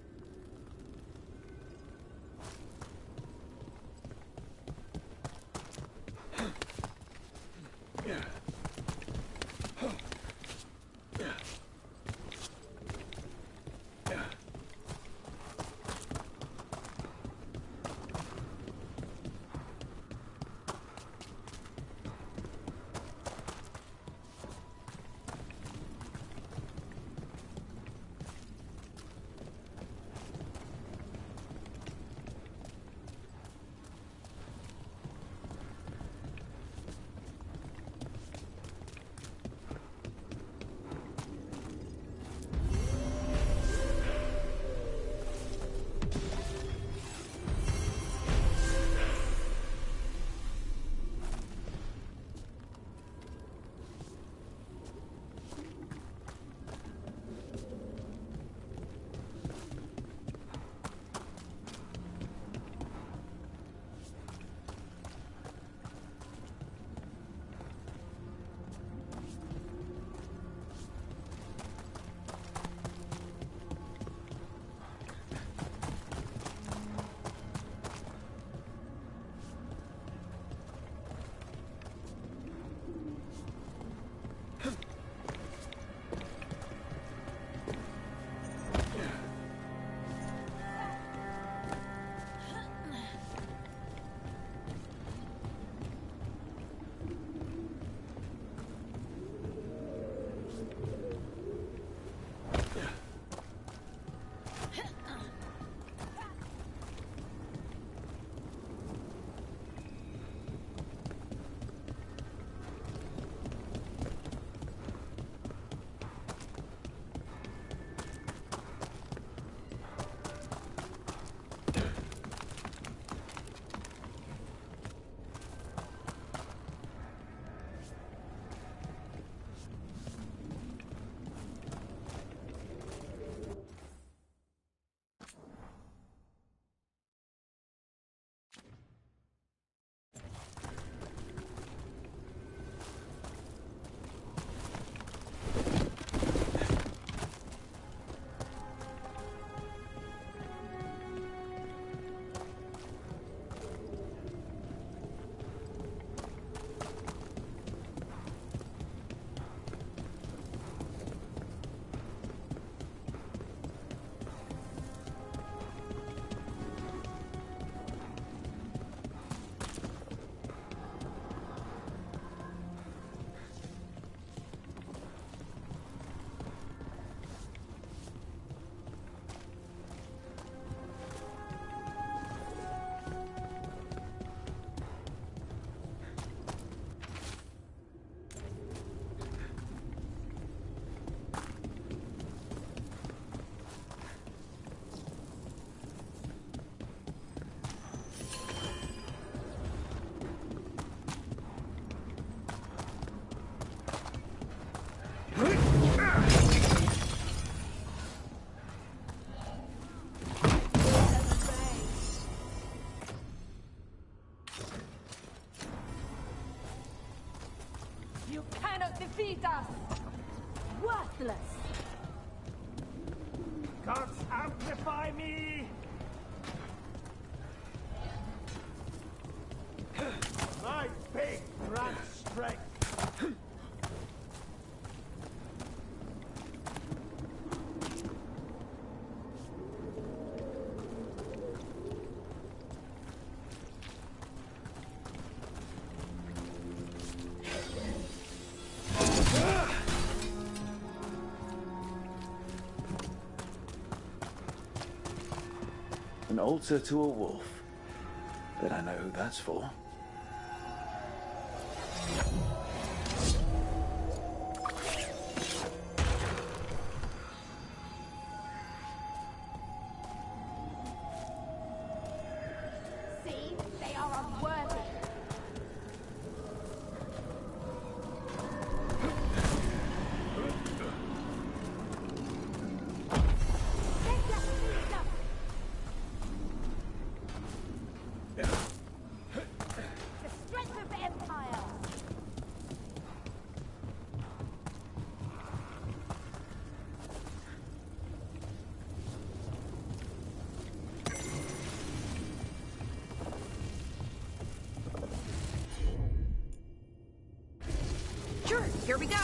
You cannot defeat us! Worthless! Gods amplify me! My big grand strength! An altar to a wolf. Bet I know who that's for. Here we go.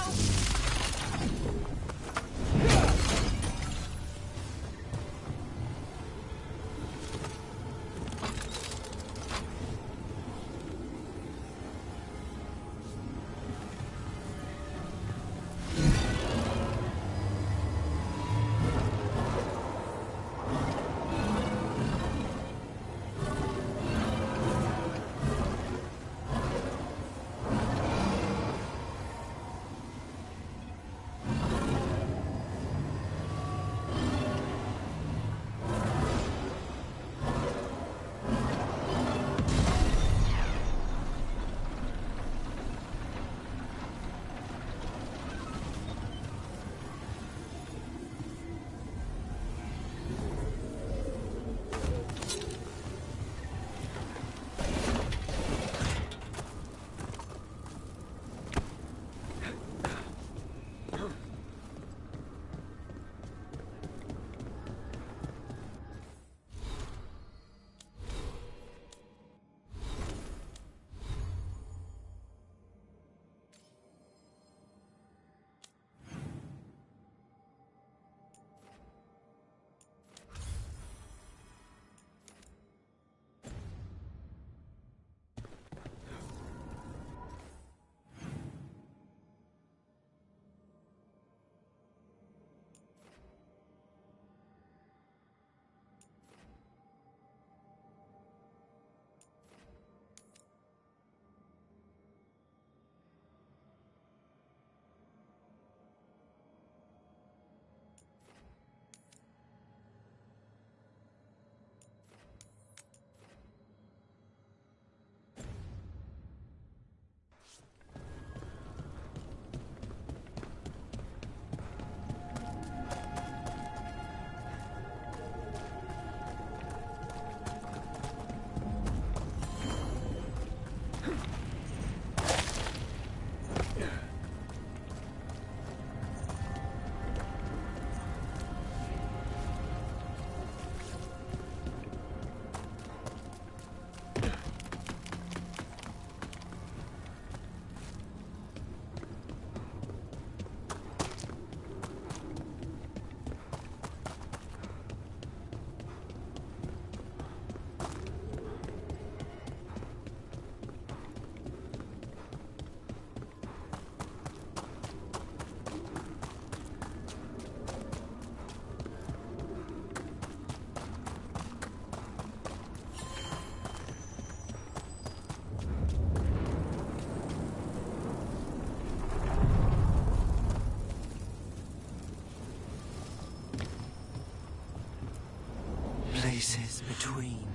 Places between.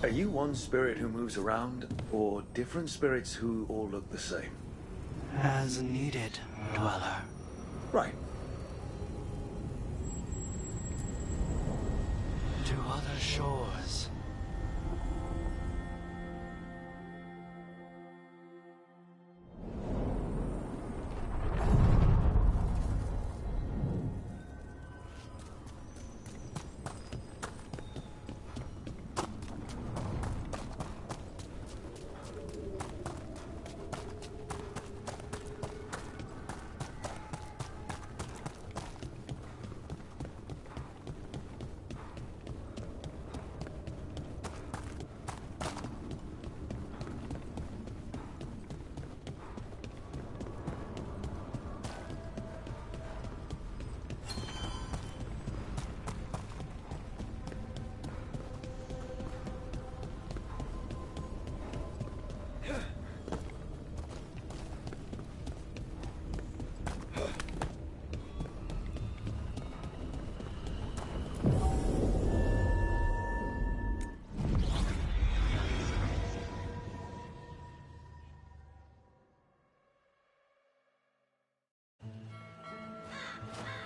Are you one spirit who moves around, or different spirits who all look the same? As needed, Dweller. Right. To other shores.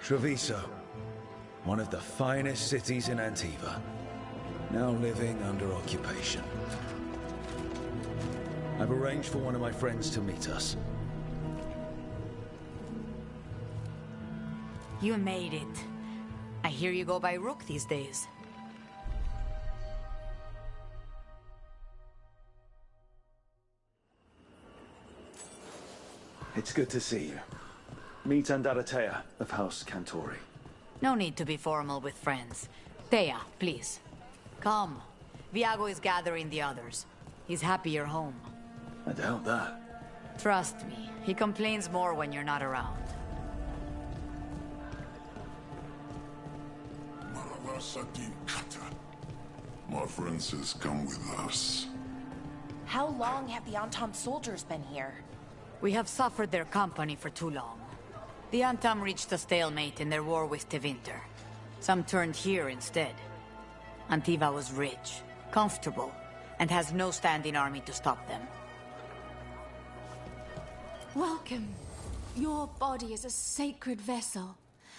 Treviso, one of the finest cities in Antiva, now living under occupation. I've arranged for one of my friends to meet us. You made it. I hear you go by Rook these days. It's good to see you. Meet Andaratea of House Cantori. No need to be formal with friends. Thea, please. Come. Viago is gathering the others. He's happy you're home. I doubt that. Trust me, he complains more when you're not around. My friend says come with us. How long have the Antam soldiers been here? We have suffered their company for too long. The Antam reached a stalemate in their war with Tevinter. Some turned here instead. Antiva was rich, comfortable, and has no standing army to stop them. Welcome. Your body is a sacred vessel,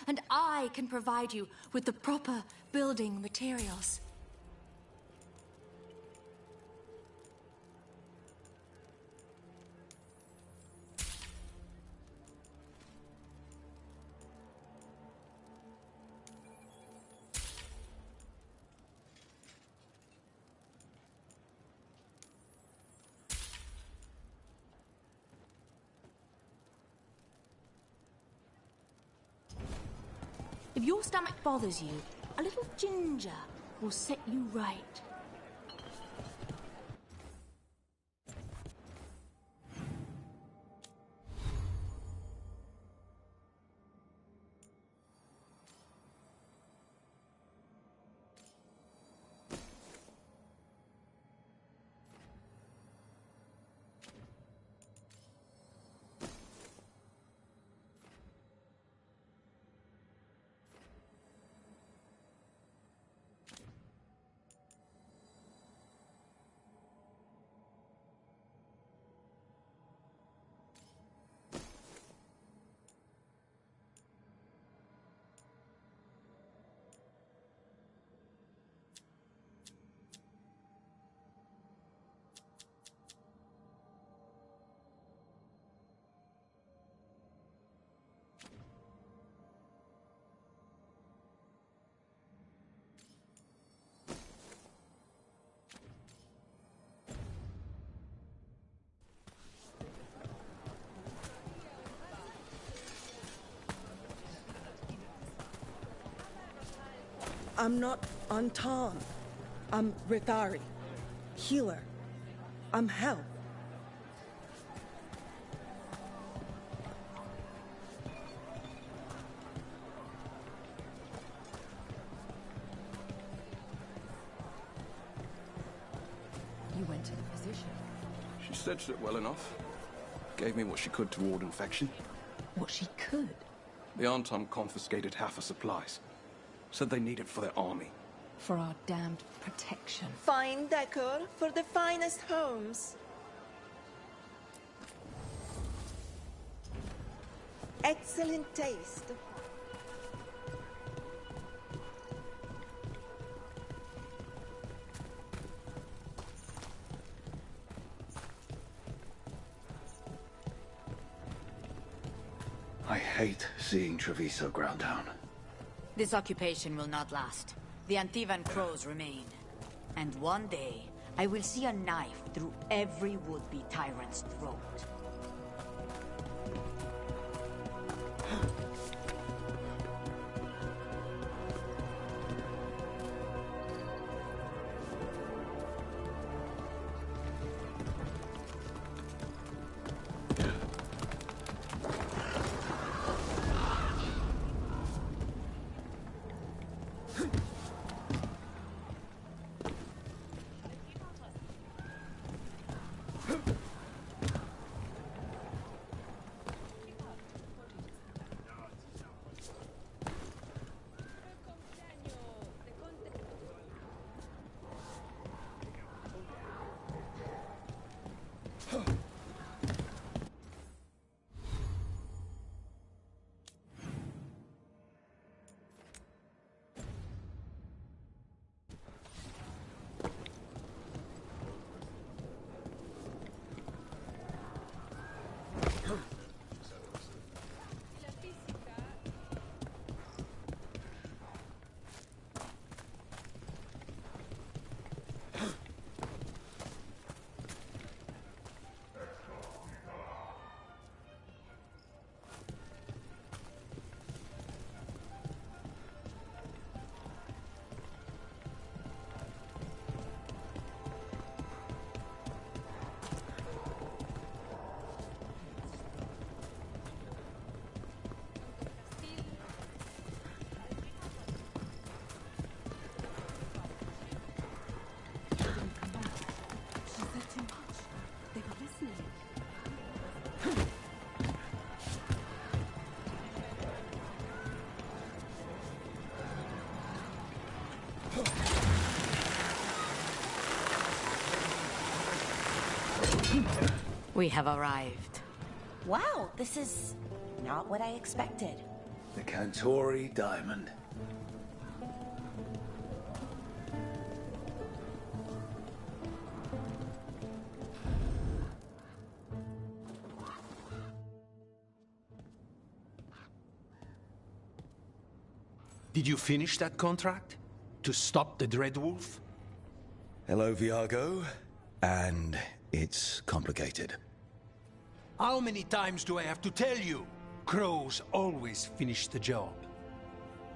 and I can provide you with the proper building materials. If your stomach bothers you, a little ginger will set you right. I'm not Antan. I'm Rithari. Healer. I'm Hel. You went to the physician. She stitched it well enough. Gave me what she could to ward infection. What she could? The Antam confiscated half her supplies. Said they need it for their army. For our damned protection. Fine decor for the finest homes. Excellent taste. I hate seeing Treviso ground down. This occupation will not last. The Antivan crows remain. And one day, I will see a knife through every would-be tyrant's throat. We have arrived. Wow, this is not what I expected. The Cantori diamond. Did you finish that contract? To stop the Dreadwolf? Hello, Viago. And it's complicated. How many times do I have to tell you? Crows always finish the job.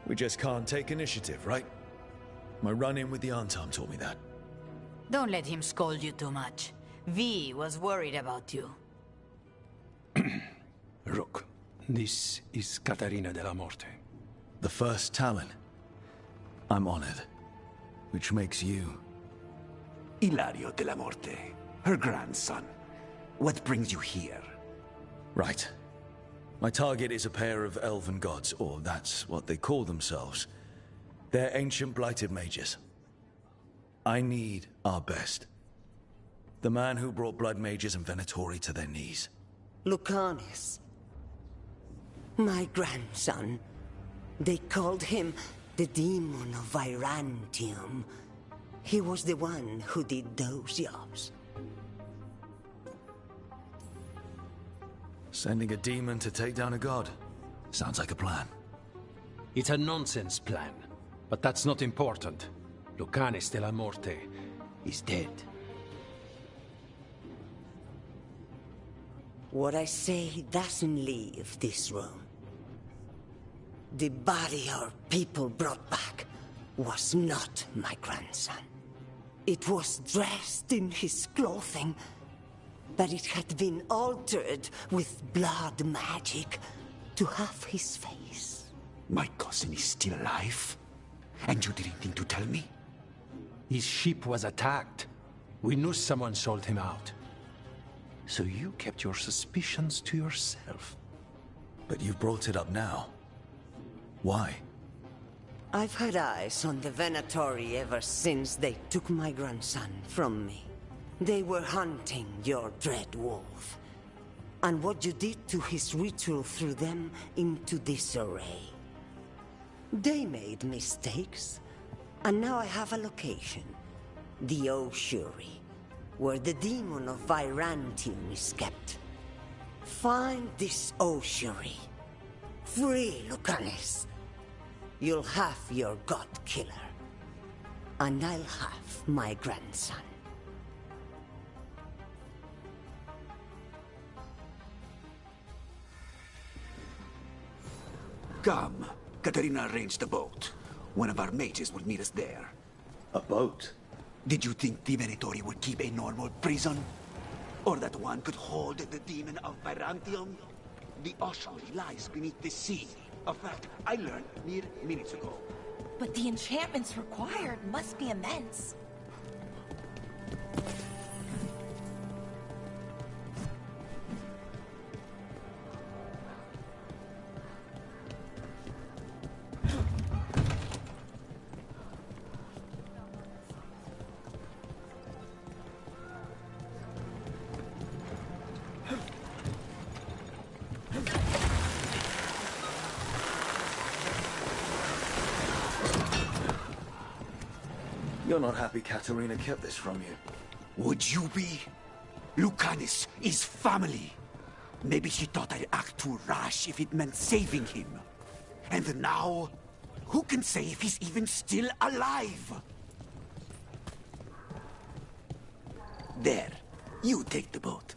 We just can't take initiative, right? My run-in with the Antam taught me that. Don't let him scold you too much. V was worried about you. Rook, this is Catarina de la Morte. The first Talon. I'm honored. Which makes you... Ilario de la Morte, her grandson. What brings you here? Right. My target is a pair of elven gods, or that's what they call themselves. They're ancient blighted mages. I need our best. The man who brought blood mages and Venatori to their knees. Lucanis. My grandson. They called him the Demon of Virantium. He was the one who did those jobs. Sending a demon to take down a god. Sounds like a plan. It's a nonsense plan, but that's not important. Lucanis de la Morte is dead. What I say doesn't leave this room. The body our people brought back was not my grandson. It was dressed in his clothing, but it had been altered with blood magic to have his face. My cousin is still alive? And you didn't think to tell me? His ship was attacked. We knew someone sold him out. So you kept your suspicions to yourself. But you've brought it up now. Why? I've had eyes on the Venatori ever since they took my grandson from me. They were hunting your dread wolf. And what you did to his ritual threw them into disarray. They made mistakes, and now I have a location. The Ossuary, where the demon of Virantium is kept. Find this Ossuary. Free Lucanis. You'll have your god killer. And I'll have my grandson. Come. Katerina arranged the boat. One of our mages will meet us there. A boat? Did you think the Venatori would keep a normal prison? Or that one could hold the demon of Virantium? The ossuary lies beneath the sea. A fact I learned mere minutes ago. But the enchantments required must be immense. You're not happy Katerina kept this from you. Would you be? Lucanis is family. Maybe she thought I'd act too rash if it meant saving him. And now, who can say if he's even still alive? There, you take the boat.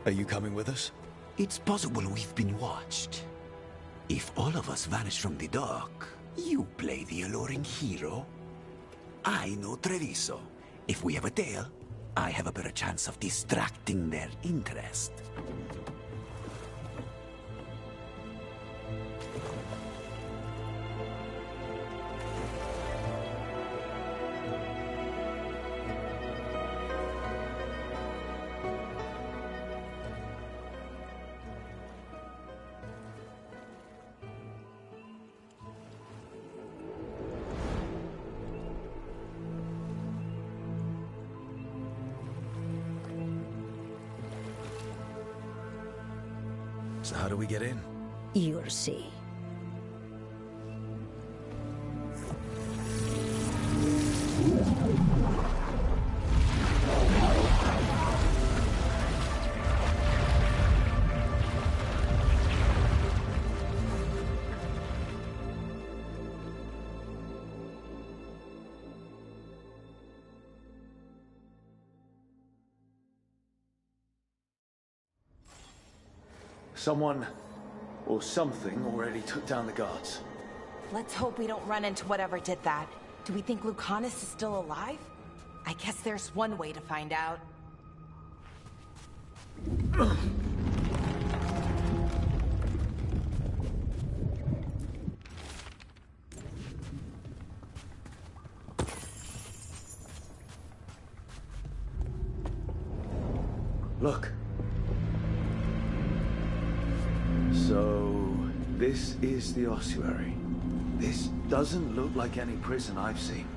Are you coming with us? It's possible we've been watched. If all of us vanish from the dock, you play the alluring hero. I know Treviso. If we have a tail, I have a better chance of distracting their interest. So how do we get in? You'll see. Someone or something already took down the guards. Let's hope we don't run into whatever did that. Do we think Lucanis is still alive? I guess there's one way to find out. Look. So, this is the ossuary. This doesn't look like any prison I've seen.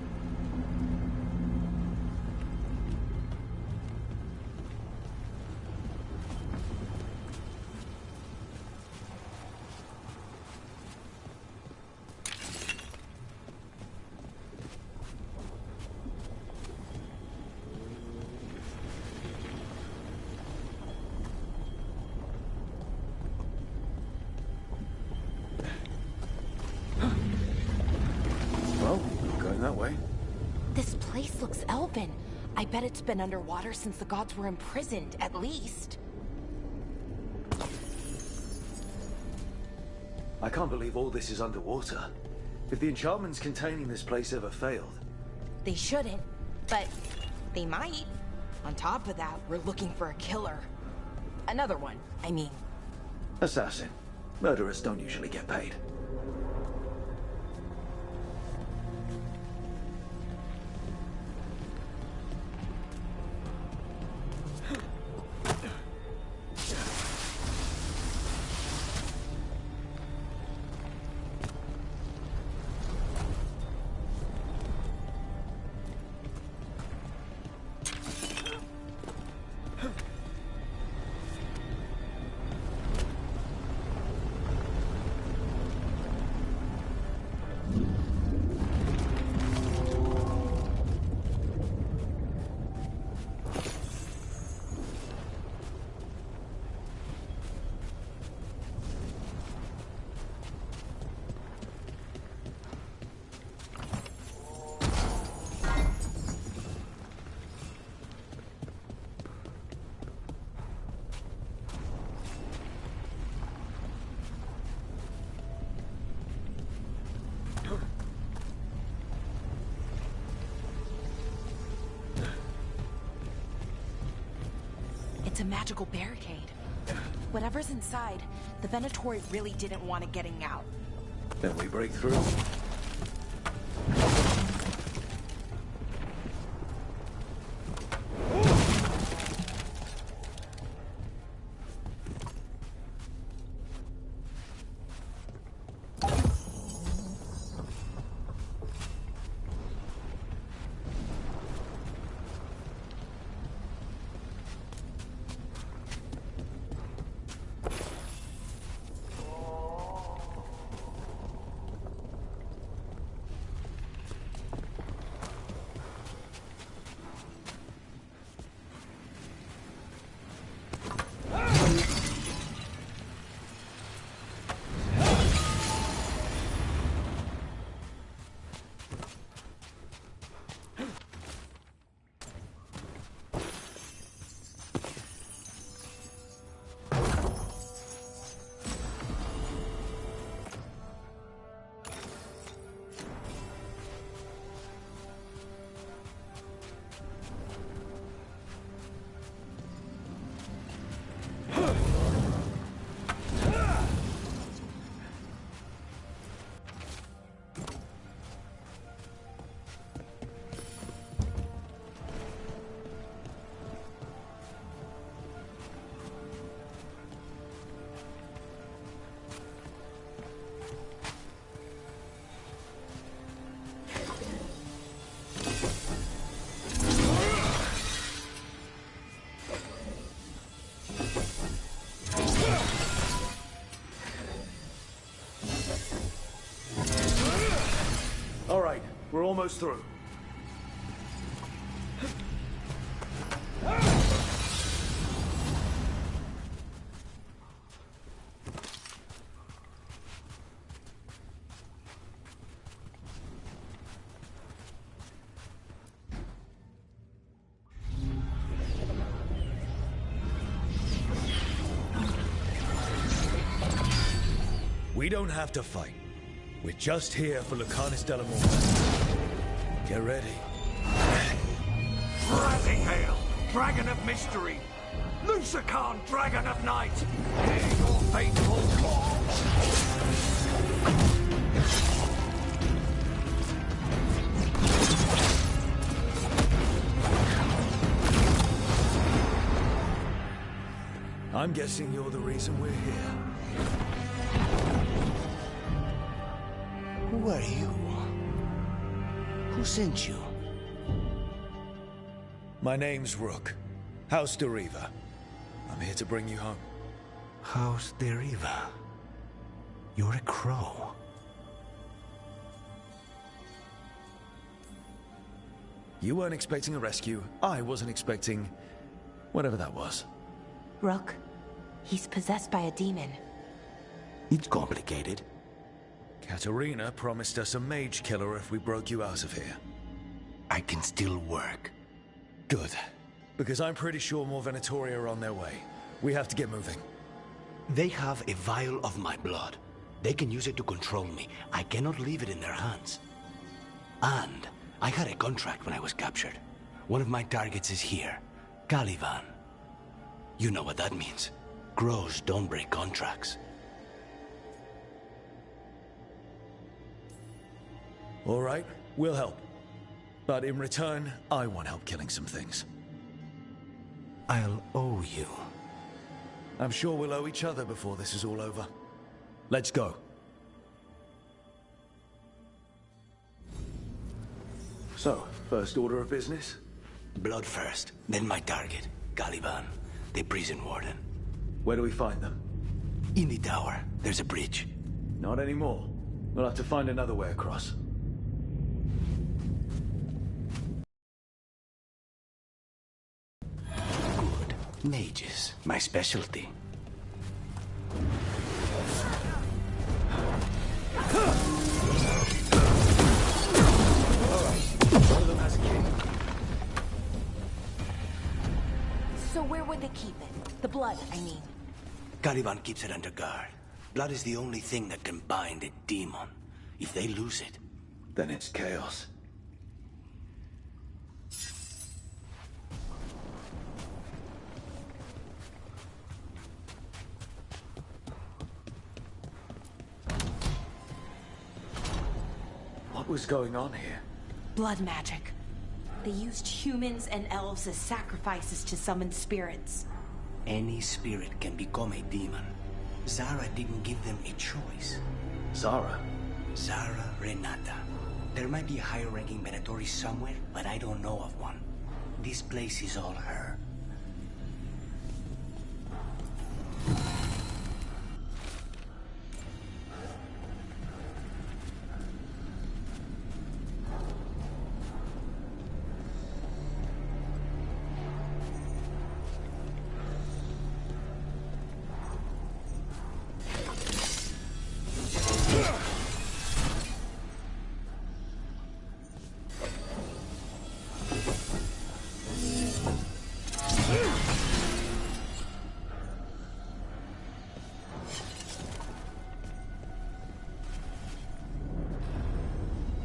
This place looks elven. I bet it's been underwater since the gods were imprisoned, at least. I can't believe all this is underwater. If the enchantments containing this place ever failed... They shouldn't, but they might. On top of that, we're looking for a killer. Another one, I mean. Assassin. Murderers don't usually get paid. It's a magical barricade. Whatever's inside, the Venatori really didn't want it getting out. Then we break through. All right, we're almost through. We don't have to fight. We're just here for Lucanus Delamorte. Get ready. Rising Hail, Dragon of Mystery! Lucican, Dragon of Night! Hear your faithful calls! I'm guessing you're the reason we're here. Who are you? Who sent you? My name's Rook. House Deriva. I'm here to bring you home. House Deriva. You're a crow. You weren't expecting a rescue. I wasn't expecting... whatever that was. Rook, he's possessed by a demon. It's complicated. Katerina promised us a mage killer if we broke you out of here. I can still work. Good. Because I'm pretty sure more Venatori are on their way. We have to get moving. They have a vial of my blood. They can use it to control me. I cannot leave it in their hands. And I had a contract when I was captured. One of my targets is here. Caliban. You know what that means. Crows don't break contracts. All right, we'll help. But in return, I want help killing some things. I'll owe you. I'm sure we'll owe each other before this is all over. Let's go. So, first order of business? Blood first, then my target, Caliban, the prison warden. Where do we find them? In the tower. There's a bridge. Not anymore. We'll have to find another way across. Good. Mages, my specialty. One of them has a key. So where would they keep it? The blood, I mean. Caliban keeps it under guard. Blood is the only thing that can bind a demon. If they lose it... then it's chaos. What was going on here? Blood magic. They used humans and elves as sacrifices to summon spirits. Any spirit can become a demon. Zara didn't give them a choice. Zara? Zara Renata. There might be a higher-ranking Venatori somewhere, but I don't know of one. This place is all her.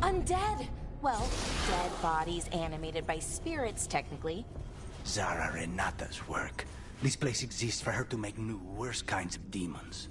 Undead! Well, dead bodies animated by spirits, technically. Zara Renata's work. This place exists for her to make new, worse kinds of demons.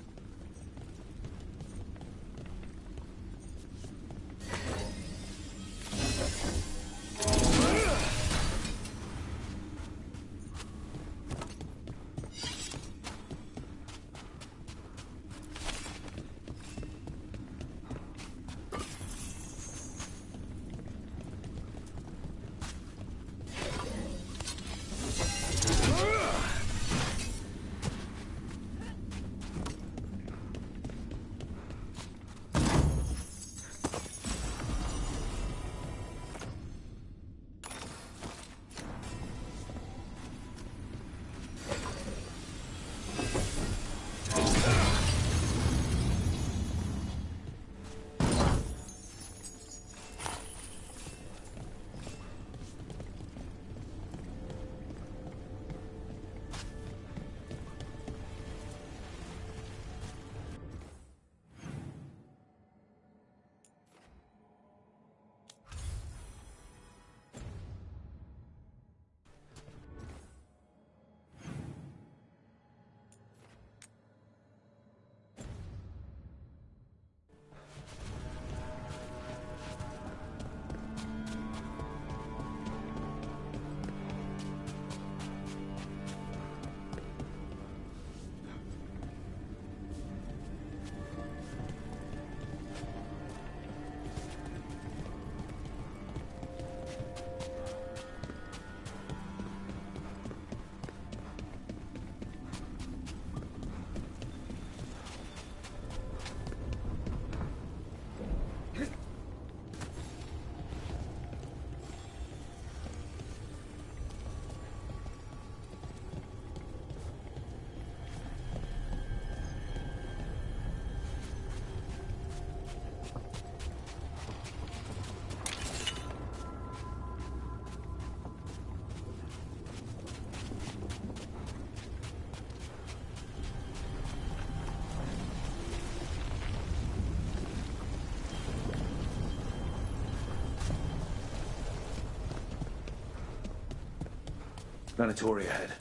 Venatori ahead.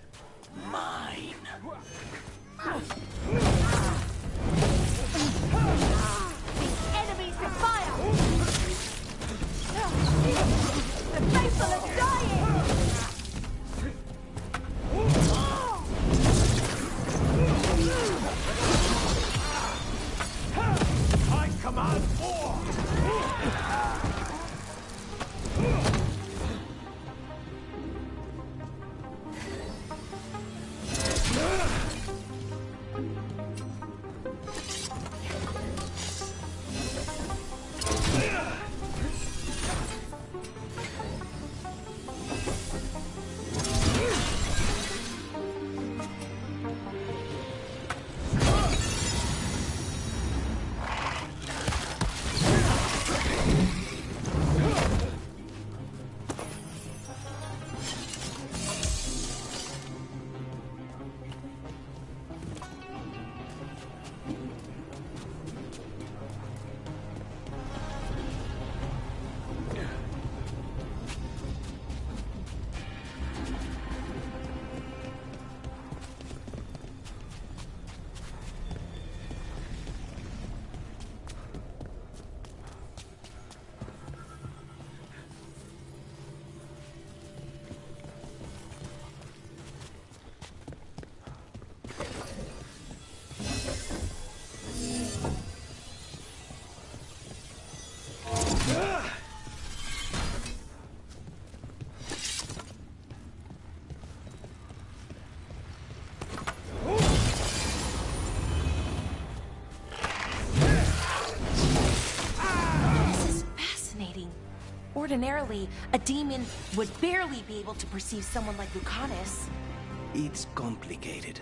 Mine. Enemies to fire! The faithful are dying! I command war! Ordinarily, a demon would barely be able to perceive someone like Lucanus. It's complicated.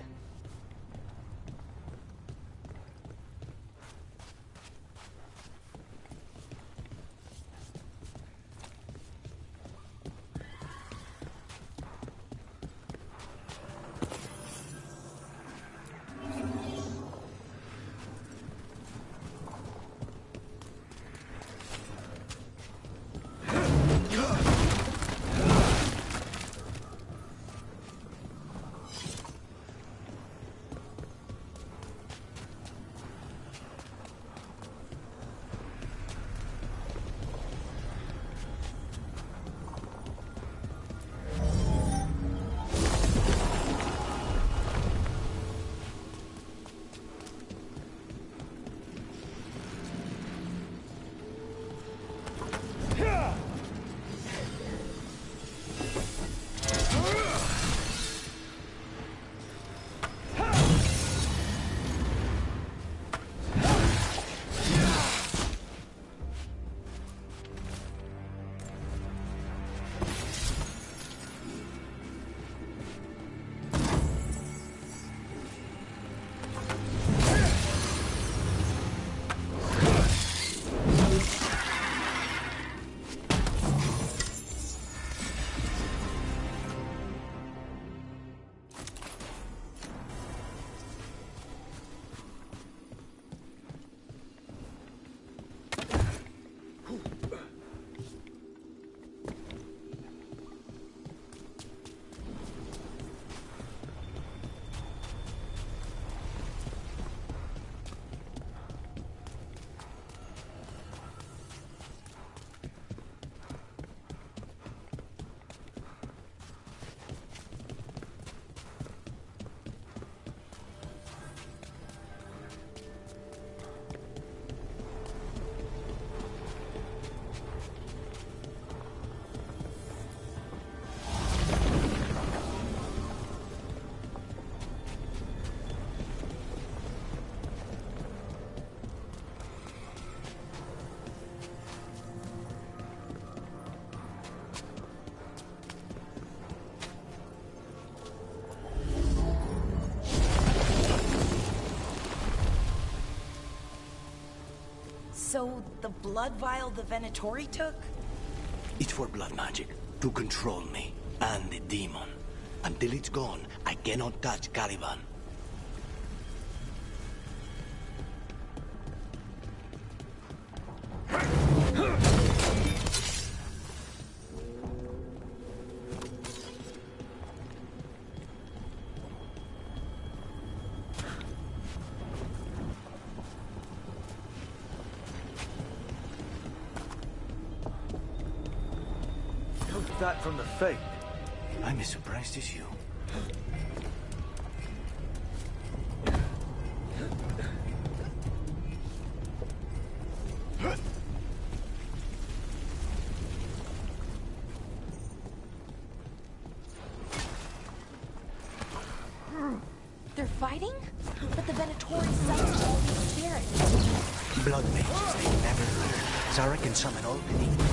So, the blood vial the Venatori took? It's for blood magic, to control me, and the demon. Until it's gone, I cannot touch Caliban. That from the fake. I'm as surprised as you. They're fighting? But the Venatori summoned all these spirits. Blood mages, they never learn. Zara can summon all the demons.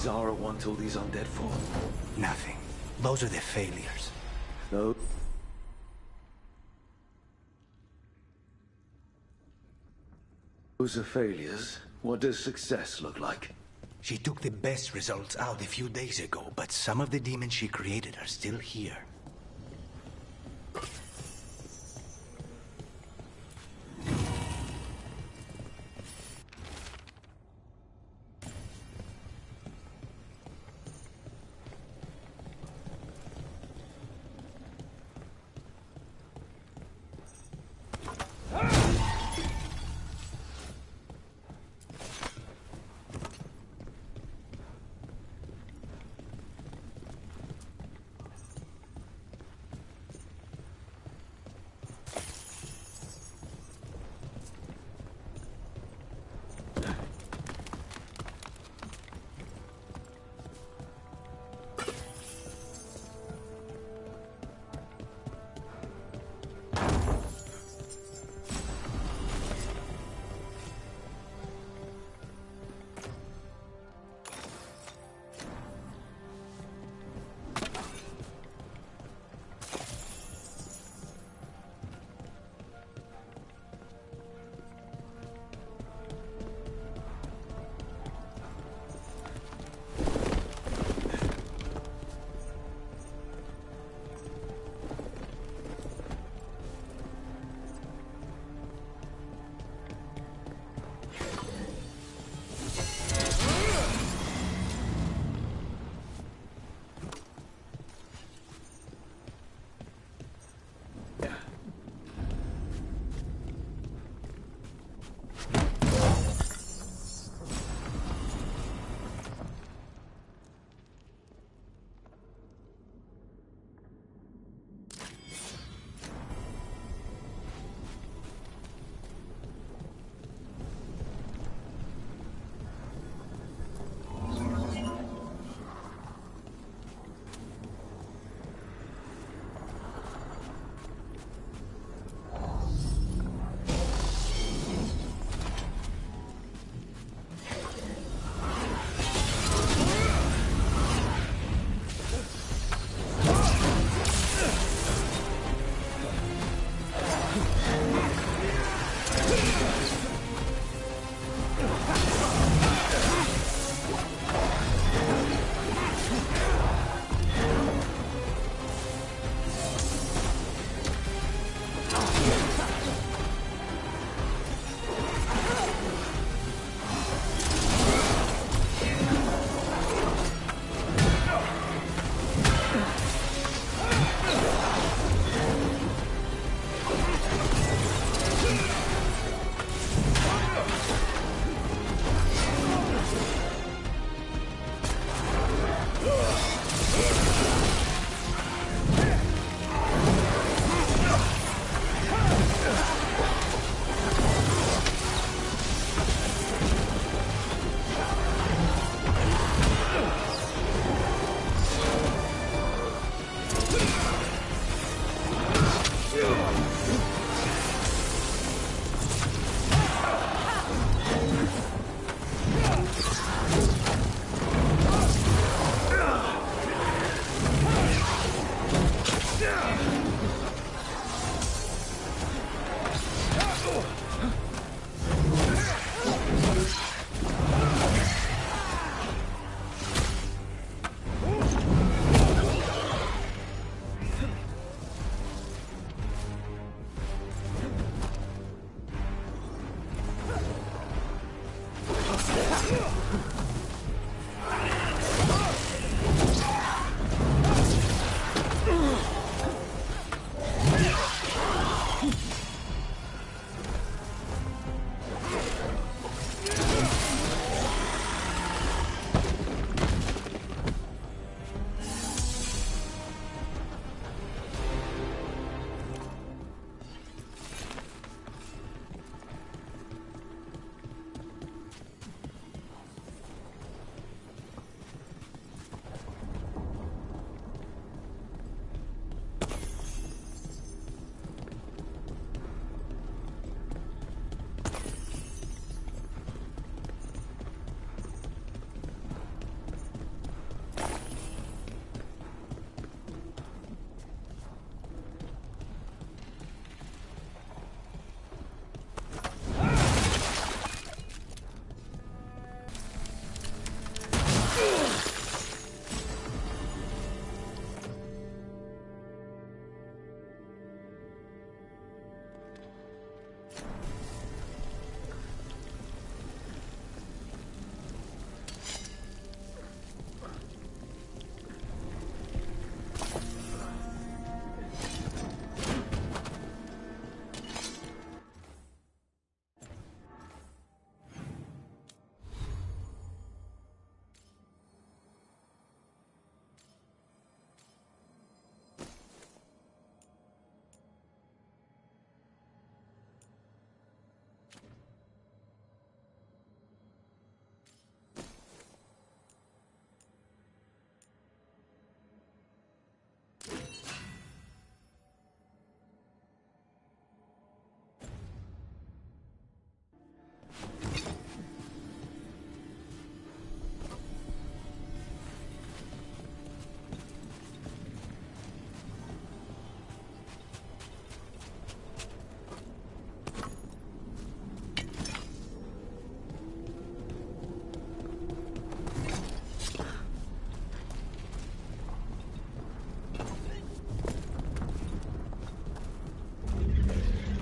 Zara wants all these undead for? Nothing. Those are the failures. No. Those are failures. What does success look like? She took the best results out a few days ago, but some of the demons she created are still here.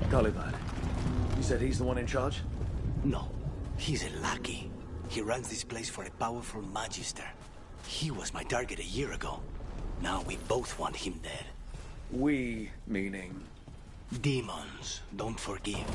Gulliver, you said he's the one in charge? No, he's a lackey. He runs this place for a powerful magister. He was my target a year ago. Now we both want him dead. We, meaning? Demons don't forgive.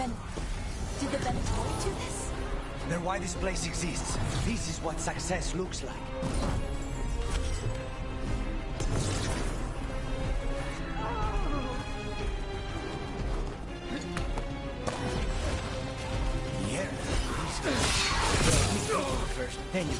Then, did the Veilguard do this? They're why this place exists. This is what success looks like. Yeah. First, then you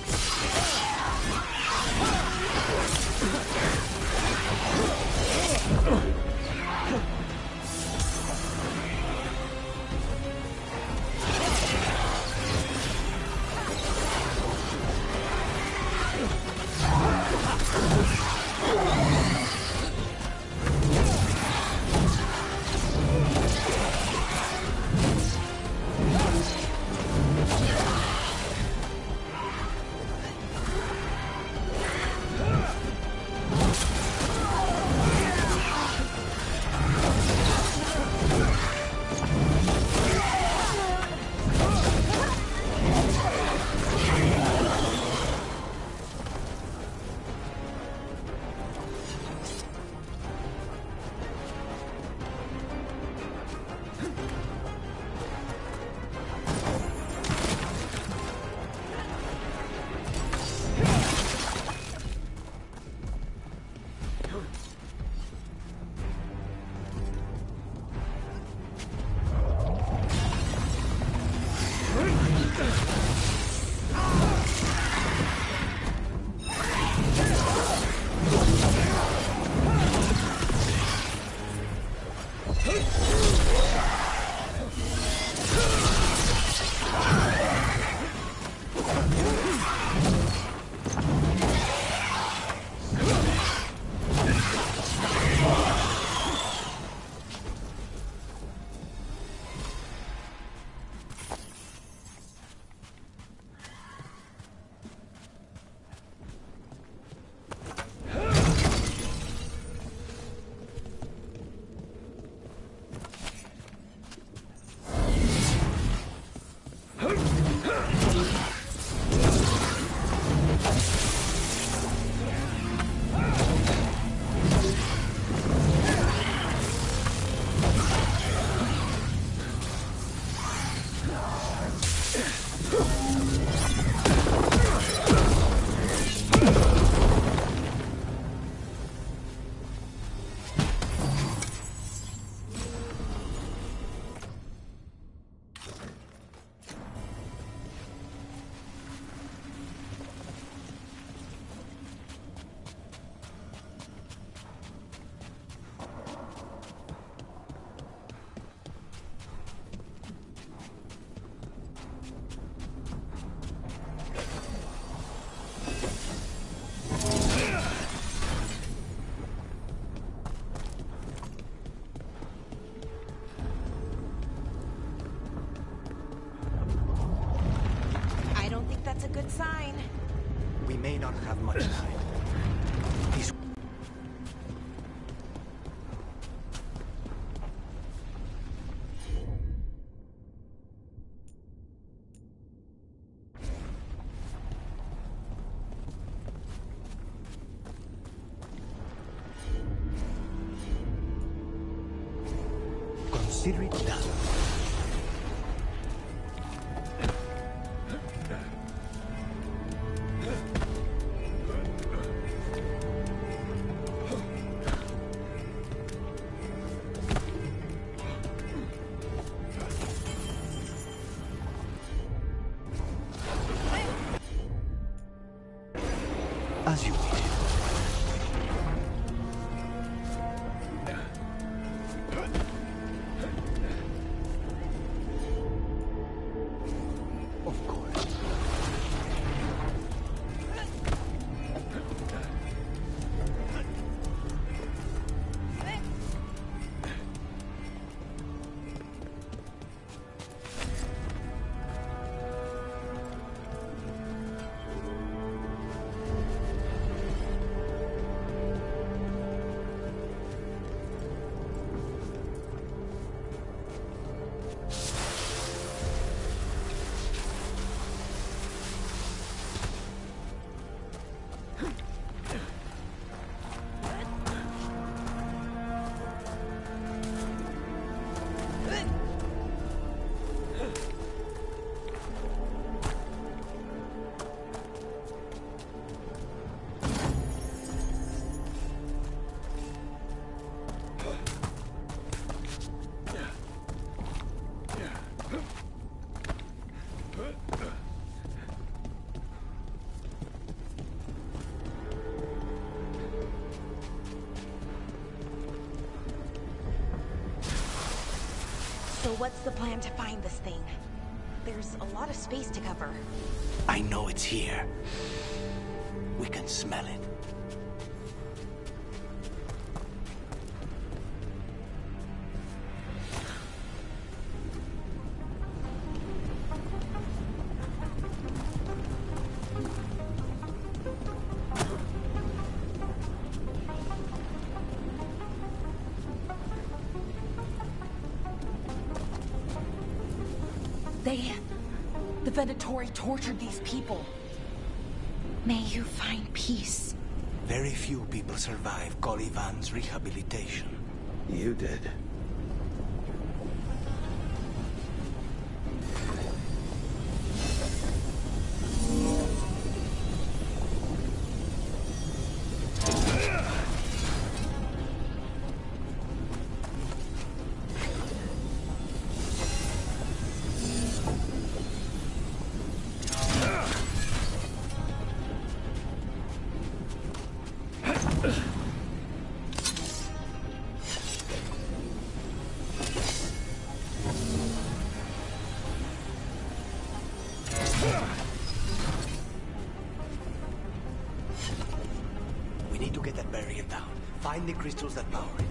sign. We may not have much time. These... Consider it done. As you needed. Of course. So what's the plan to find this thing? There's a lot of space to cover. I know it's here. We can smell it. The Venatori tortured these people. May you find peace. Very few people survive Colivan's rehabilitation. You did. We need to get that barrier down. Find the crystals that power it.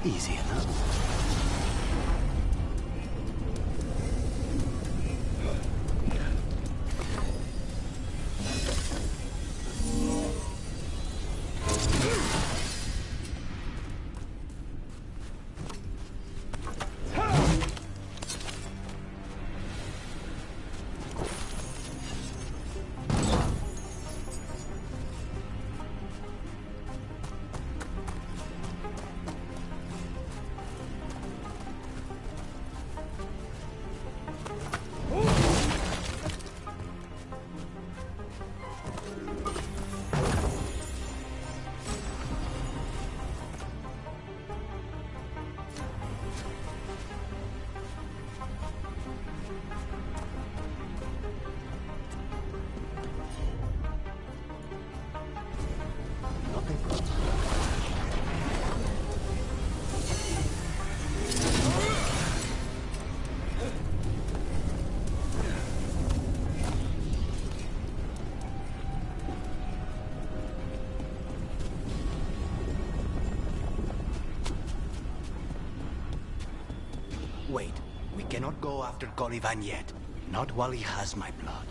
Easy enough. Wait, we cannot go after Colivan yet. Not while he has my blood.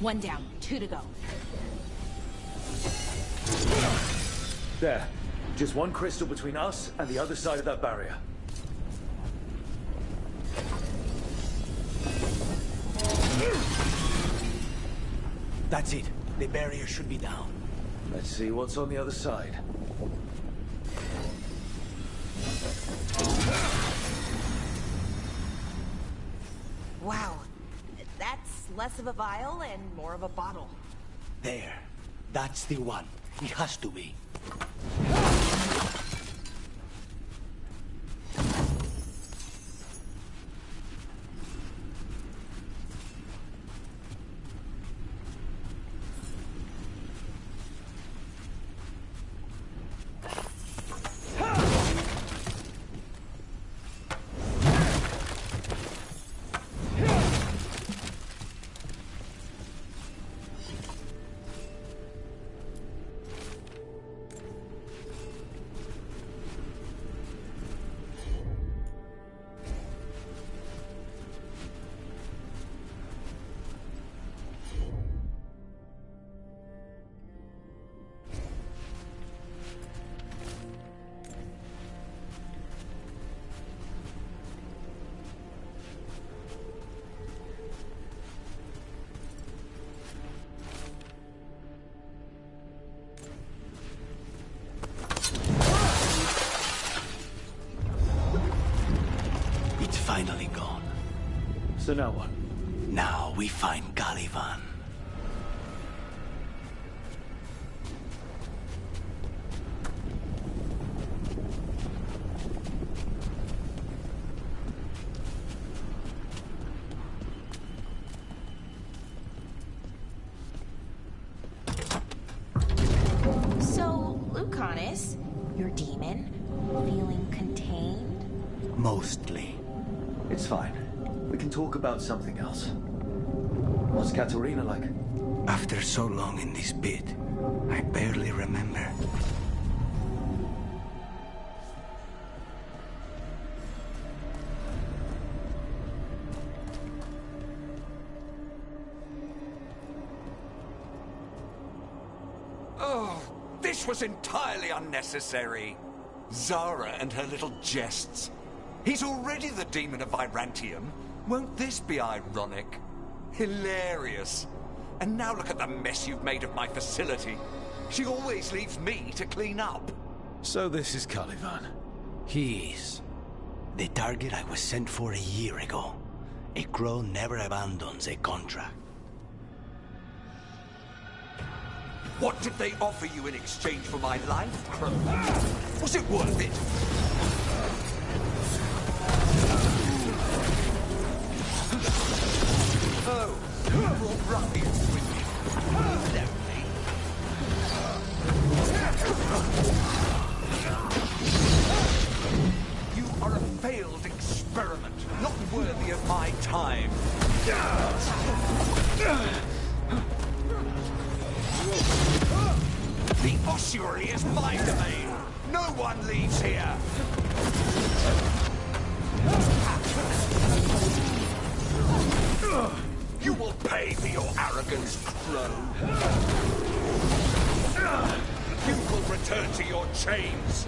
One down, 2 to go. There. Just one crystal between us and the other side of that barrier. That's it. The barrier should be down. Let's see what's on the other side. Wow. That's less of a vial and more of a bottle. There. That's the one. It has to be. It's finally gone. So now what? Now we find Caliban. So, Lucanus, your demon, feeling contained? Mostly. It's fine. We can talk about something else. What's Katerina like? After so long in this pit, I barely remember. Oh, this was entirely unnecessary. Zara and her little jests. He's already the demon of Virantium. Won't this be ironic? Hilarious. And now look at the mess you've made of my facility. She always leaves me to clean up. So this is Caliban. He is. The target I was sent for a year ago. A crow never abandons a contract. What did they offer you in exchange for my life, Crow? Was it worth it? Oh, you brought ruffians with you. Lovely. You are a failed experiment, not worthy of my time. The ossuary is my domain. No one leaves here. You will pay for your arrogance, Crow. You will return to your chains.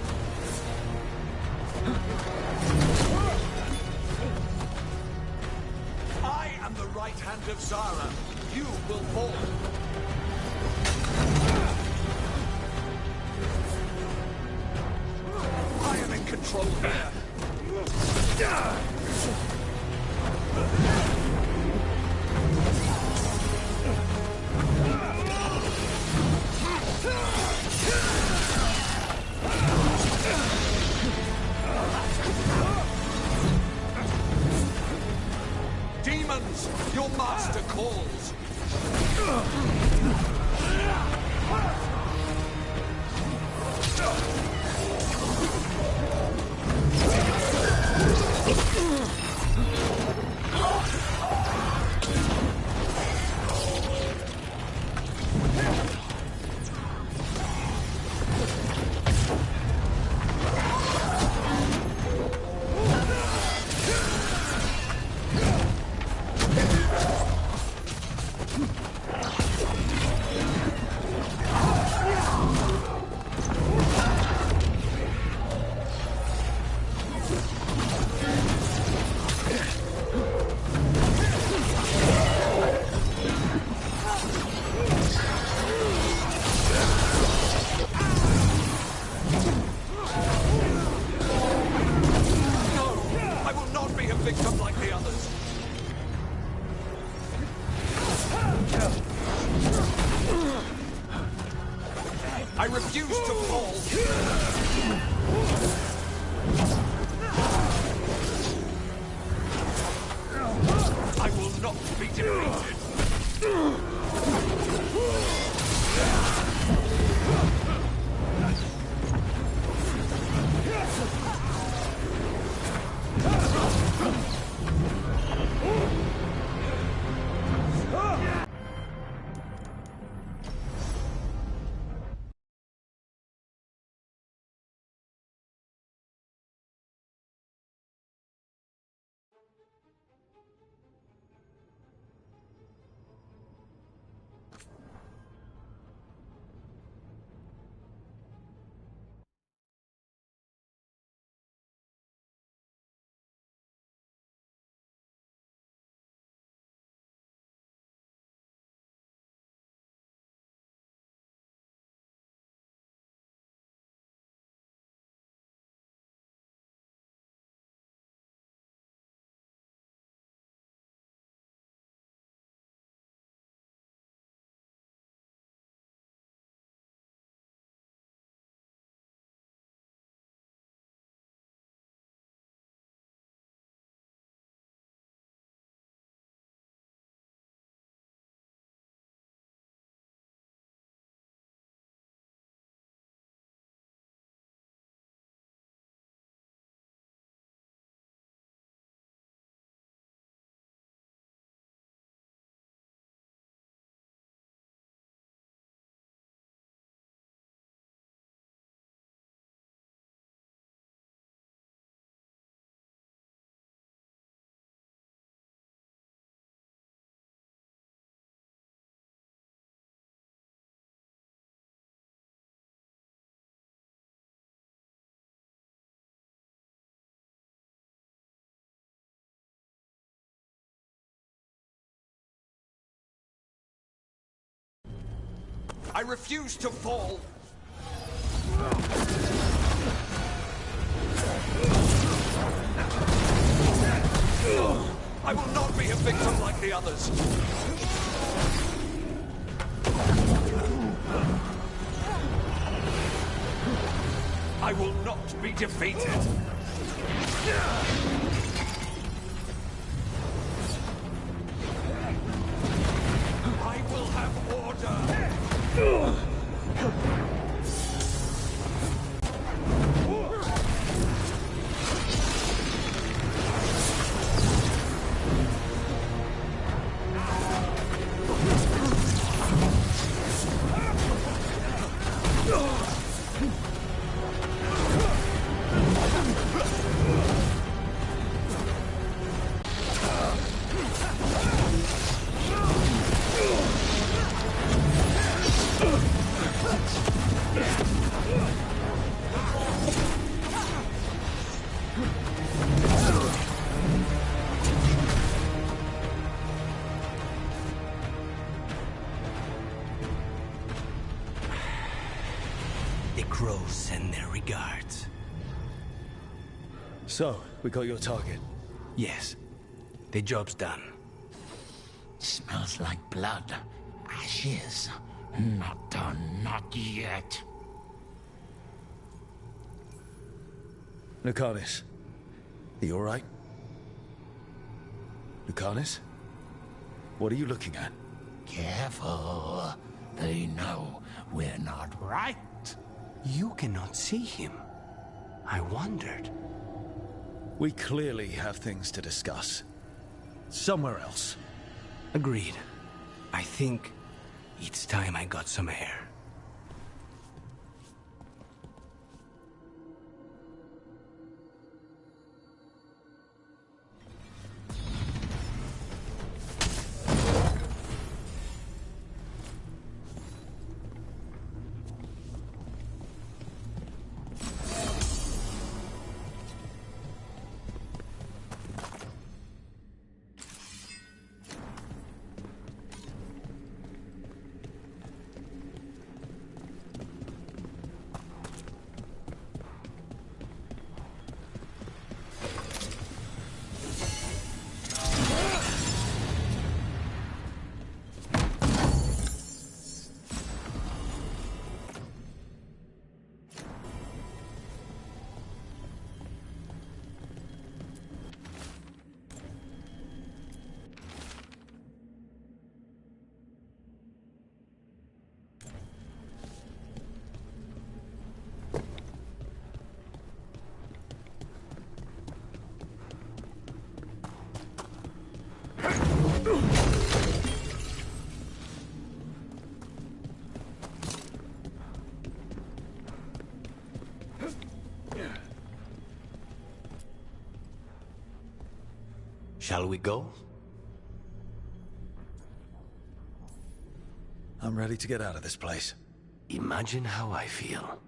I am the right hand of Zara. You will fall. I am in control here. Demons, your master calls. Victim like the others. I refuse to fall. I will not be defeated. I refuse to fall! I will not be a victim like the others! I will not be defeated! I will have order! The crows send their regards. So, we got your target? Yes. The job's done. Smells like blood. Ashes. Not done, not yet. Lucanus, are you alright? Lucanus? What are you looking at? Careful. They know we're not right. You cannot see him. I wondered. We clearly have things to discuss. Somewhere else. Agreed. I think it's time I got some air. Shall we go? I'm ready to get out of this place. Imagine how I feel.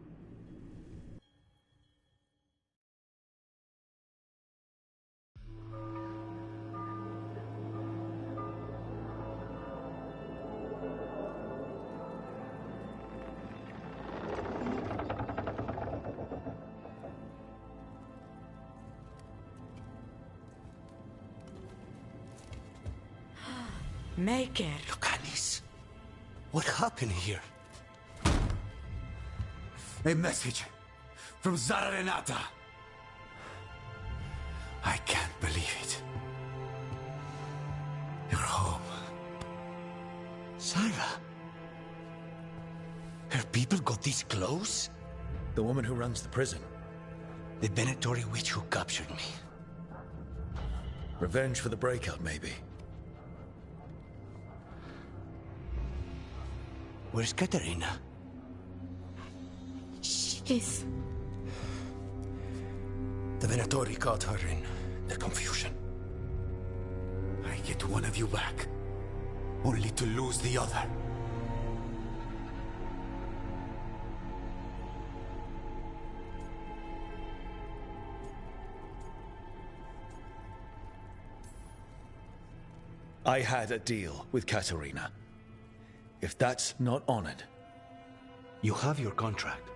Make it. Lucanus, what happened here? A message from Zara Renata. I can't believe it. You're home. Sarah? Her people got this close? The woman who runs the prison. The Venatori witch who captured me. Revenge for the breakout, maybe. Where's Katerina? She's... The Venatori caught her in the confusion. I get one of you back, only to lose the other. I had a deal with Katerina. If that's not honored, You have your contract.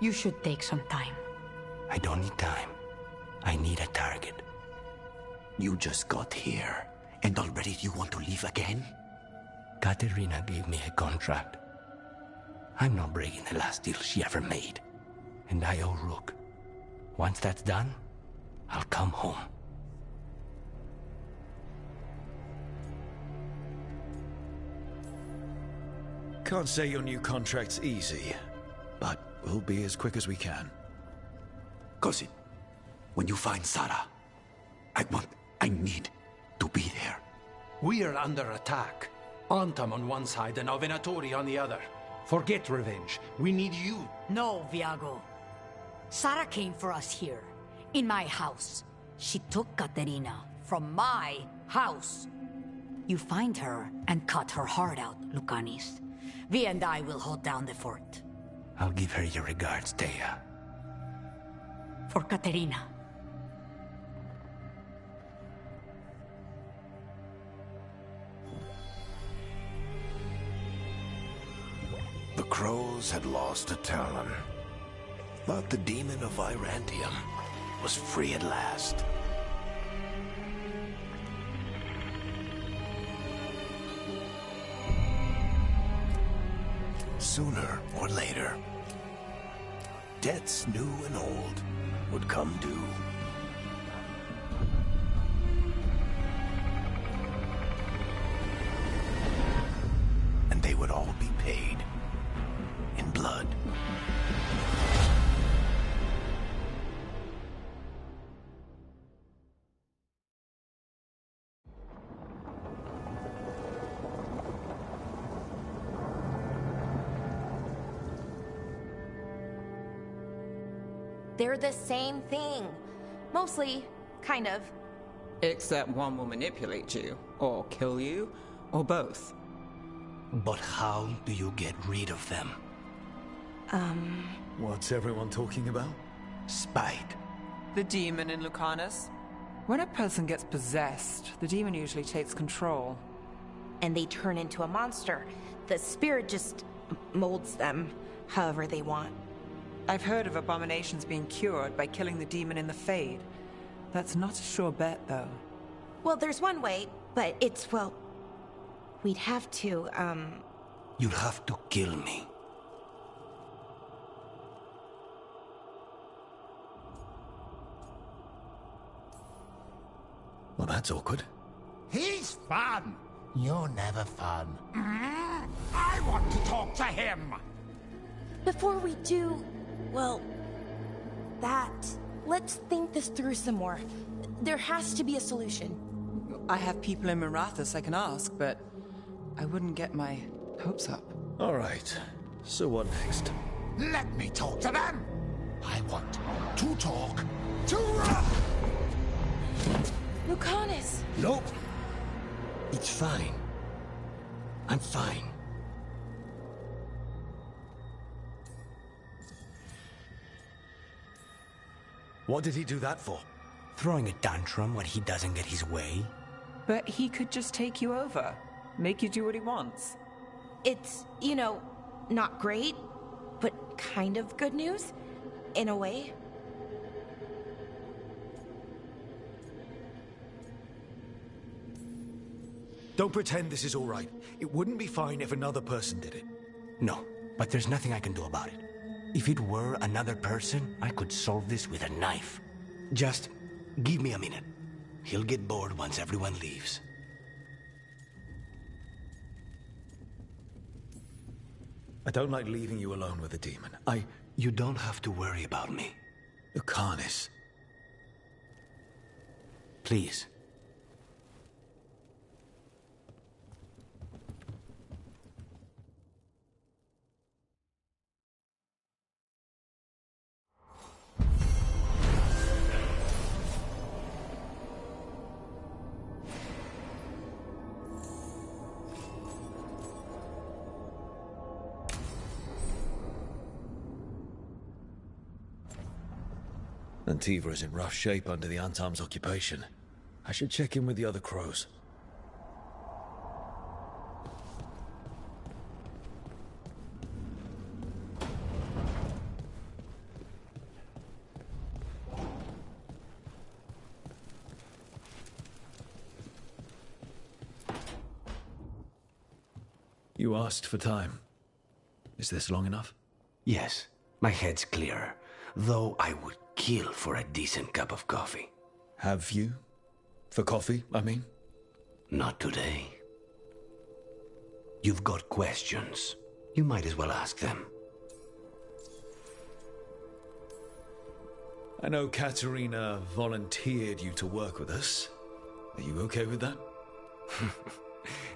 You should take some time. I don't need time. I need a target. You just got here, and already you want to leave again? Katerina gave me a contract. I'm not breaking the last deal she ever made. And I owe Rook. Once that's done, I'll come home. Can't say your new contract's easy, but we'll be as quick as we can. Cousin, when you find Sarah, I need to be there. We are under attack. Antam on one side and Avenatori on the other. Forget revenge. We need you. No, Viago. Sarah came for us here, in my house. She took Katerina from my house. You find her and cut her heart out, Lucanis. Vi and I will hold down the fort. I'll give her your regards, Thea. For Katerina. The Crows had lost a Talon, but the demon of Irantium was free at last. Sooner or later, debts new and old would come due. And they would all be paid in blood. They're the same thing. Mostly, kind of. Except one will manipulate you, or kill you, or both. But how do you get rid of them? What's everyone talking about? Spite. The demon in Lucanus. When a person gets possessed, the demon usually takes control. And they turn into a monster. The spirit just molds them however they want. I've heard of abominations being cured by killing the demon in the Fade. That's not a sure bet, though. Well, there's one way, but it's, well... We'd have to, You'd have to kill me. Well, that's awkward. He's fun! You're never fun. I want to talk to him! Before we do, well, that... Let's think this through some more. There has to be a solution. I have people in Marathas I can ask, but I wouldn't get my hopes up. All right. So what next? Let me talk to them! I want to talk to... Lucanus! Nope. It's fine. I'm fine. What did he do that for? Throwing a tantrum when he doesn't get his way? But he could just take you over. Make you do what he wants. It's, you know, not great, but kind of good news, in a way. Don't pretend this is all right. It wouldn't be fine if another person did it. No, but there's nothing I can do about it. If it were another person, I could solve this with a knife. Just give me a minute. He'll get bored once everyone leaves. I don't like leaving you alone with the demon. You don't have to worry about me. Lucanus. Please. Antiva is in rough shape under the Antam's occupation. I should check in with the other crows. You asked for time. Is this long enough? Yes, my head's clearer, though I would kill for a decent cup of coffee. Have you? For coffee, I mean? Not today. You've got questions. You might as well ask them. I know Katerina volunteered you to work with us. Are you okay with that?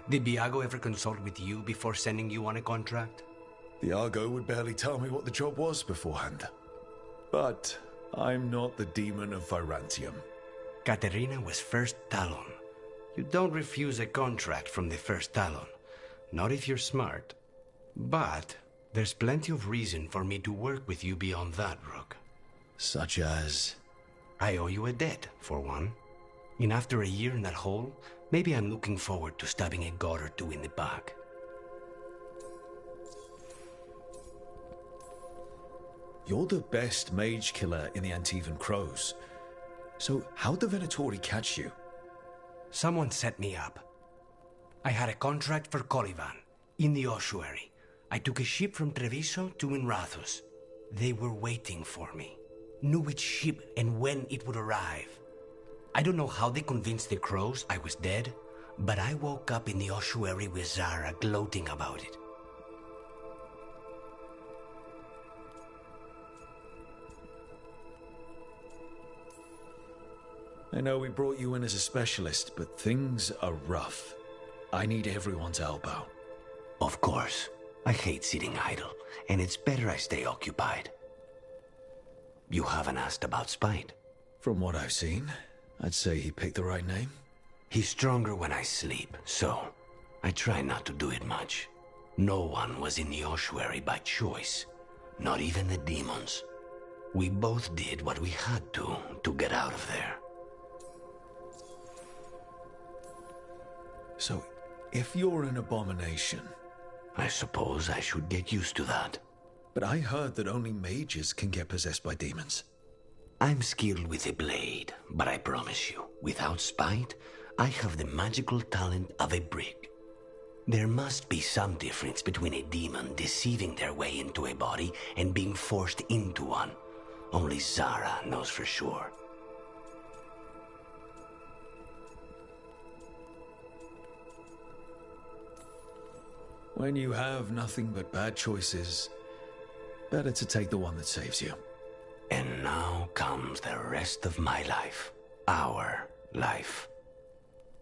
Did Biago ever consult with you before sending you on a contract? Biago would barely tell me what the job was beforehand. But I'm not the demon of Virantium. Katerina was First Talon. You don't refuse a contract from the First Talon. Not if you're smart. But there's plenty of reason for me to work with you beyond that, Rook. Such as? I owe you a debt, for one. And after a year in that hole, maybe I'm looking forward to stabbing a god or two in the back. You're the best mage killer in the Antivan Crows. So how'd the Venatori catch you? Someone set me up. I had a contract for Colivan, in the ossuary. I took a ship from Treviso to Inrathus. They were waiting for me. Knew which ship and when it would arrive. I don't know how they convinced the Crows I was dead, but I woke up in the ossuary with Zara gloating about it. I know we brought you in as a specialist, but things are rough. I need everyone's help out. Of course. I hate sitting idle, and it's better I stay occupied. You haven't asked about Spite. From what I've seen, I'd say he picked the right name. He's stronger when I sleep, so I try not to do it much. No one was in the ossuary by choice, not even the demons. We both did what we had to get out of there. So, if you're an abomination... I suppose I should get used to that. But I heard that only mages can get possessed by demons. I'm skilled with a blade, but I promise you, without Spite, I have the magical talent of a brick. There must be some difference between a demon deceiving their way into a body and being forced into one. Only Zara knows for sure. When you have nothing but bad choices, better to take the one that saves you. And now comes the rest of my life. Our life.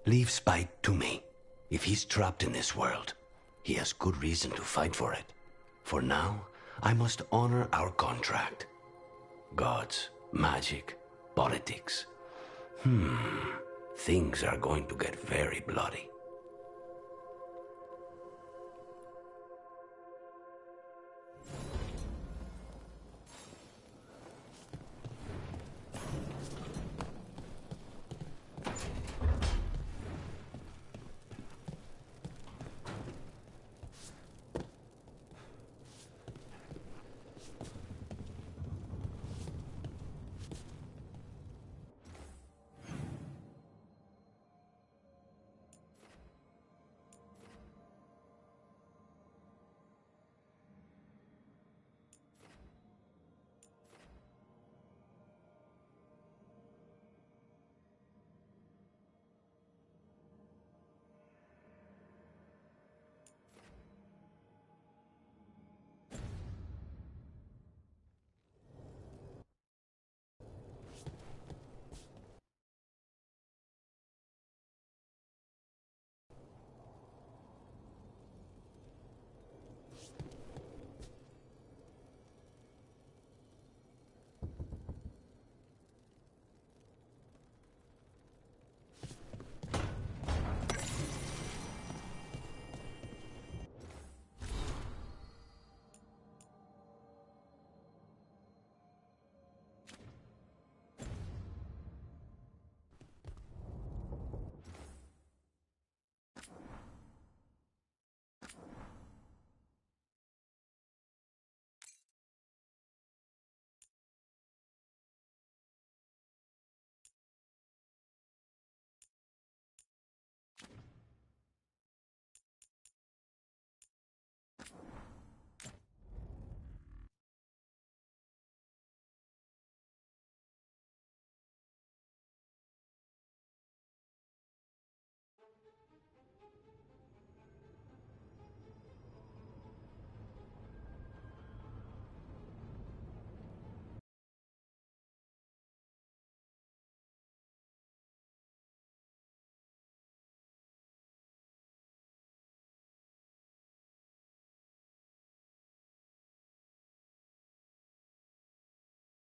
Leave Spite to me. If he's trapped in this world, he has good reason to fight for it. For now, I must honor our contract. Gods, magic, politics. Things are going to get very bloody.